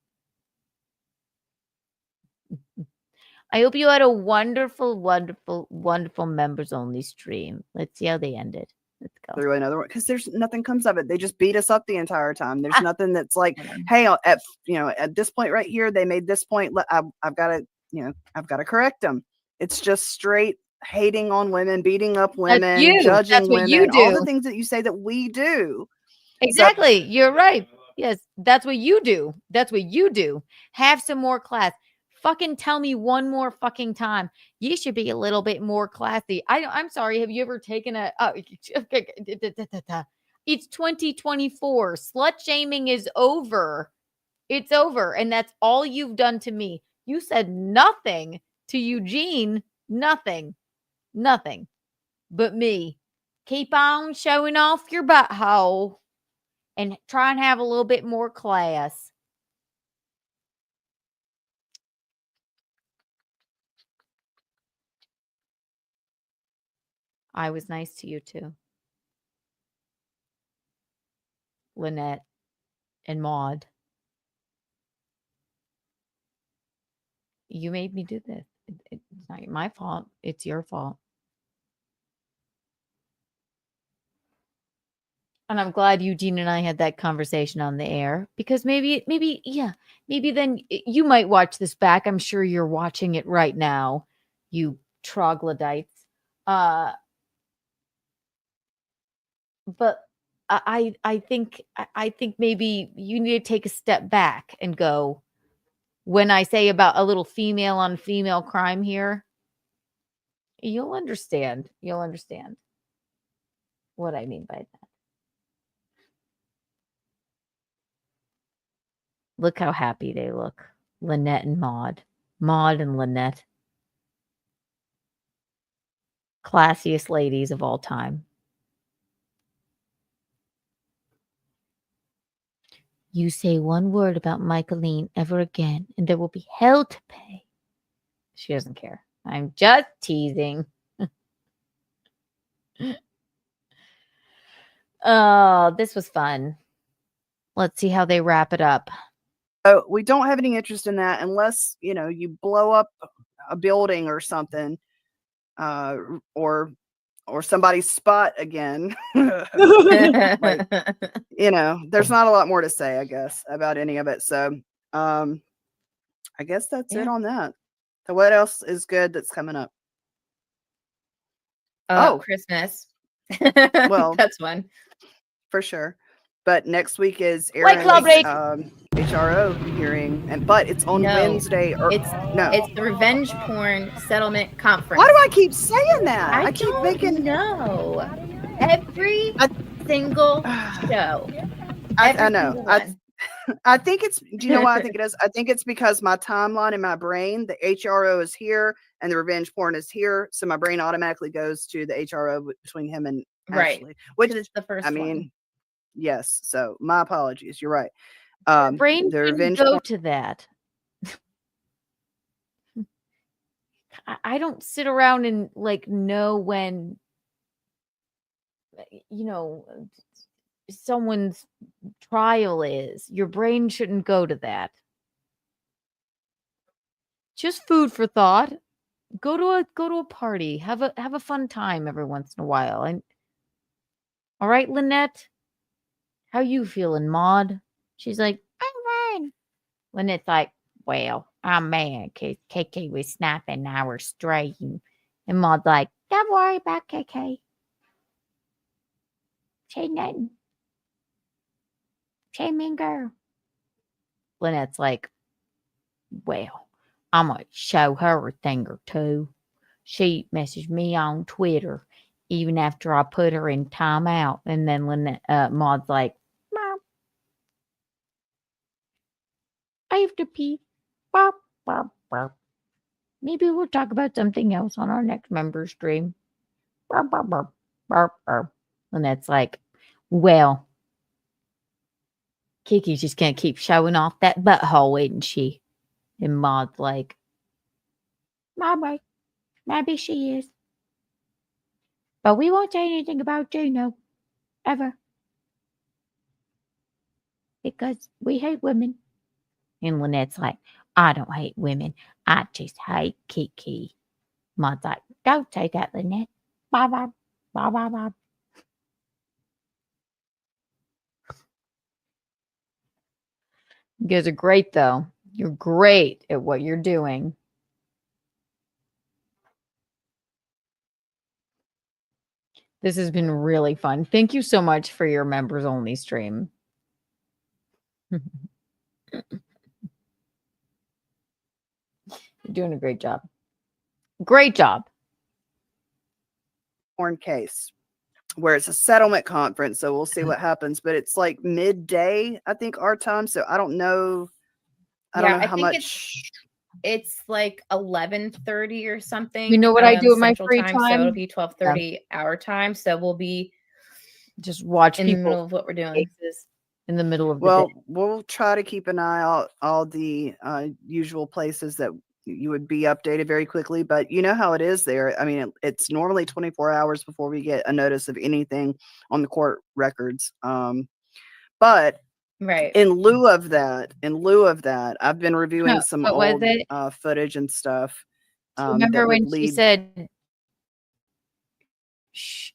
I hope you had a wonderful, wonderful, wonderful members only stream. Let's see how they ended. Let's go. Through another one because there's nothing comes of it. They just beat us up the entire time. There's nothing that's like, hey, at this point right here, they made this point. I've got to correct them. It's just straight hating on women, beating up women, judging women, all the things that you say that we do. Exactly. You're right. Yes, that's what you do. That's what you do. Have some more class. Fucking tell me one more fucking time. You should be a little bit more classy. I'm sorry. Have you ever taken it's 2024. Slut shaming is over. It's over. And that's all you've done to me. You said nothing to Eugene. Nothing. But me. Keep on showing off your butthole and try and have a little bit more class. I was nice to you too. Lynette and Maud. You made me do this. It's not my fault. It's your fault. And I'm glad Eugene and I had that conversation on the air because maybe then you might watch this back. I'm sure you're watching it right now, you troglodytes. But I think maybe you need to take a step back and go, when I say about a little female on female crime here, you'll understand. You'll understand what I mean by that. Look how happy they look. Lynette and Maud. Maud and Lynette. Classiest ladies of all time. You say one word about Michaeline ever again, and there will be hell to pay. She doesn't care. I'm just teasing. Oh, this was fun. Let's see how they wrap it up. We don't have any interest in that unless, you blow up a building or something, or somebody's spot again. There's not a lot more to say, I guess, about any of it. So, I guess that's it on that. So what else is good that's coming up? Christmas. Well, that's one for sure. But next week is White Club Aaron's HRO hearing, but it's on Wednesday. It's the Revenge Porn Settlement Conference. Why do I keep saying that? I keep thinking no. Every single show. I know. I think it's. Do you know why I think it is? I think it's because my timeline in my brain, the HRO is here and the revenge porn is here, so my brain automatically goes to the HRO between him and Ashley, which is the first. one. Yes. So my apologies. You're right. Brain the didn't revenge go porn. to that. I don't sit around and know when someone's trial is. Your brain shouldn't go to that. Just food for thought. Go to a party. Have a fun time every once in a while. And all right, Lynette. How you feeling, Maud? She's like, I'm fine. Lynette's like, well, I'm mad because KK was snapping our stream. And Maud's like, don't worry about KK. She ain't nothing. She a mean girl. Lynette's like, well, I'm going to show her a thing or two. She messaged me on Twitter even after I put her in timeout. And then Maud's like, Mom, I have to pee. Bop, bop, bop. Maybe we'll talk about something else on our next member stream. Bop, bop, bop, bop, bop. Lynette's like, well, Kiki's just going to keep showing off that butthole, isn't she? And Maud's like, maybe she is. But we won't say anything about Juno. Ever. Because we hate women. And Lynette's like, I don't hate women. I just hate Kiki. Maud's like, don't say that, Lynette. Bye, bye. Bye, bye, bye. You guys are great, though. You're great at what you're doing. This has been really fun. Thank you so much for your members only stream. You're doing a great job. Great job. Porn case where it's a settlement conference. So we'll see what happens. But it's like midday, I think, our time. So I don't know. I don't know how much. It's like 11:30 or something. You know what I do in my Central free So time? it'll be 12:30 our time. So we'll be just watch in the people middle of what we're doing. in the middle of the Well, day. we'll try to keep an eye out all the usual places that you would be updated very quickly. But you know how it is there. I mean, it's normally 24 hours before we get a notice of anything on the court records. But right. in lieu of that, I've been reviewing some what old was it? footage and stuff. Remember that when would she lead. said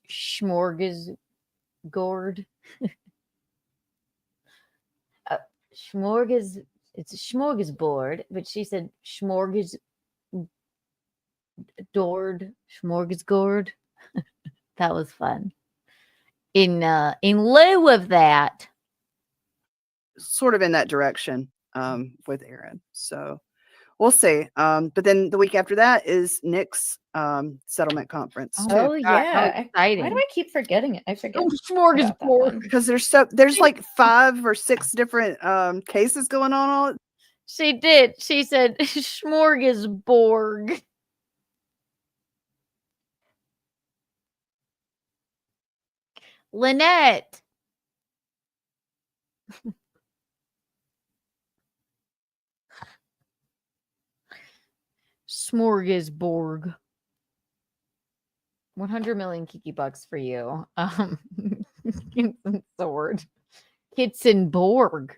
smorgasbord? It's a smorgasbord, but she said smorgasgord. That was fun. In lieu of that, sort of in that direction with Aaron. So we'll see. But then the week after that is Nick's settlement conference. Oh yeah. exciting. Why do I keep forgetting it? I forget. Smorgasbord. Because there's like 5 or 6 different cases going on all. She did. She said smorgasbord. Lynette. Smorgasbord. 100 million Kiki bucks for you. Sword. Kitzenborg.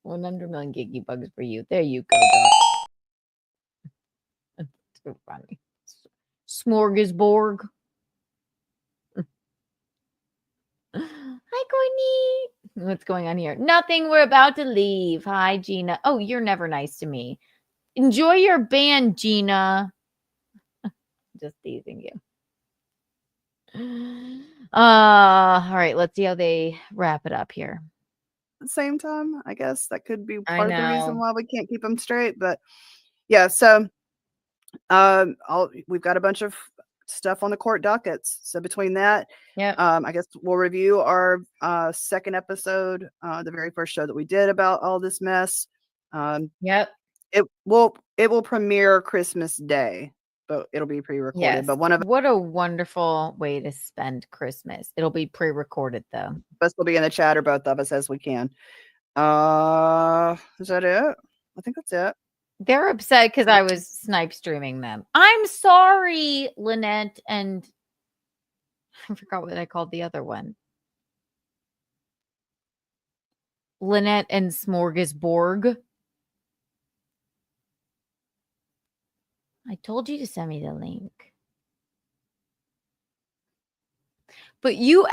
100 million Kiki bucks for you. There you go, dog. That's too funny. Smorgasbord. Hi, Courtney. What's going on here? Nothing. We're about to leave. Hi, Gina. Oh, you're never nice to me. Enjoy your band, Gina. Just teasing you. All right. Let's see how they wrap it up here. At the same time, I guess that could be part of the reason why we can't keep them straight. But yeah, so we've got a bunch of stuff on the court dockets. So between that, I guess we'll review our second episode, the very first show that we did about all this mess. It will premiere Christmas Day, but it'll be pre-recorded. Yes. But what a wonderful way to spend Christmas. It'll be pre-recorded though. Us will be in the chat, or both of us, as we can. Is that it? I think that's it. They're upset because I was snipe streaming them. I'm sorry, Lynette, and I forgot what I called the other one. Lynette and Smorgasbord. I told you to send me the link. But you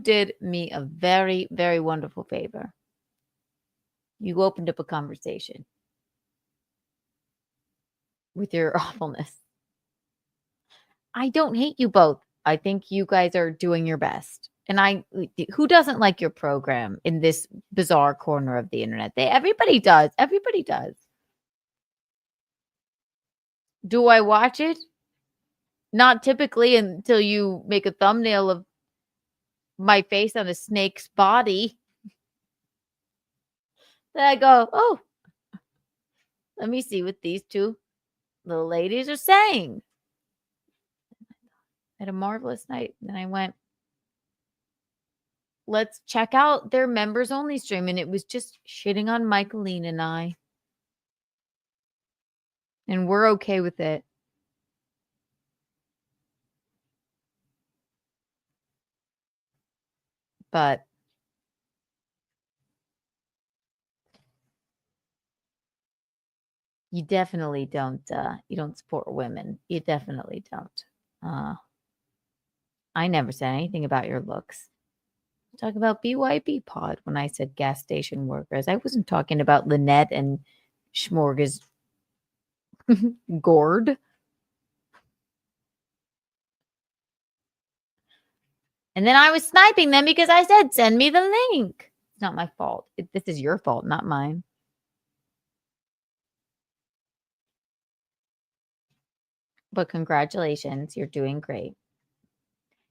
did me a very, very wonderful favor. You opened up a conversation with your awfulness. I don't hate you both. I think you guys are doing your best. And who doesn't like your program in this bizarre corner of the internet? Everybody does. Everybody does. Do I watch it? Not typically until you make a thumbnail of my face on a snake's body. Then I go, oh, let me see what these two little ladies are saying. I had a marvelous night. And I went, let's check out their members only stream. And it was just shitting on Michaeline and I. And we're okay with it. But you definitely don't support women. You definitely don't. I never said anything about your looks. Talk about BYB pod when I said gas station workers. I wasn't talking about Lynette and Schmorgas Gord. And then I was sniping them because I said, send me the link. It's not my fault. This is your fault, not mine. But congratulations. You're doing great.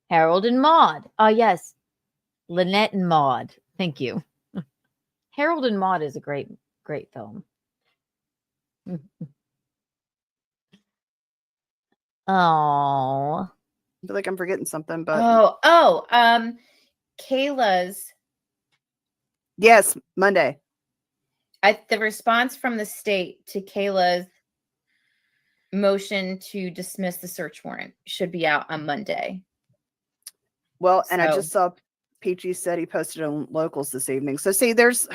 Harold and Maude. Oh, yes. Lynette and Maude. Thank you. Harold and Maude is a great, great film. Oh. I feel like I'm forgetting something, but Kayla's. Yes, Monday. The response from the state to Kayla's motion to dismiss the search warrant should be out on Monday. Well, and I just saw Peachy said he posted on Locals this evening. So see, there's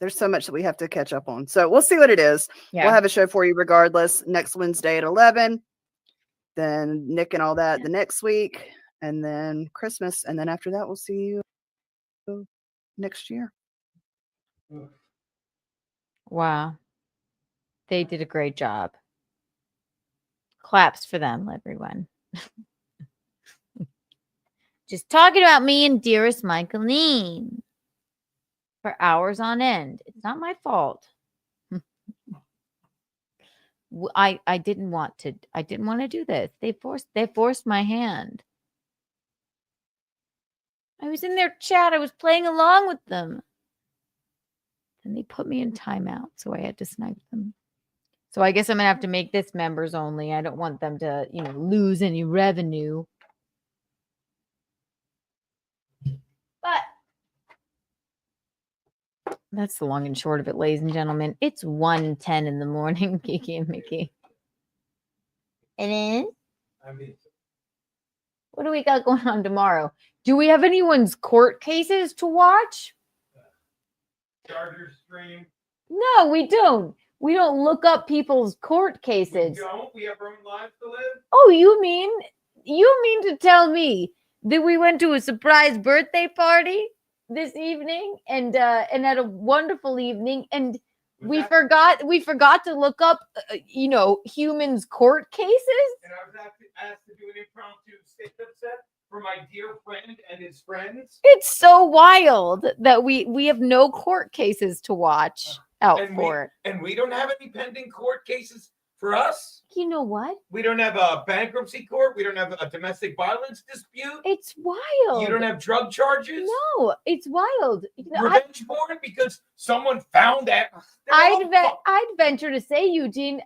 so much that we have to catch up on. So we'll see what it is. Yeah. We'll have a show for you regardless next Wednesday at 11. Then Nick and all that the next week, and then Christmas, and then after that we'll see you next year. Wow. They did a great job. Claps for them, everyone. Just talking about me and dearest Michaeline for hours on end. It's not my fault. I didn't want to do this. They forced my hand. I was in their chat. I was playing along with them. And they put me in timeout, so I had to snipe them. So I guess I'm gonna have to make this members only. I don't want them to, lose any revenue. But that's the long and short of it, ladies and gentlemen. It's 1:10 in the morning, Kiki and Mickey. It is? What do we got going on tomorrow? Do we have anyone's court cases to watch? Charter stream. No, we don't. We don't look up people's court cases. We don't? We have our own lives to live? Oh, you mean to tell me that we went to a surprise birthday party this evening and had a wonderful evening, and we forgot to look up humans' court cases? And I was asked to do an impromptu stand-up set for my dear friend and his friends. It's so wild that we have no court cases to watch out for. And we don't have any pending court cases for us. You know what? We don't have a bankruptcy court. We don't have a domestic violence dispute. It's wild. You don't have drug charges. No, it's wild. Revenge porn because someone found that. I'd venture to say, Eugene,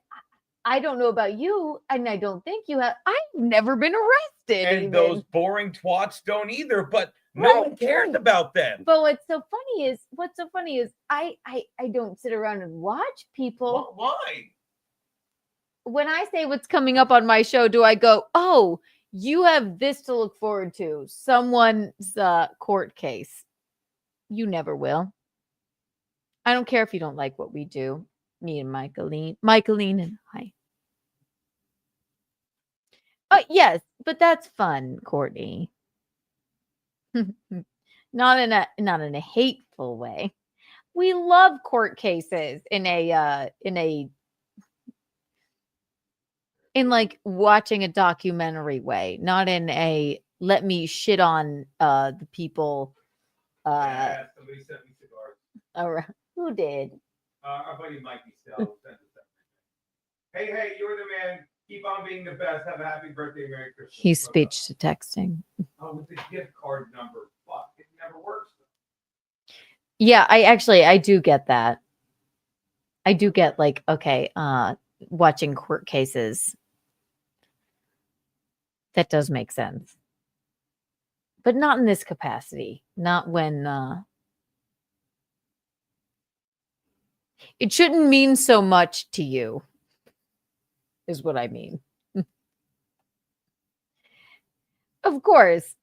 I don't know about you, and I don't think you have. I've never been arrested. And those boring twats don't either, but no one cares about them. But what's so funny is I don't sit around and watch people. Why? When I say what's coming up on my show, do I go, oh, you have this to look forward to, someone's court case? You never will. I don't care if you don't like what we do. Me and Michaeline and I. Yes, but that's fun, Courtney. Not in a hateful way. We love court cases in like watching a documentary way, not in a let me shit on the people. Yeah, somebody sent me cigars. Who did? Our buddy Mikey still sent us everything. Hey, you're the man. Keep on being the best. Have a happy birthday, Merry Christmas. He's speech to texting. Oh, with the gift card number. Fuck, it never works. Yeah, I do get that. I do get like, okay, watching court cases. That does make sense. But not in this capacity. Not when it shouldn't mean so much to you, is what I mean. Of course.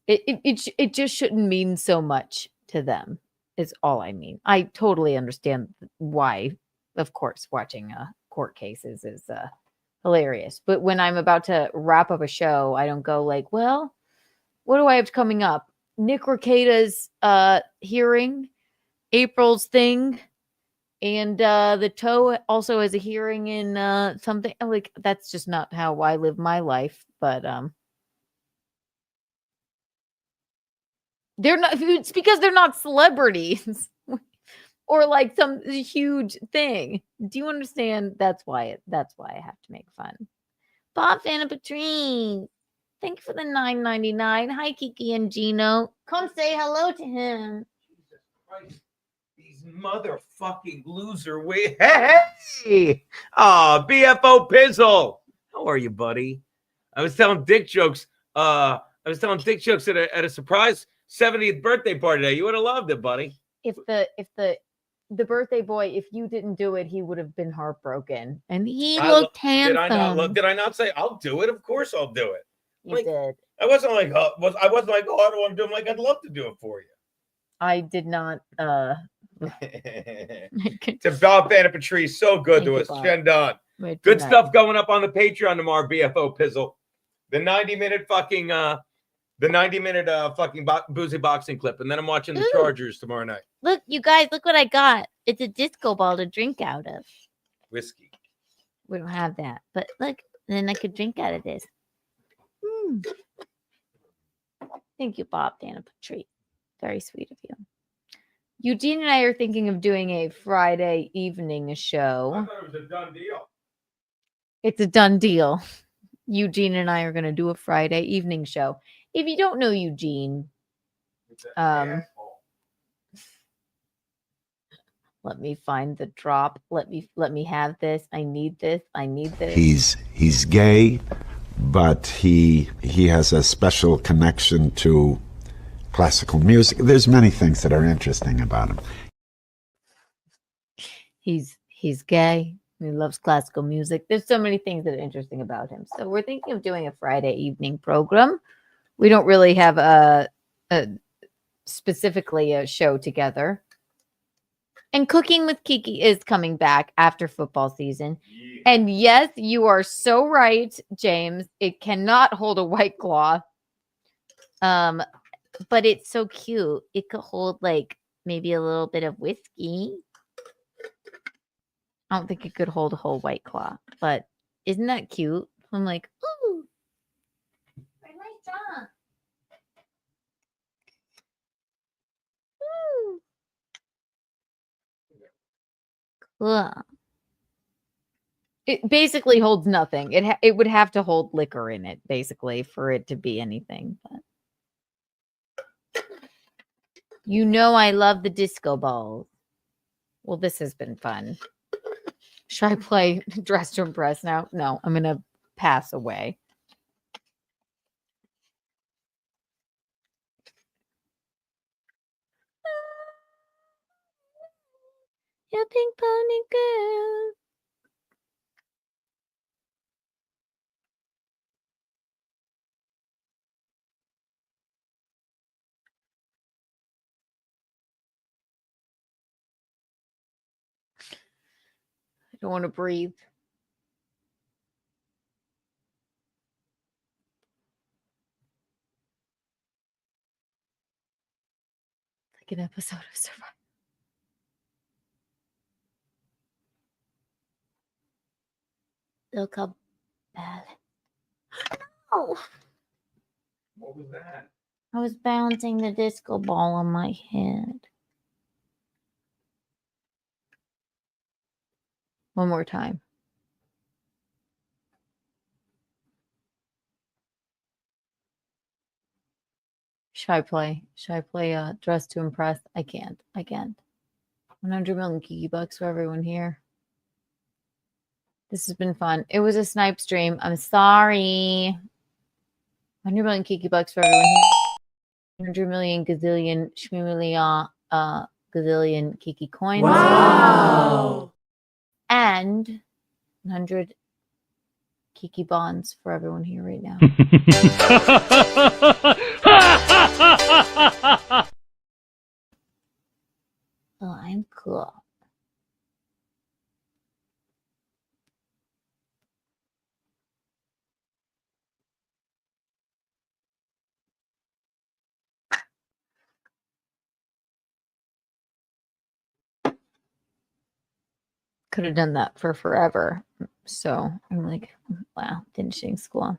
It just shouldn't mean so much to them, is all I mean. I totally understand why, of course, watching court cases is hilarious. But when I'm about to wrap up a show, I don't go like, well, what do I have coming up? Nick Rekieta's hearing, April's thing, and the toe also has a hearing in something. Like, that's just not how I live my life. But they're not. It's because they're not celebrities or like some huge thing. Do you understand? That's why I have to make fun. Bob Vanna Patrice, thank you for the $9.99. Hi, Kiki and Gino. Come say hello to him. Jesus Christ. These motherfucking loser. Hey! Oh, BFO Pizzle. How are you, buddy? I was telling dick jokes. At a surprise 70th birthday party today. You would have loved it, buddy. If the birthday boy, if you didn't do it, he would have been heartbroken. And he looked handsome. Did I not say I'll do it? Of course I'll do it. You did. I wasn't like, I don't want to do it. I'm like, I'd love to do it for you. I did not. To Bob Vanna Patrice, so good to us. Shendon. Good stuff going up on the Patreon tomorrow, BFO Pizzle. The 90-minute fucking boozy boxing clip, and then I'm watching the Chargers tomorrow night. Look, you guys, look what I got. It's a disco ball to drink out of. Whiskey. We don't have that, but look, then I could drink out of this. Thank you, Bob Vanna Patrice. Very sweet of you. Eugene and I are thinking of doing a Friday evening show. I thought it was a done deal. It's a done deal. Eugene and I are going to do a Friday evening show. If you don't know Eugene, let me find the drop. Let me have this. I need this. I need this. He's gay, but he has a special connection to classical music. There's many things that are interesting about him. He's gay. He loves classical music. There's so many things that are interesting about him. So we're thinking of doing a Friday evening program. We don't really have a specifically a show together. And Cooking with Kiki is coming back after football season. Yeah. And yes, you are so right, James. It cannot hold a White Claw. But it's so cute. It could hold like maybe a little bit of whiskey. I don't think it could hold a whole White Claw, but isn't that cute? I'm like, ooh, very nice job. Ooh. Cool. It basically holds nothing. It would have to hold liquor in it, basically, for it to be anything. But you know I love the disco balls. Well, this has been fun. Should I play Dress to Impress now? No, I'm going to pass away. Your pink pony girl. I don't want to breathe. second episode of Survivor. Look up bad. No. What was that? I was balancing the disco ball on my head. One more time. Should I play Dress to Impress? I can't. 100 million Kiki bucks for everyone here. This has been fun. It was a snipe stream. I'm sorry. 100 million Kiki bucks for everyone here. 100 million gazillion shmillion gazillion Kiki coins. Wow. And 100 Kiki bonds for everyone here right now. Oh, I'm cool. Could have done that for forever. So I'm like, wow, finishing school.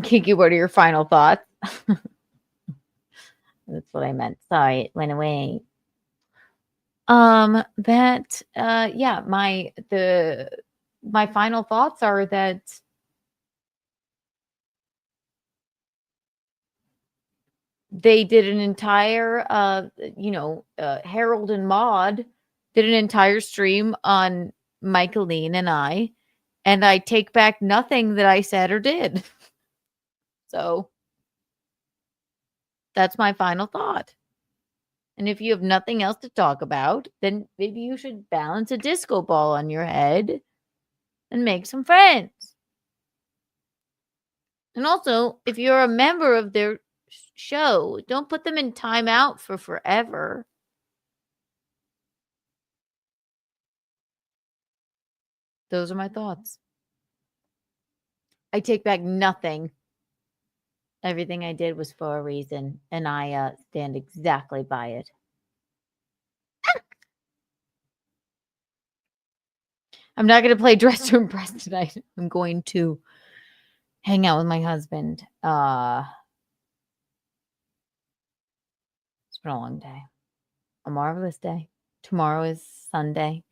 Kiki, what are your final thoughts? That's what I meant. Sorry, it went away. My final thoughts are that they did an entire Harold and Maude did an entire stream on Michaeline and I take back nothing that I said or did. So that's my final thought. And if you have nothing else to talk about, then maybe you should balance a disco ball on your head and make some friends. And also, if you're a member of their show, don't put them in timeout for forever. Those are my thoughts. I take back nothing. Everything I did was for a reason, and I stand exactly by it. I'm not going to play Dress to Impress tonight. I'm going to hang out with my husband. It's been a long day. A marvelous day. Tomorrow is Sunday,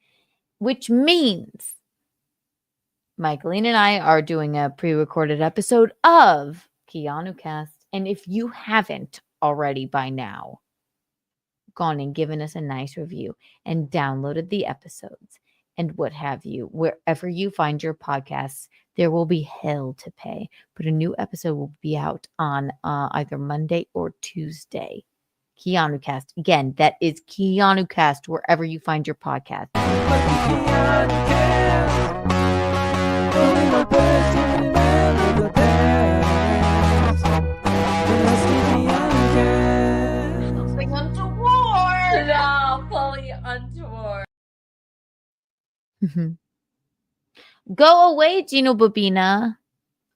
which means Michaeline and I are doing a pre-recorded episode of Keanu Cast. And if you haven't already by now gone and given us a nice review and downloaded the episodes and what have you, wherever you find your podcasts, there will be hell to pay. But a new episode will be out on either Monday or Tuesday. Keanu Cast. Again, that is Keanu Cast wherever you find your podcast. Something untoward. No, fully untoward. Go away, Gino Bobina.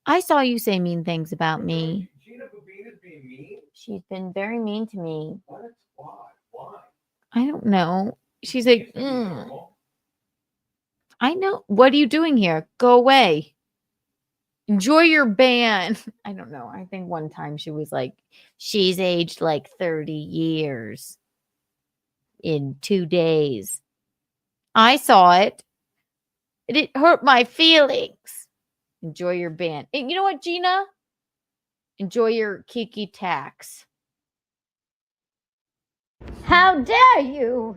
I saw you say mean things about me. Gina Bobina's being mean? She's been very mean to me. What? Why? I don't know. She's like, I know. What are you doing here? Go away. Enjoy your ban. I don't know. I think one time she was like, she's aged like 30 years in 2 days. I saw it. It hurt my feelings. Enjoy your ban. And you know what, Gina? Enjoy your Kiki tax. How dare you?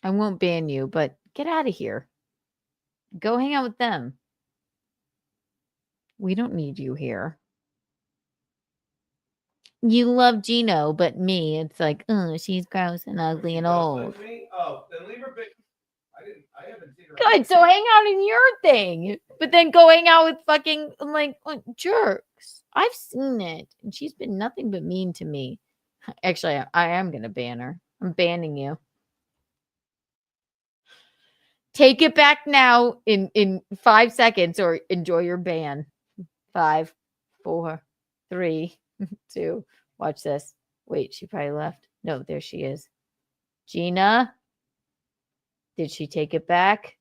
I won't ban you, but get out of here. Go hang out with them. We don't need you here. You love Gino, but me, it's like, oh, she's gross and ugly and old. Oh, then leave her. I haven't seen her. Good, so hang out in your thing, but then go hang out with fucking like jerks. I've seen it, and she's been nothing but mean to me. Actually, I am gonna ban her. I'm banning you. Take it back now in 5 seconds, or enjoy your ban. 5, 4, 3, to watch this. Wait, she probably left. No, there she is. Gina, did she take it back?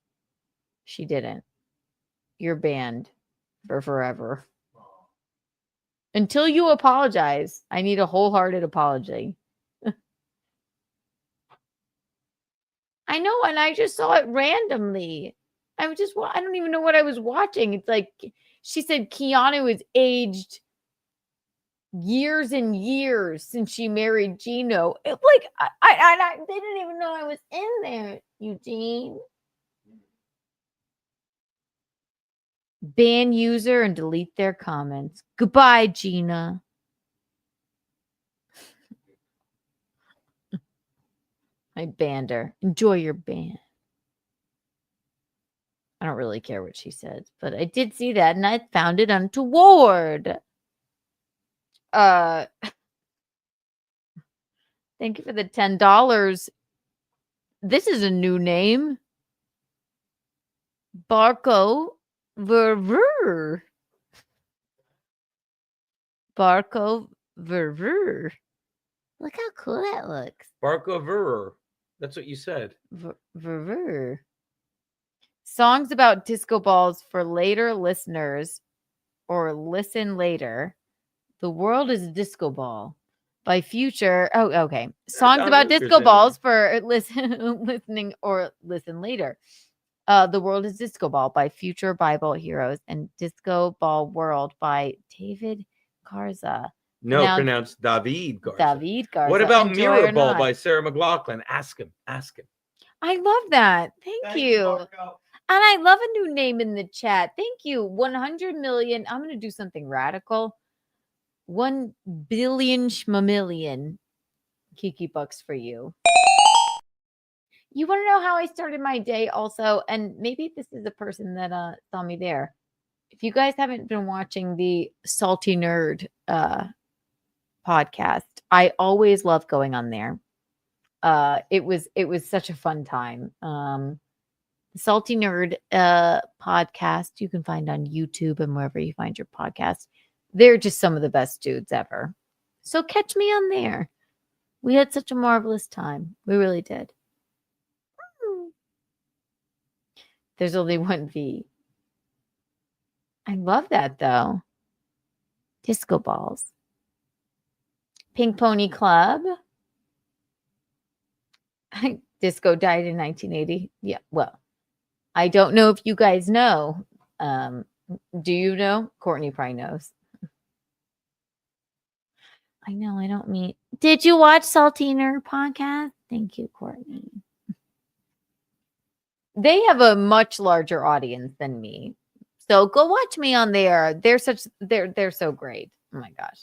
She didn't. You're banned for forever. Until you apologize. I need a wholehearted apology. I know, and I just saw it randomly. I don't even know what I was watching. It's like she said Keanu is aged years and years since she married Gino. I they didn't even know I was in there, Eugene. Ban user and delete their comments. Goodbye, Gina. I banned her. Enjoy your ban. I don't really care what she said, but I did see that and I found it untoward. Thank you for the $10. This is a new name. Barco Verver. Barco Verver. Look how cool that looks. Barco Verrer. That's what you said. Verver. Songs about disco balls for later listeners or listen later. The World is a Disco Ball by Future. Oh, okay. Songs about disco balls for listening or listen later. The World is Disco Ball by Future Bible Heroes and Disco Ball World by David Garza. No, pronounced David Garza. David Garza. What about Enjoy Mirror or Ball not. by Sarah McLachlan? Ask him. I love that. Thank you. And I love a new name in the chat. Thank you. 100 million. I'm going to do something radical. 1 billion schmamillion Kiki bucks for you. You want to know how I started my day also? And maybe this is the person that saw me there. If you guys haven't been watching the Salty Nerd podcast, I always love going on there. It was such a fun time. The Salty Nerd podcast you can find on YouTube and wherever you find your podcast. They're just some of the best dudes ever. So catch me on there. We had such a marvelous time. We really did. There's only one V. I love that though. Disco balls. Pink Pony Club. Disco died in 1980. Yeah, well, I don't know if you guys know. Do you know? Courtney probably knows. I know, I don't mean. Did you watch Saltiner podcast? Thank you, Courtney. They have a much larger audience than me. So go watch me on there. They're so great. Oh my gosh.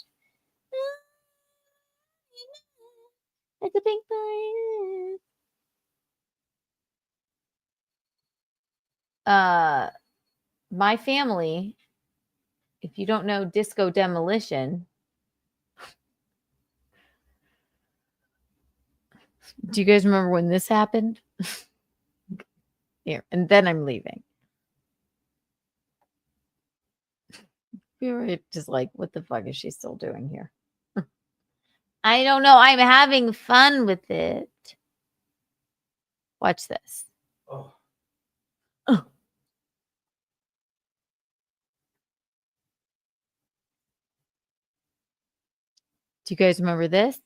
It's a pink boy. My family, if you don't know Disco Demolition, do you guys remember when this happened? Here, and then I'm leaving. You're just like, what the fuck is she still doing here? I don't know. I'm having fun with it. Watch this. Oh. Oh. Do you guys remember this?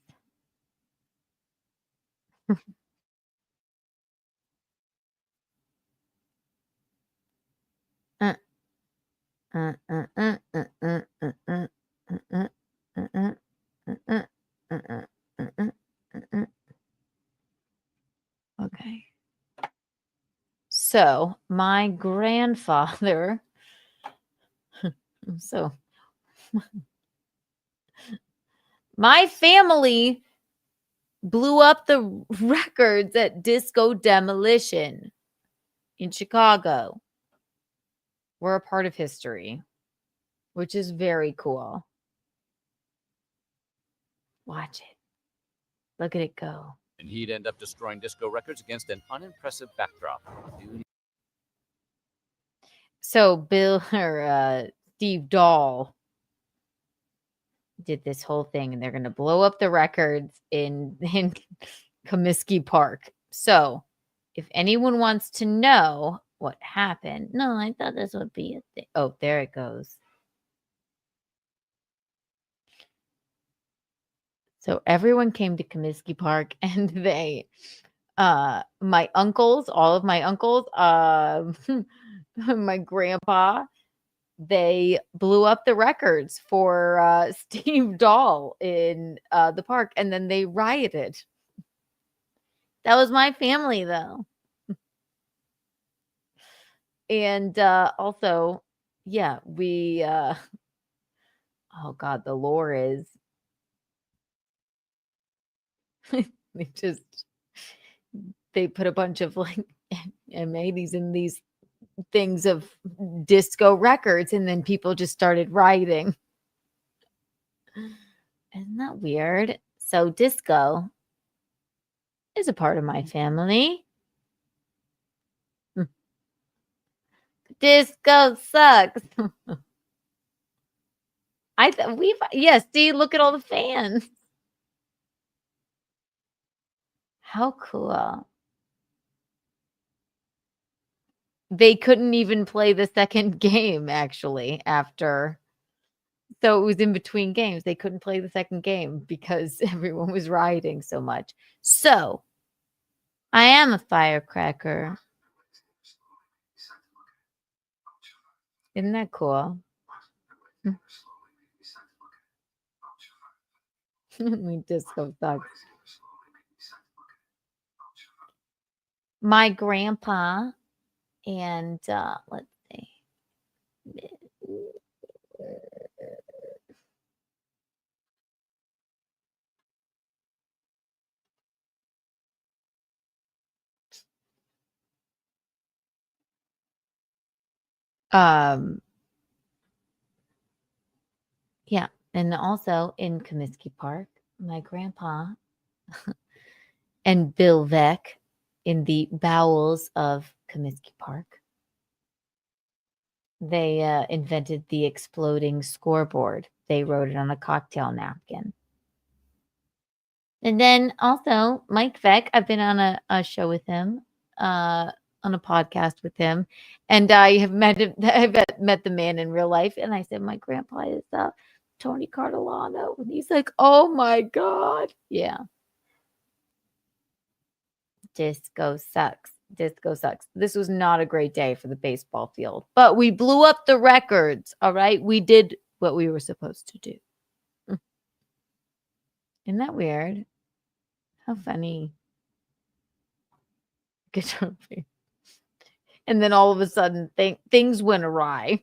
Okay. So my grandfather, my family blew up the records at Disco Demolition in Chicago. We're a part of history, which is very cool. Watch it. Look at it go. And he'd end up destroying disco records against an unimpressive backdrop. So Steve Dahl did this whole thing, and they're going to blow up the records in Comiskey Park. So if anyone wants to know what happened, no, I thought this would be a thing. Oh, there it goes. So everyone came to Comiskey Park, and they, my uncles, all of my uncles, my grandpa, they blew up the records for Steve Dahl in the park, and then they rioted. That was my family, though. And also, yeah, we, oh God, the lore is they put a bunch of like M80s in these things of disco records, and then people just started rioting. Isn't that weird? So disco is a part of my family. Disco sucks. See, look at all the fans. How cool. They couldn't even play the second game, actually, after. So it was in between games. They couldn't play the second game because everyone was rioting so much. So I am a firecracker. Isn't that cool? Disco sucks. My grandpa and let's see. Yeah, and also in Comiskey Park, my grandpa and Bill Veck in the bowels of Comiskey Park. They invented the exploding scoreboard. They wrote it on a cocktail napkin. And then also Mike Veck, I've been on a show with him, on a podcast with him, and I have met him. I've met the man in real life, and I said, my grandpa is Tony Cardellano, and he's like, oh my God, yeah. Disco sucks. Disco sucks. This was not a great day for the baseball field, but we blew up the records. All right, we did what we were supposed to do. Isn't that weird? How funny. Guitar pick. And then all of a sudden things went awry.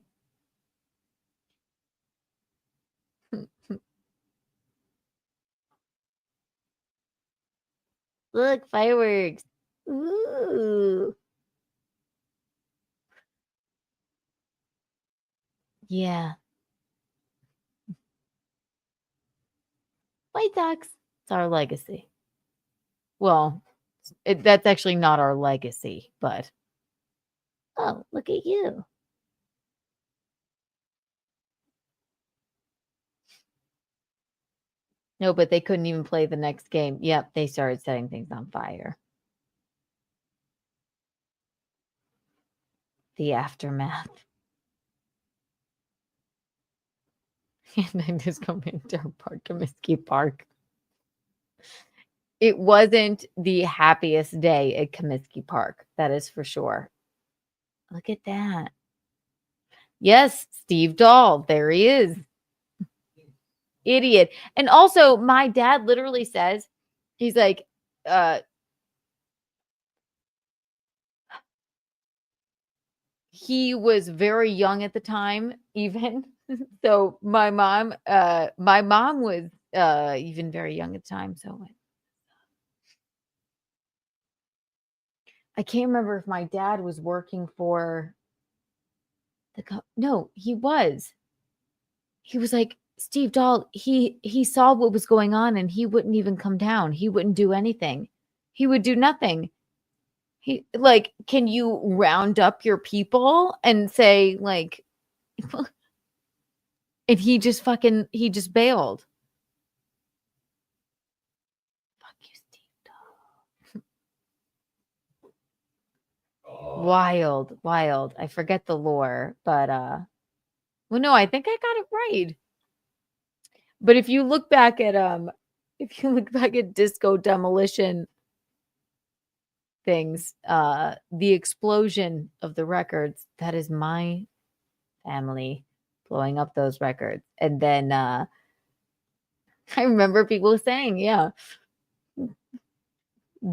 Look, fireworks. Ooh. Yeah. White Sox. It's our legacy. Well, that's actually not our legacy, but oh, look at you. No, but they couldn't even play the next game. Yep, they started setting things on fire. The aftermath. And then just come into Park, Comiskey Park. It wasn't the happiest day at Comiskey Park. That is for sure. Look at that. Yes, Steve Dahl. There he is. Idiot. And also, my dad literally says, he's like, he was very young at the time, even. So my mom was even very young at the time. So I can't remember if my dad was working for no, he was like, Steve Dahl, he saw what was going on and he wouldn't even come down. He wouldn't do anything. He would do nothing. He like, can you round up your people and say like, and he just bailed. Wild, wild. I forget the lore, but well, no, I think I got it right. But if you look back at Disco Demolition things, the explosion of the records, that is my family blowing up those records. And then I remember people saying, yeah,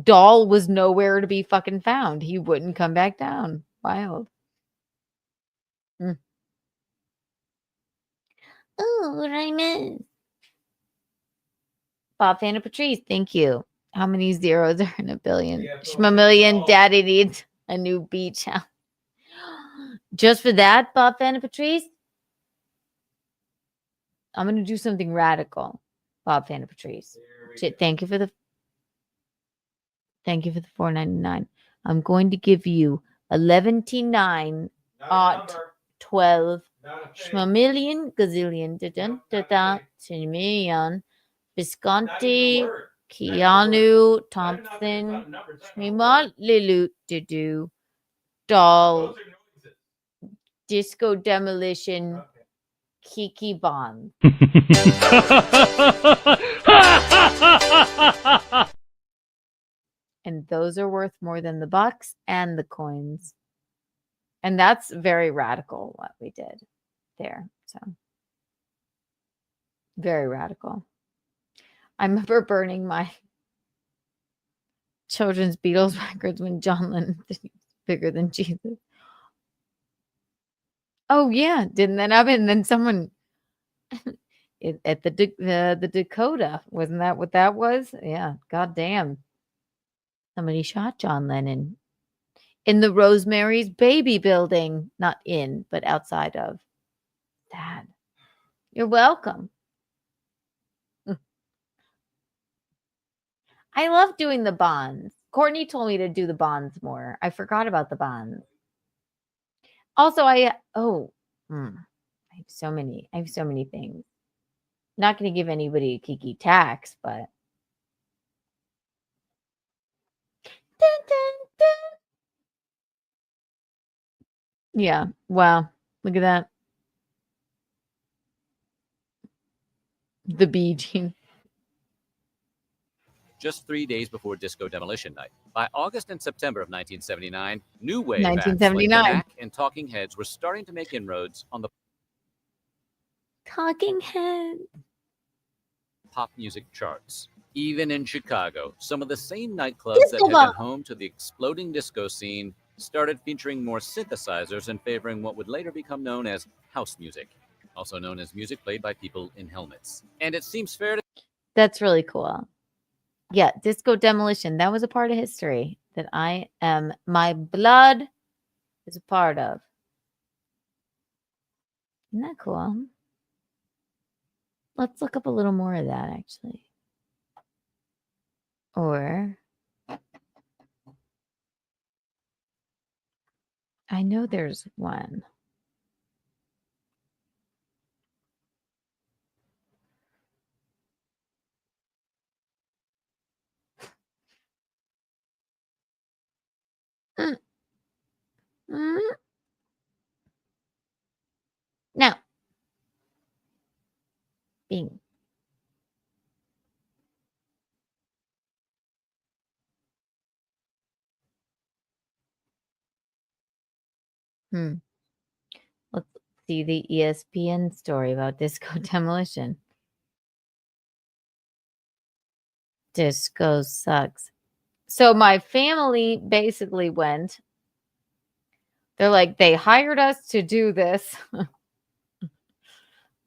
Doll was nowhere to be fucking found. He wouldn't come back down. Wild. Oh, what I miss? Bob Fana Patrice, thank you. How many zeros are in a billion? Schmamillion, daddy needs a new beach house. Just for that, Bob Fana Patrice? I'm going to do something radical, Bob Fana Patrice. Thank you for the $4.99. I'm going to give you 11T9 12 schmamillion gazillion million Visconti Keanu Thompson Schmima Lilu Dudu Doll Disco Demolition Kiki Bond. And those are worth more than the bucks and the coins. And that's very radical what we did there. So very radical. I remember burning my children's Beatles records when John Lennon was bigger than Jesus. Oh yeah, didn't that happen? And then someone at the Dakota, wasn't that what that was? Yeah, goddamn. Somebody shot John Lennon in the Rosemary's Baby building, not in, but outside of. Sad. You're welcome. I love doing the bonds. Courtney told me to do the bonds more. I forgot about the bonds. Also, I have so many things. Not going to give anybody a Kiki tax, but dun, dun, dun. Yeah. Wow. Look at that. The Bee Gees. Just 3 days before Disco Demolition Night. By August and September of 1979, new wave acts like the 1979. Knack and Talking Heads were starting to make inroads on the Talking Heads. pop music charts. Even in Chicago, some of the same nightclubs that Disco had ball. been home to the exploding disco scene started featuring more synthesizers and favoring what would later become known as house music, also known as music played by people in helmets. And it seems fair to That's really cool. Yeah, Disco Demolition. That was a part of history that my blood is a part of. Isn't that cool? Let's look up a little more of that, actually. Or I know there's one. No. Bing. Let's see the ESPN story about Disco Demolition. Disco sucks. So my family basically went. They're like, they hired us to do this.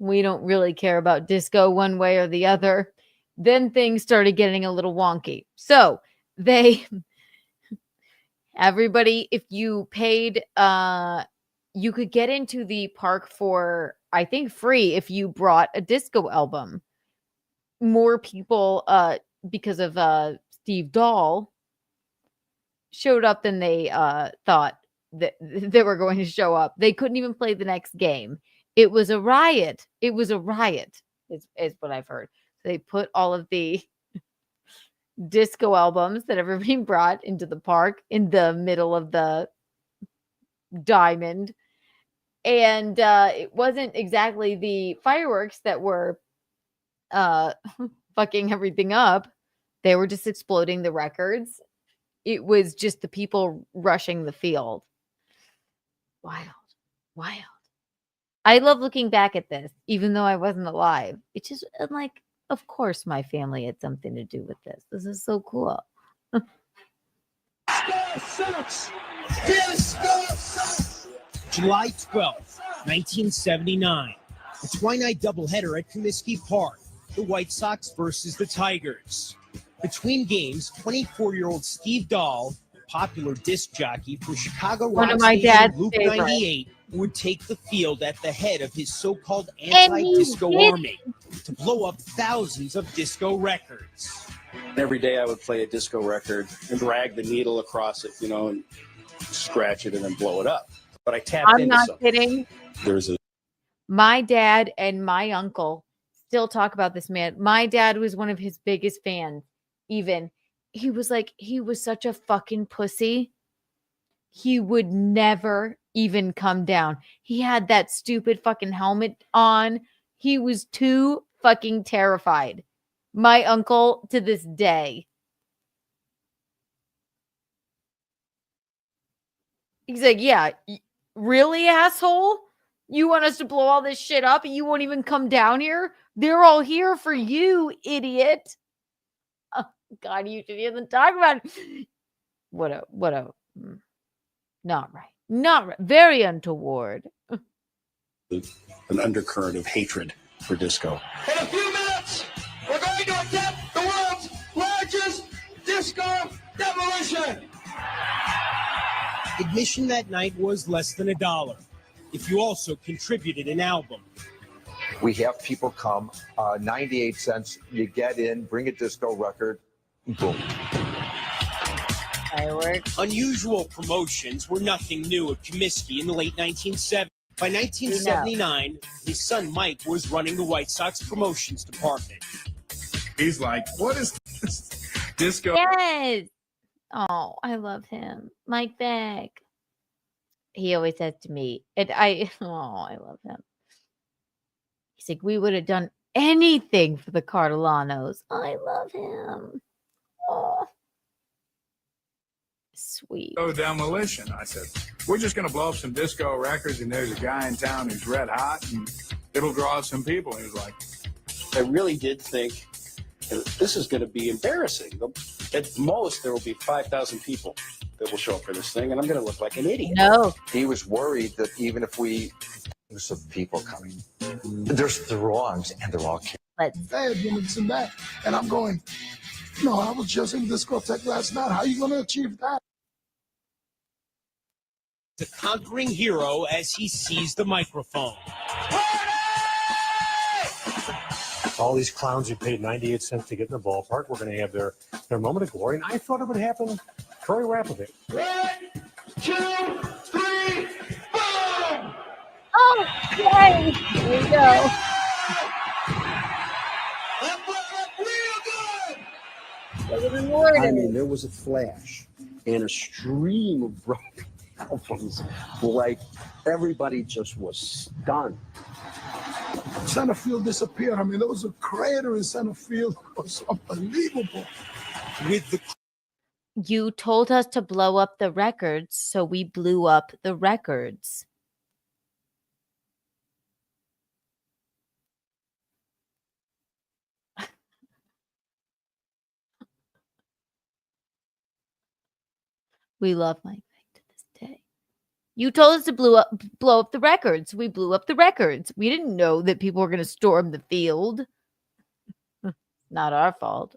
We don't really care about disco one way or the other. Then things started getting a little wonky. So everybody, if you paid, you could get into the park for, I think, free if you brought a disco album. More people, because of Steve Dahl, showed up than they thought that they were going to show up. They couldn't even play the next game. It was a riot. It was a riot, is what I've heard. They put all of the disco albums that everybody brought into the park in the middle of the diamond. And it wasn't exactly the fireworks that were fucking everything up. They were just exploding the records. It was just the people rushing the field. Wild. I love looking back at this, even though I wasn't alive. It's just like, of course my family had something to do with this. This is so cool. July 12th, 1979. A twilight doubleheader at Comiskey Park. The White Sox versus the Tigers. Between games, 24-year-old Steve Dahl, popular disc jockey for Chicago One rock of my station dad's Loop favorite. 98, would take the field at the head of his so-called anti-disco army to blow up thousands of disco records. Every day I would play a disco record and drag the needle across it, and scratch it and then blow it up. But I tapped I'm into not something. kidding. There's a My dad and my uncle still talk about this man. My dad was one of his biggest fans. Even he was such a fucking pussy. He would never even come down. He had that stupid fucking helmet on. He was too fucking terrified. My uncle to this day. He's like, yeah, really, asshole? You want us to blow all this shit up and you won't even come down here? They're all here for you, idiot. Oh, God, you should hear them talk about it. Not right. Very untoward. an undercurrent of hatred for disco. In a few minutes, we're going to attempt the world's largest disco demolition. Admission that night was less than $1. If you also contributed an album. We have people come, 98 cents, you get in, bring a disco record, boom. Fireworks. Unusual promotions were nothing new at Comiskey in the late 1970s. By 1979, his son Mike was running the White Sox promotions department. He's like, what is this disco? Yes. Oh, I love him. Mike Beck. He always says to me, I love him. He's like, we would have done anything for the Cardelanos. I love him. Oh, sweet. Oh, demolition. I said, we're just going to blow up some disco records, and there's a guy in town who's red hot, and it'll draw some people. He was like, I really did think this is going to be embarrassing. At most, there will be 5,000 people that will show up for this thing, and I'm going to look like an idiot. No. He was worried that even if there's some people coming, there's the wrongs, and they're all kidding. This and that. And I'm going, no, I was just in discotheque last night. How are you going to achieve that? The conquering hero as he seized the microphone. All these clowns who paid 98 cents to get in the ballpark were going to have their moment of glory, and I thought it would happen very rapidly. 1, 2, 3, boom! Oh, yay! There you go. I mean, there was a flash and a stream of broken albums. Like, everybody just was stunned. Center field disappeared. I mean, there was a crater in center field. It was unbelievable. You told us to blow up the records, so we blew up the records. We love Mike Beck to this day. You told us to blow up the records. We blew up the records. We didn't know that people were going to storm the field. Not our fault.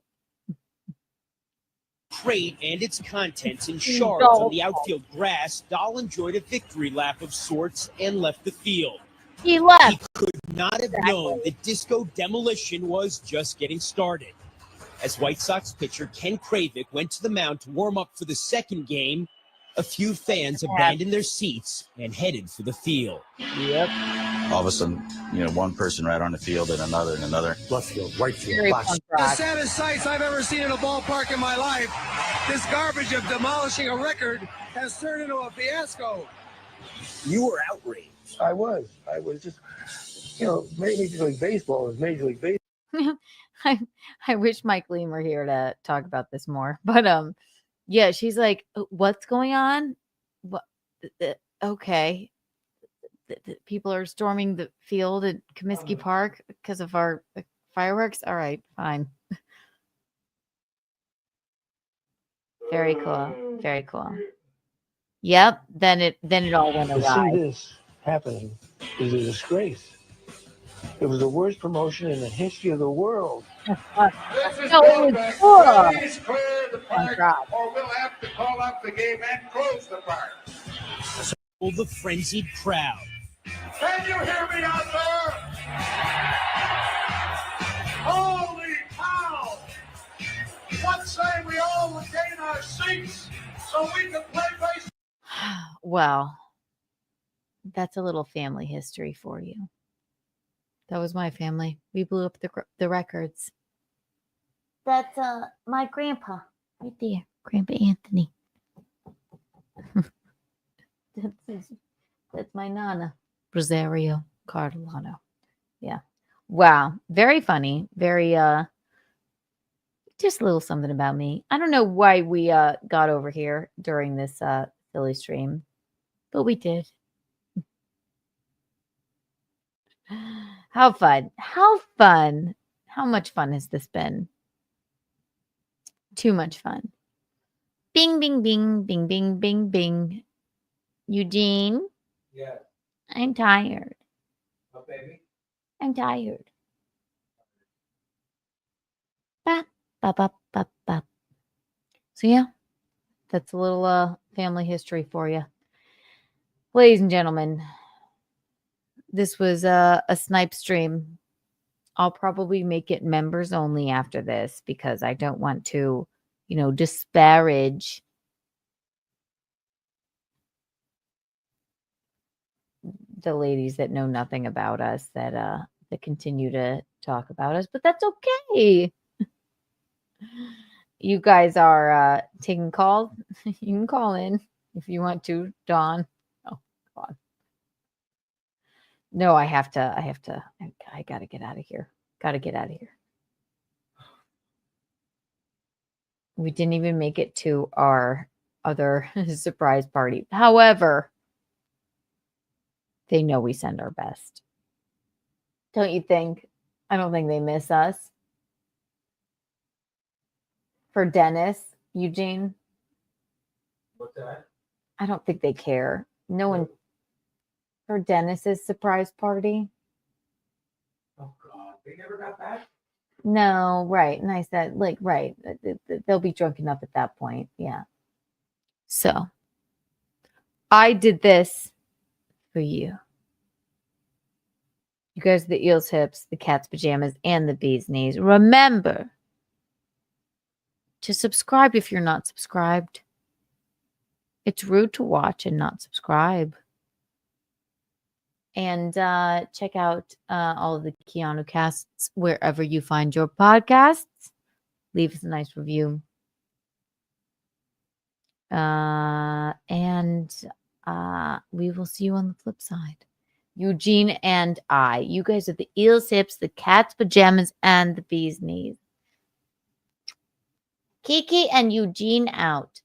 Crate and its contents in shards on the outfield grass, Dahl enjoyed a victory lap of sorts and left the field. He left. He could not have known that disco demolition was just getting started. As White Sox pitcher Ken Kravick went to the mound to warm up for the second game, a few fans abandoned their seats and headed for the field. Yep. All of a sudden, one person right on the field and another. Left field, right field, box. The saddest sights I've ever seen in a ballpark in my life. This garbage of demolishing a record has turned into a fiasco. You were outraged. I was just, Major League Baseball is Major League Baseball. I wish Mike Leem were here to talk about this more. But yeah, she's like, what's going on? What? Okay. People are storming the field at Comiskey Park because of our fireworks. All right, fine. Very cool. Very cool. Yep. Then it all went To see awry. this happening is a disgrace. It was the worst promotion in the history of the world. This is No, it Bill was Beck. cool. Please clear the park, or we'll have to call up the game and close the park. The frenzied crowd. Can you hear me out there? Holy cow! What say we all regain our seats so we can play baseball? Well, that's a little family history for you. That was my family. We blew up the records. That's my grandpa right there, Grandpa Anthony. That's my nana, Rosario Cardellano. Yeah. Wow. Very funny. Very just a little something about me. I don't know why we got over here during this Philly stream, but we did. How fun. How fun. How much fun has this been? Too much fun. Bing, bing, bing, bing, bing, bing, bing. Eugene? Yeah. I'm tired. Oh, baby. I'm tired. Bop, bop, bop, bop, bop. So yeah, that's a little family history for you. Ladies and gentlemen, this was a snipe stream. I'll probably make it members only after this because I don't want to, disparage the ladies that know nothing about us that continue to talk about us, but that's okay. You guys are taking calls. You can call in if you want to, Dawn. Oh God. No, I gotta get out of here. Gotta get out of here. We didn't even make it to our other surprise party. However, they know we send our best. Don't you think? I don't think they miss us. For Dennis, Eugene. What's that? I don't think they care. No one for Dennis's surprise party. Oh God, they never got back. No, right. And I said, right. They'll be drunk enough at that point. Yeah. So I did this for you. You guys are the eel's hips, the cat's pajamas, and the bee's knees. Remember to subscribe if you're not subscribed. It's rude to watch and not subscribe. And check out all of the Keanu casts wherever you find your podcasts. Leave us a nice review. And we will see you on the flip side. Eugene and I. You guys are the eel's hips, the cat's pajamas, and the bee's knees. Kiki and Eugene out.